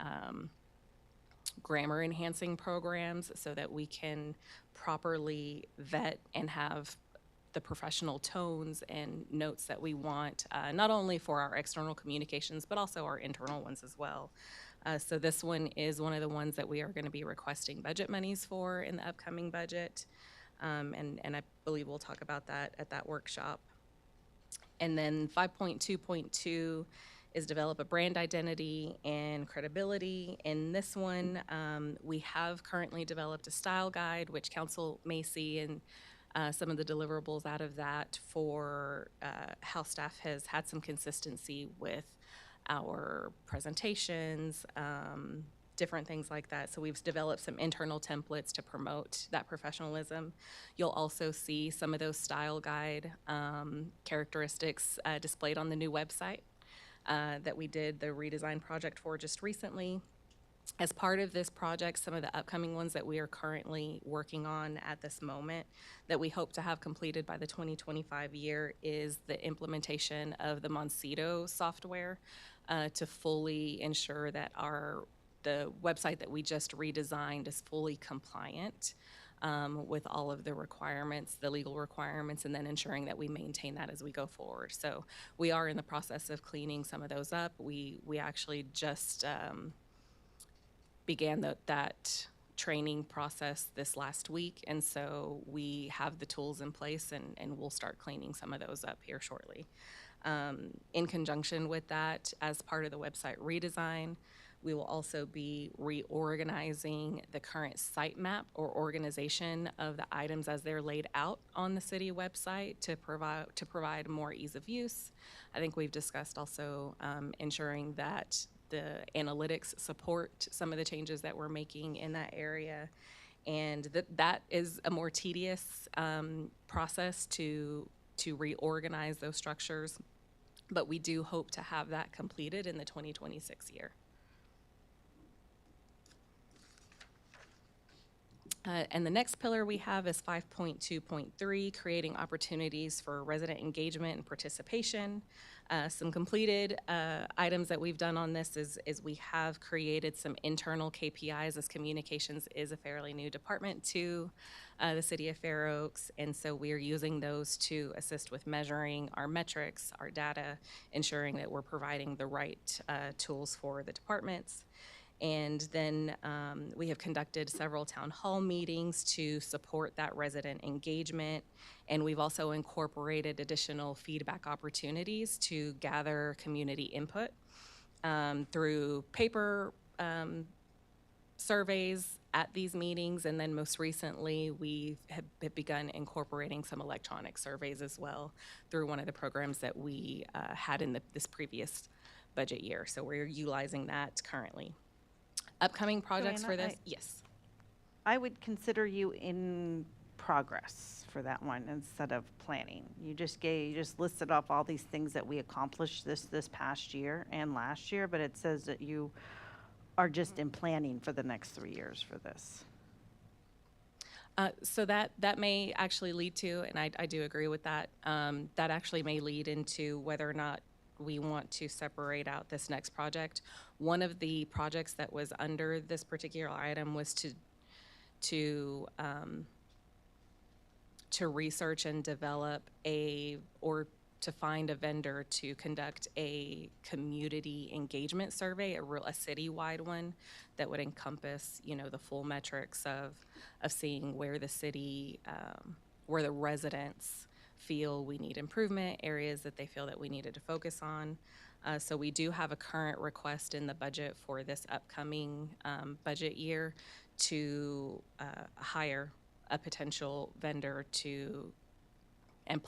grammar enhancing programs so that we can properly vet and have the professional tones and notes that we want, not only for our external communications, but also our internal ones as well. So this one is one of the ones that we are going to be requesting budget monies for in the upcoming budget. And I believe we'll talk about that at that workshop. And then 5.2.2 is develop a brand identity and credibility. In this one, we have currently developed a style guide, which council may see in some of the deliverables out of that for how staff has had some consistency with our presentations, different things like that. So we've developed some internal templates to promote that professionalism. You'll also see some of those style guide characteristics displayed on the new website that we did the redesign project for just recently. As part of this project, some of the upcoming ones that we are currently working on at this moment that we hope to have completed by the 2025 year is the implementation of the Moncito software to fully ensure that the website that we just redesigned is fully compliant with all of the requirements, the legal requirements, and then ensuring that we maintain that as we go forward. So we are in the process of cleaning some of those up. We actually just began that training process this last week, and so we have the tools in place, and we'll start cleaning some of those up here shortly. In conjunction with that, as part of the website redesign, we will also be reorganizing the current site map or organization of the items as they're laid out on the city website to provide more ease of use. I think we've discussed also ensuring that the analytics support some of the changes that we're making in that area, and that is a more tedious process to reorganize those structures, but we do hope to have that completed in the 2026 year. And the next pillar we have is 5.2.3, creating opportunities for resident engagement and participation. Some completed items that we've done on this is we have created some internal KPIs, as communications is a fairly new department to the city of Fair Oaks, and so we are using those to assist with measuring our metrics, our data, ensuring that we're providing the right tools for the departments. And then we have conducted several town hall meetings to support that resident engagement. And we've also incorporated additional feedback opportunities to gather community input through paper surveys at these meetings. And then most recently, we have begun incorporating some electronic surveys as well through one of the programs that we had in this previous budget year. So we're utilizing that currently. Upcoming projects for Joanna, this? Yes. I would consider you in progress for that one instead of planning. You just listed off all these things that we accomplished this past year and last year, but it says that you are just in planning for the next 3 years for this. So that may actually lead to, and I do agree with that, that actually may lead into whether or not we want to separate out this next project. One of the projects that was under this particular item was to research and develop or to find a vendor to conduct a community engagement survey, a citywide one that would encompass, the full metrics of seeing where the city, where the residents feel we need improvement, areas that they feel that we needed to focus on. So we do have a current request in the budget for this upcoming budget year to hire a potential vendor and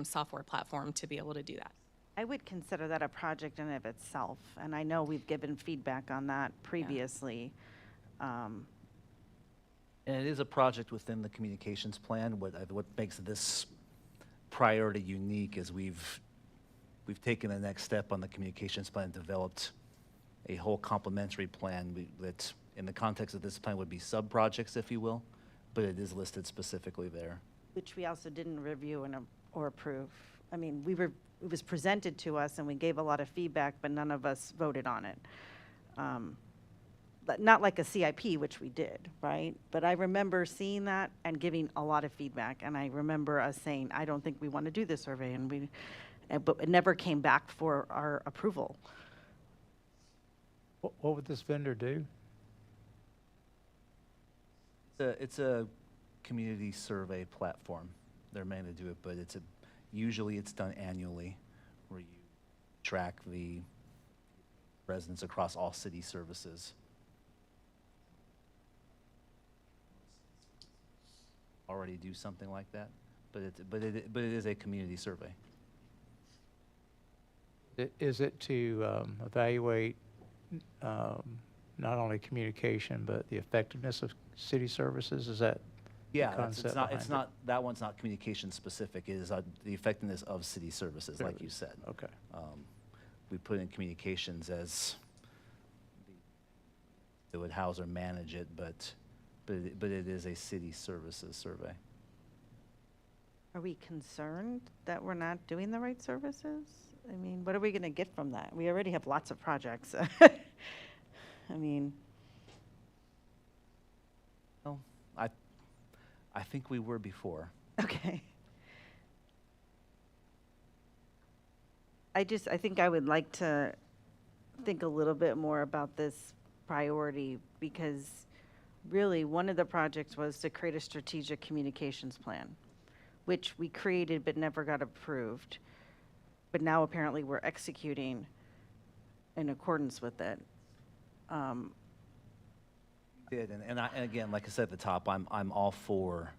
software platform to be able to do that. I would consider that a project in and of itself, and I know we've given feedback on that previously. And it is a project within the communications plan. What makes this priority unique is we've taken the next step on the communications plan, developed a whole complementary plan that, in the context of this plan, would be sub-projects, if you will, but it is listed specifically there. Which we also didn't review or approve. I mean, it was presented to us and we gave a lot of feedback, but none of us voted on it. But not like a CIP, which we did, right? But I remember seeing that and giving a lot of feedback, and I remember us saying, I don't think we want to do this survey, but it never came back for our approval. What would this vendor do? It's a community survey platform. They're meant to do it, but usually it's done annually, where you track the residents across all city services. Already do something like that, but it is a community survey. Is it to evaluate not only communication, but the effectiveness of city services? Is that the Yeah, concept it's not, that one's not communication specific. It is the effectiveness of city services, like you said. Okay. We put in communications as it would house or manage it, but it is a city services survey. Are we concerned that we're not doing the right services? I mean, what are we going to get from that? We already have lots of projects. I mean, Well, think we were before. Okay. I think I would like to think a little bit more about this priority, because really one of the projects was to create a strategic communications plan, which we created but never got approved. But now apparently we're executing in accordance with it. Did, and again, like I said at the top, I'm all for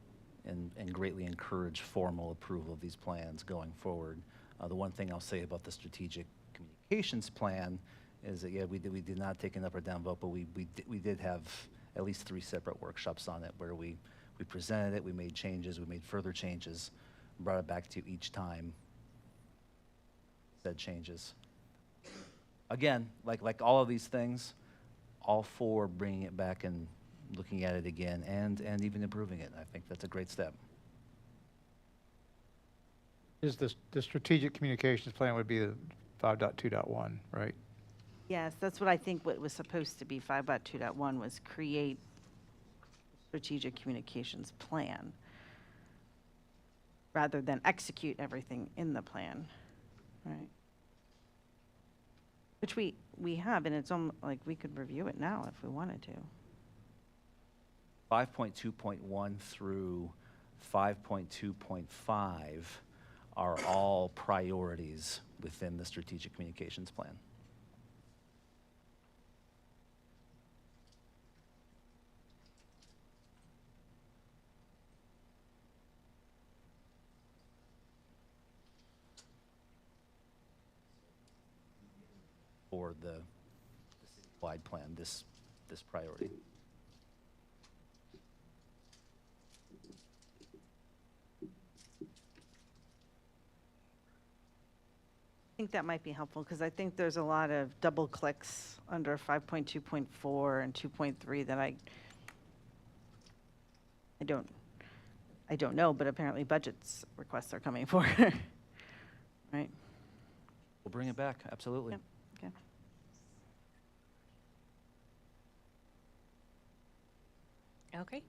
and greatly encourage formal approval of these plans going forward. The one thing I'll say about the strategic communications plan is that, yeah, we did not take an up or down vote, but we did have at least 3 separate workshops on it where we presented it, we made changes, we made further changes, brought it back to you each time, said changes. Again, like all of these things, all for bringing it back and looking at it again and even improving it. I think that's a great step. Is the strategic communications plan would be the 5.2.1, right? Yes, that's what I think what was supposed to be 5.2.1 was create strategic communications plan rather than execute everything in the plan, right? Which we have, and it's like we could review it now if we wanted to. 5.2.1 through 5.2.5 are all priorities within the strategic communications plan. For the citywide plan, this priority. I think that might be helpful, because I think there's a lot of double clicks under 5.2.4 and 2.3 that I don't know, but apparently budgets requests are coming for, right? We'll bring it back, absolutely. Yep. Okay. Okay.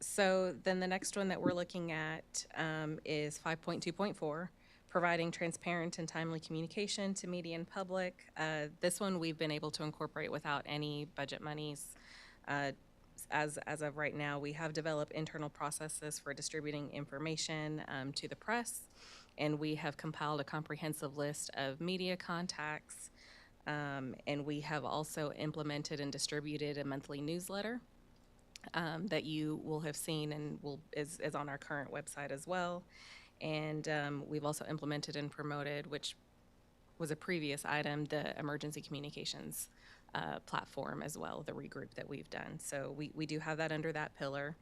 So then the next one that we're looking at is 5.2.4, providing transparent and timely communication to media and public. This one we've been able to incorporate without any budget monies. As of right now, we have developed internal processes for distributing information to the press, and we have compiled a comprehensive list of media contacts, and we have also implemented and distributed a monthly newsletter that you will have seen and is on our current website as well. And we've also implemented and promoted, which was a previous item, the emergency communications platform as well, the regroup that we've done. So we do have that under that pillar.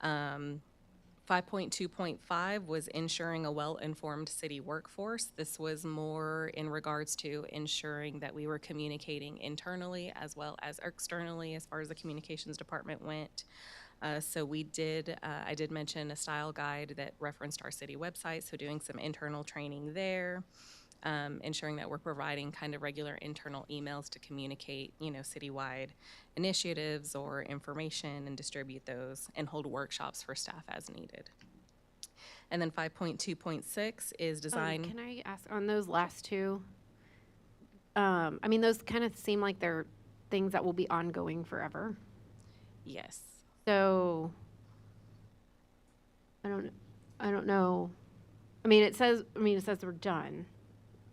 5.2.5 was ensuring a well-informed city workforce. This was more in regards to ensuring that we were communicating internally as well as externally as far as the communications department went. So I did mention a style guide that referenced our city website, so doing some internal training there, ensuring that we're providing kind of regular internal emails to communicate, citywide initiatives or information and distribute those and hold workshops for staff as needed. And then 5.2.6 is design. Can I ask on those last two? I mean, those kind of seem like they're things that will be ongoing forever. Yes. So I don't know. It says we're done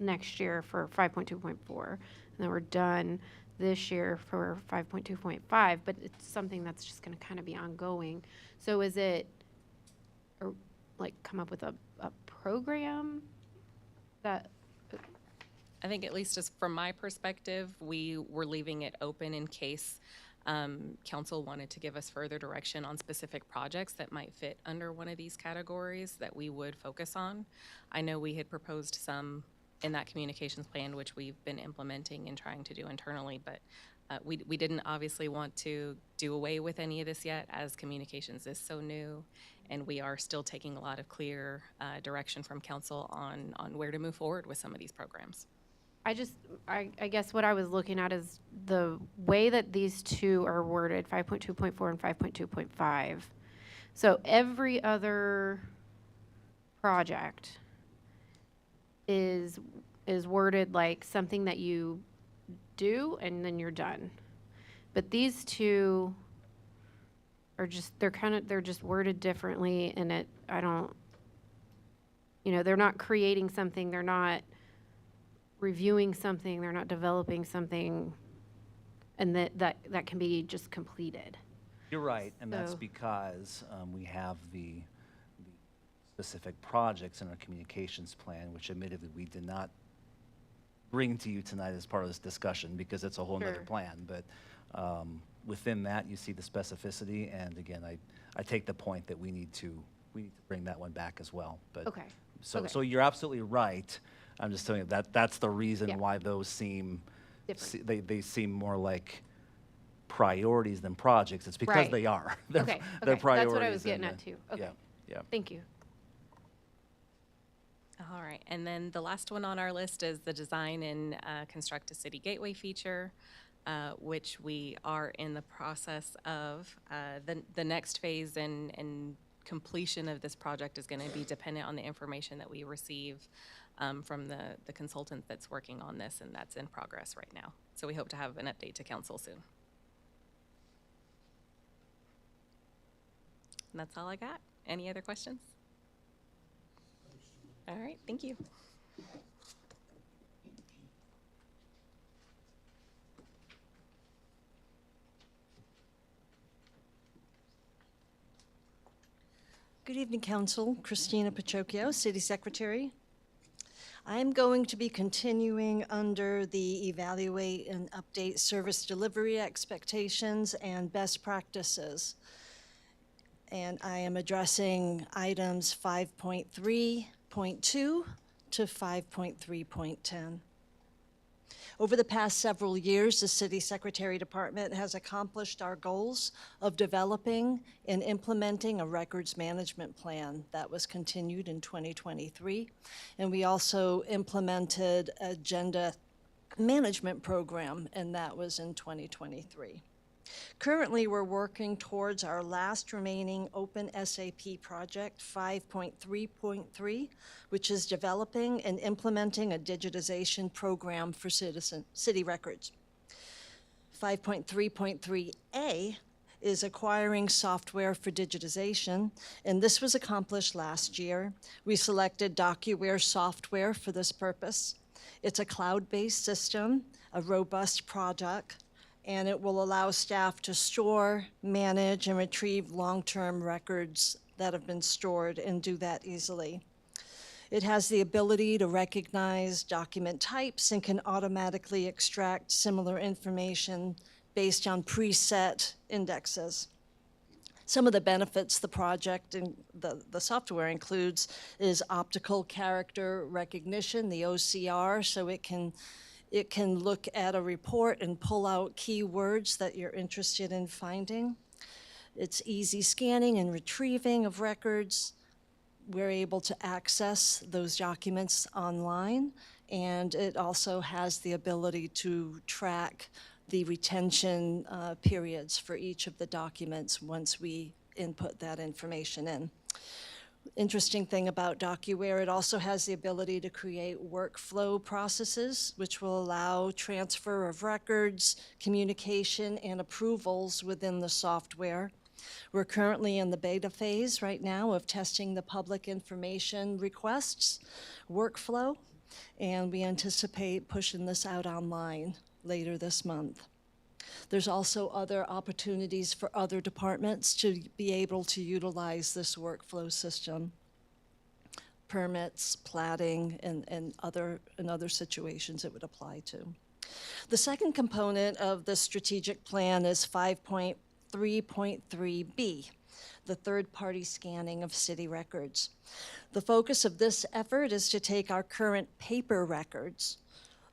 next year for 5.2.4, and then we're done this year for 5.2.5, but it's something that's just going to kind of be ongoing. So is it come up with a program that? I think at least just from my perspective, we were leaving it open in case council wanted to give us further direction on specific projects that might fit under one of these categories that we would focus on. I know we had proposed some in that communications plan, which we've been implementing and trying to do internally, but we didn't obviously want to do away with any of this yet, as communications is so new, and we are still taking a lot of clear direction from council on where to move forward with some of these programs. I guess what I was looking at is the way that these two are worded, 5.2.4 and 5.2.5. So every other project is worded like something that you do and then you're done. But these two are just, they're just worded differently, and they're not creating something, they're not reviewing something, they're not developing something, and that can be just completed. You're right, and that's So- because we have the specific projects in our communications plan, which admittedly we did not bring to you tonight as part of this discussion because it's a whole nother Sure. plan. But within that, you see the specificity, and again, I take the point that we need to bring that one back as well. But Okay. So, Okay. so you're absolutely right. I'm just telling you that's the reason Yeah. why those seem Different. they seem more like priorities than projects. It's because Right. they are. They're, Okay, they're okay. priorities. That's what I was and getting at too. Okay. Yeah, yeah. Thank you. All right, and then the last one on our list is the design and construct a city gateway feature, which we are in the process of. The next phase and completion of this project is going to be dependent on the information that we receive from the consultant that's working on this, and that's in progress right now. So we hope to have an update to council soon. And that's all I got. Any other questions? All right, thank you. Good evening, Council. Christina Pachocchio, City Secretary. I'm going to be continuing under the evaluate and update service delivery expectations and best practices. And I am addressing items 5.3.2 to 5.3.10. Over the past several years, the City Secretary Department has accomplished our goals of developing and implementing a records management plan that was continued in 2023. And we also implemented agenda management program, and that was in 2023. Currently, we're working towards our last remaining open SAP project, 5.3.3, which is developing and implementing a digitization program for city records. 5.3.3A is acquiring software for digitization, and this was accomplished last year. We selected DocuWare software for this purpose. It's a cloud-based system, a robust product, and it will allow staff to store, manage, and retrieve long-term records that have been stored and do that easily. It has the ability to recognize document types and can automatically extract similar information based on preset indexes. Some of the benefits the project and the software includes is optical character recognition, the OCR, so it can look at a report and pull out keywords that you're interested in finding. It's easy scanning and retrieving of records. We're able to access those documents online, and it also has the ability to track the retention periods for each of the documents once we input that information in. Interesting thing about DocuWare, it also has the ability to create workflow processes, which will allow transfer of records, communication, and approvals within the software. We're currently in the beta phase right now of testing the public information requests workflow, and we anticipate pushing this out online later this month. There's also other opportunities for other departments to be able to utilize this workflow system. Permits, platting, and other situations it would apply to. The second component of the strategic plan is 5.3.3B, the third-party scanning of city records. The focus of this effort is to take our current paper records,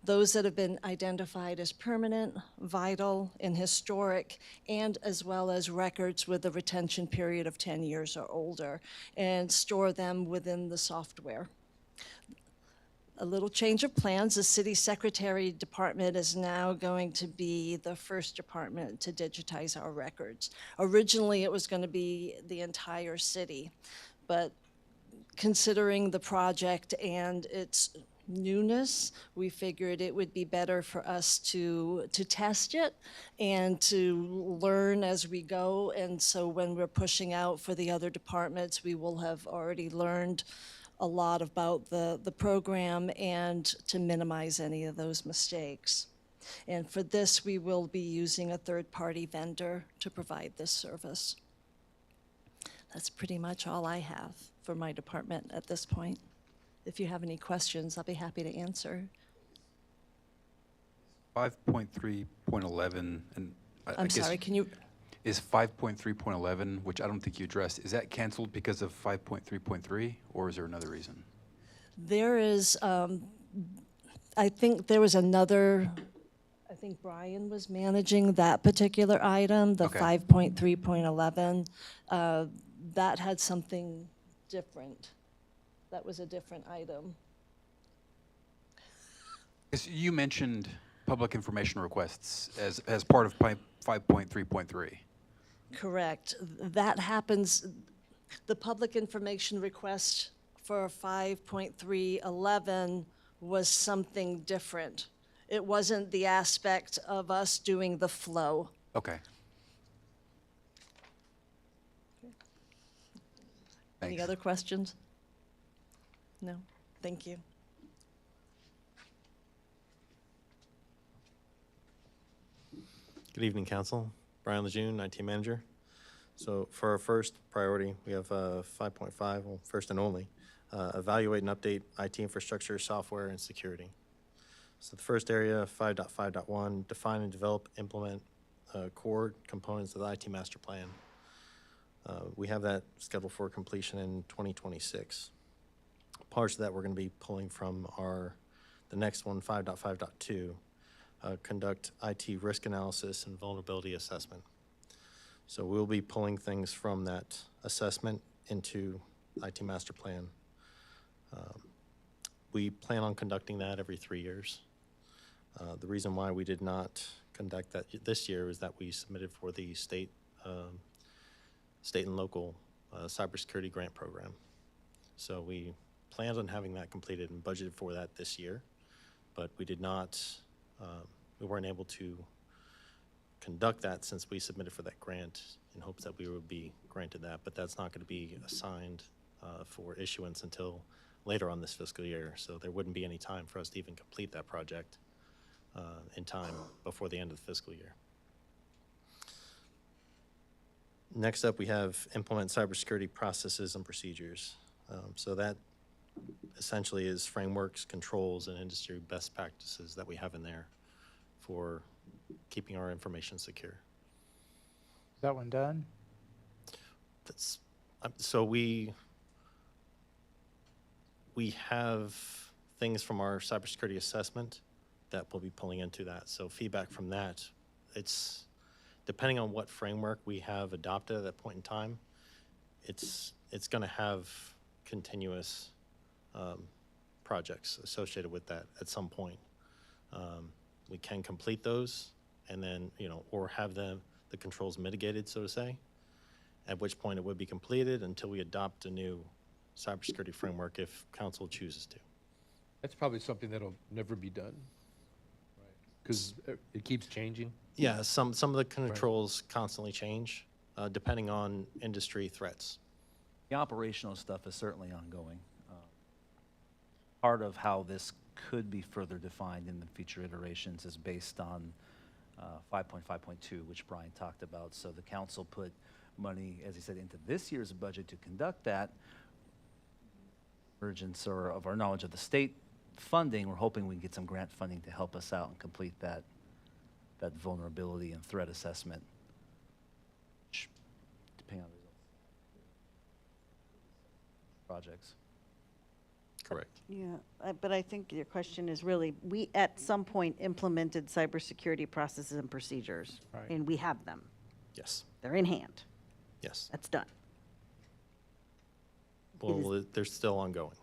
those that have been identified as permanent, vital, and historic, and as well as records with a retention period of 10 years or older, and store them within the software. a little change of plans. The city secretary department is now going to be the first department to digitize our records. Originally, it was going to be the entire city, but considering the project and its newness, we figured it would be better for us to test it and to learn as we go. And so when we're pushing out for the other departments, we will have already learned a lot about the program and to minimize any of those mistakes. And for this, we will be using a third-party vendor to provide this service. That's pretty much all I have for my department at this point. If you have any questions, I'll be happy to answer. 5.3.11, and I I'm guess sorry, can you, is 5.3.11, which I don't think you addressed, is that canceled because of 5.3.3, or is there another reason? there is, I think there was another, I think Brian was managing that particular item, the Okay. 5.3.11. That had something different. That was a different item. 'Cause you mentioned public information requests as part of 5.3.3. Correct. That happens, the public information request for 5.311 was something different. It wasn't the aspect of us doing the flow. Okay. Any Thanks. other questions? No? Thank you. Good evening, Council. Brian Lejeune, IT Manager. So for our first priority, we have 5.5, well, first and only, evaluate and update IT infrastructure, software, and security. So the first area, 5.5.1, define and develop, implement core components of the IT master plan. We have that scheduled for completion in 2026. Parts of that we're going to be pulling from the next one, 5.5.2, conduct IT risk analysis and vulnerability assessment. So we'll be pulling things from that assessment into IT master plan. We plan on conducting that every 3 years. The reason why we did not conduct that this year is that we submitted for the state and local cybersecurity grant program. So we planned on having that completed and budgeted for that this year, but we did not, we weren't able to conduct that since we submitted for that grant in hopes that we would be granted that, but that's not going to be assigned for issuance until later on this fiscal year. So there wouldn't be any time for us to even complete that project in time before the end of the fiscal year. Next up, we have implement cybersecurity processes and procedures. So that essentially is frameworks, controls, and industry best practices that we have in there for keeping our information secure. Is that one done? That's, so we have things from our cybersecurity assessment that we'll be pulling into that. So feedback from that, it's depending on what framework we have adopted at that point in time, it's going to have continuous projects associated with that at some point. We can complete those and then, or have the controls mitigated, so to say, at which point it would be completed until we adopt a new cybersecurity framework if council chooses to. That's probably something that'll never be done, right? Because it keeps changing. Yeah, some of the controls constantly change depending on industry threats. The operational stuff is certainly ongoing. Part of how this could be further defined in the future iterations is based on 5.5.2, which Brian talked about. So the council put money, as he said, into this year's budget to conduct that. Emergence or of our knowledge of the state funding, we're hoping we can get some grant funding to help us out and complete that vulnerability and threat assessment, which, depending on the results, projects. Correct. Yeah, but I think your question is really, we at some point implemented cybersecurity processes and procedures. Right. And we have them. Yes. They're in hand. Yes. That's done. Well, they're still ongoing.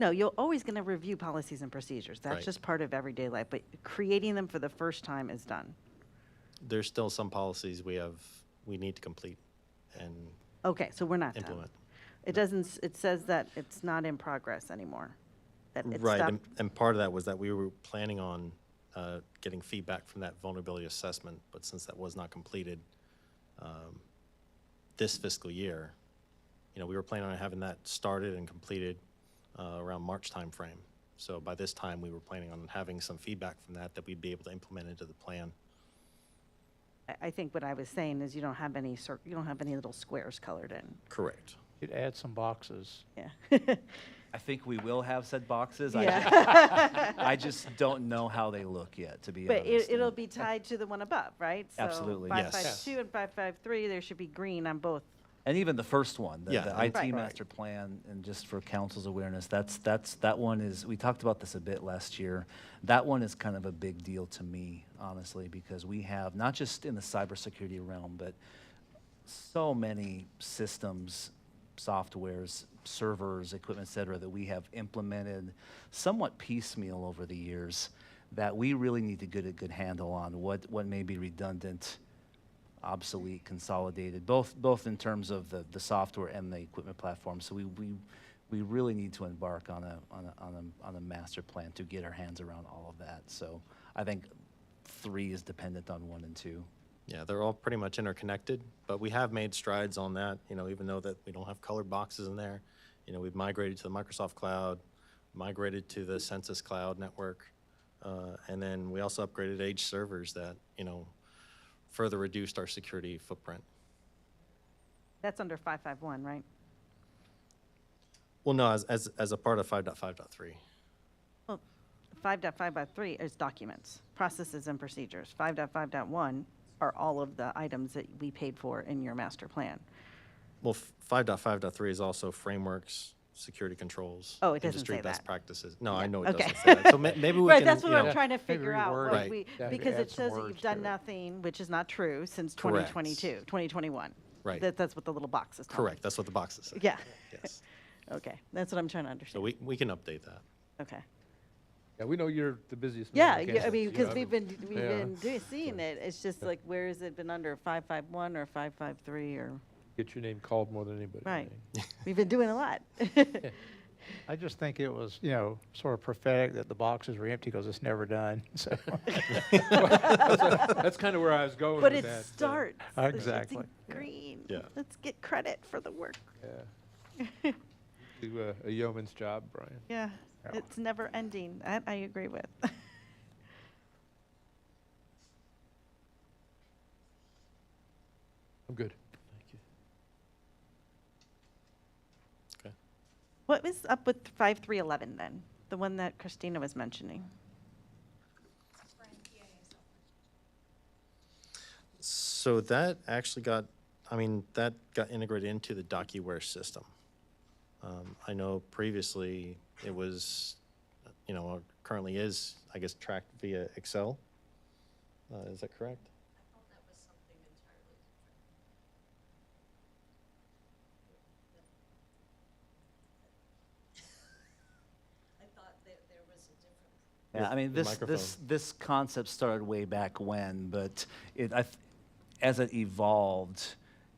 No, you're always going to review policies and procedures. That's Right. just part of everyday life, but creating them for the first time is done. There's still some policies we need to complete and Okay, so we're not done. implement. It doesn't, it says that it's not in progress anymore. That it Right, stopped. and part of that was that we were planning on getting feedback from that vulnerability assessment, but since that was not completed this fiscal year, we were planning on having that started and completed around March timeframe. So by this time, we were planning on having some feedback from that we'd be able to implement into the plan. I think what I was saying is you don't have any, you don't have any little squares colored in. Correct. You'd add some boxes. Yeah. I think we will have said boxes. Yeah. I just don't know how they look yet, to be But honest. it'll be tied to the one above, right? Absolutely, So yes. 552 and 553, there should be green on both. And even the first one, the Yeah. the Right. IT master plan, and just for council's awareness, that one is, we talked about this a bit last year. That one is kind of a big deal to me, honestly, because we have, not just in the cybersecurity realm, but so many systems, softwares, servers, equipment, et cetera, that we have implemented somewhat piecemeal over the years that we really need to get a good handle on what may be redundant, obsolete, consolidated, both in terms of the software and the equipment platform. So we really need to embark on a master plan to get our hands around all of that. So I think 3 is dependent on 1 and 2. Yeah, they're all pretty much interconnected, but we have made strides on that, even though that we don't have colored boxes in there. We've migrated to the Microsoft Cloud, migrated to the Census Cloud network, and then we also upgraded Edge servers that, further reduced our security footprint. That's under 551, right? Well, no, as a part of 5.5.3. Well, 5.5.3 is documents, processes and procedures. 5.5.1 are all of the items that we paid for in your master plan. Well, 5.5.3 is also frameworks, security controls. Oh, it doesn't industry say best that. practices. No, Yeah, I know it okay. doesn't say that. So maybe we Right, can, that's what I'm trying to figure out. reword was Right. we- Yeah, Because add it some says that words you've to done it. nothing, which is not true, since Correct. 2022, 2021. Right. That's what the little box is telling me. Correct, that's what the boxes say. Yeah. Yes. Okay, that's what I'm trying to So understand. we can update that. Okay. Yeah, we know you're the busiest. Yeah, man in yeah, I Kansas, mean, you because know, we've been yeah. seeing it. It's just like, where has it been under 551 or 553 or, Get your name called more than anybody. right. We've been doing a lot. I just think it was, sort of prophetic that the boxes were empty because it's never done, so. That's kind of where I was going But with it that. starts. It's Exactly. in green. Yeah. Let's get credit for the work. Yeah. Do a yeoman's job, Brian. Yeah, Yeah. it's never ending. That I agree with. I'm good. Thank you. Okay. What was up with 5311 then? The one that Christina was mentioning? So that actually got integrated into the DocuWare system. I know previously it was, or currently is, I guess, tracked via Excel. Is that correct? Yeah, I mean, The this concept started way back when, but as it evolved,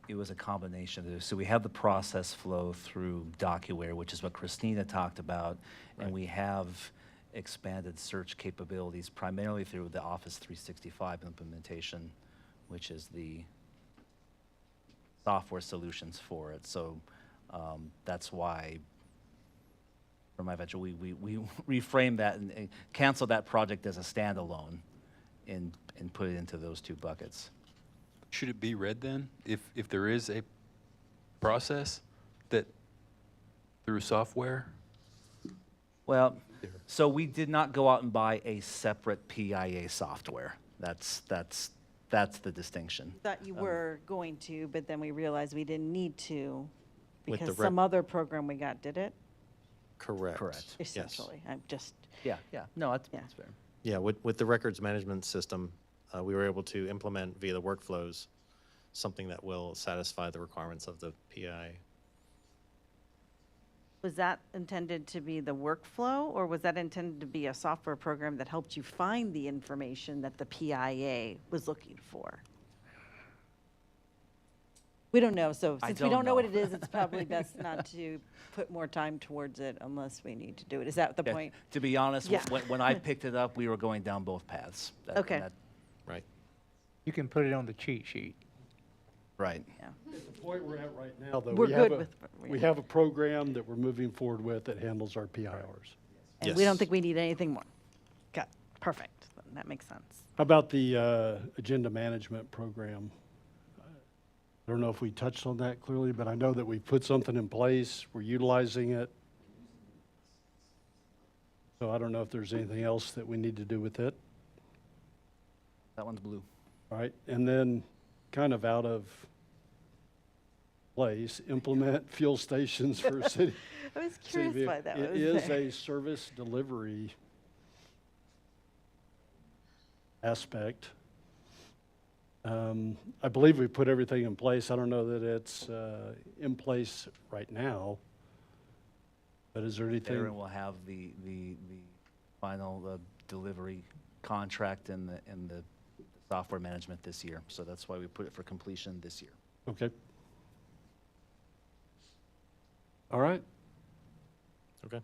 it was a combination of this. So we have the process flow through DocuWare, which is what Christina talked about, and Right. we have expanded search capabilities primarily through the Office 365 implementation, which is the software solutions for it. So that's why, for my venture, we reframe that and cancel that project as a standalone and put it into those 2 buckets. Should it be red then, if there is a process that through software? Well, so we did not go out and buy a separate PIA software. That's the distinction. Thought you were going to, but then we realized we didn't need to With the because rec- some other program we got did it, Correct. Correct. Yes. essentially. I'm just, Yeah, no, that's Yeah. fair. Yeah, with the records management system, we were able to implement via the workflows something that will satisfy the requirements of the PI. Was that intended to be the workflow, or was that intended to be a software program that helped you find the information that the PIA was looking for? We don't know, so I since we don't don't know what know. it is, it's probably best not to put more time towards it unless we need to do it. Is that the Yeah, point? To be honest, Yeah. when I picked it up, we were going down both paths. That- Okay. that- Right. You can put it on the cheat sheet. Right. Yeah. At the point we're at right now, though, We're we have good we have a program that we're moving forward with that handles our PIRs. And we don't Yes. think we need anything more. Got, perfect. That makes sense. How about the agenda management program? I don't know if we touched on that clearly, but I know that we put something in place, we're utilizing it. So I don't know if there's anything else that we need to do with it, That one's blue. all right? And then, kind of out of place, implement fuel stations for city. I was city curious vehi- why that was It is there. a service delivery aspect. I believe we put everything in place. I don't know that it's in place right now. But is there anything? Darren will have the final delivery contract and the software management this year. So that's why we put it for completion this year. Okay. All right. Okay.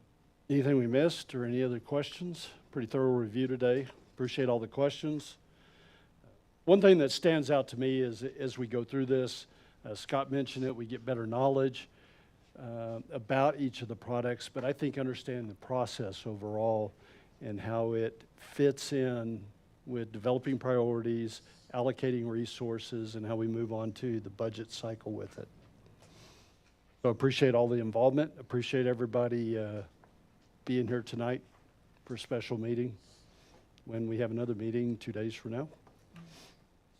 Anything we missed or any other questions? Pretty thorough review today. Appreciate all the questions. One thing that stands out to me is as we go through this, Scott mentioned it, we get better knowledge about each of the products, but I think understand the process overall and how it fits in with developing priorities, allocating resources, and how we move on to the budget cycle with it. So appreciate all the involvement, appreciate everybody being here tonight for a special meeting when we have another meeting 2 days from now,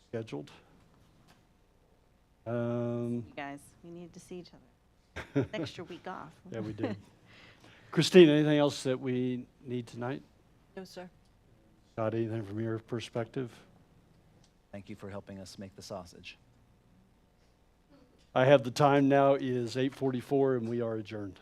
scheduled. You guys, we need to see each other. Extra week off. Yeah, we did. Christine, anything else that we need tonight? No, sir. Got anything from your perspective? Thank you for helping us make the sausage. I have the time now is 8:44 and we are adjourned.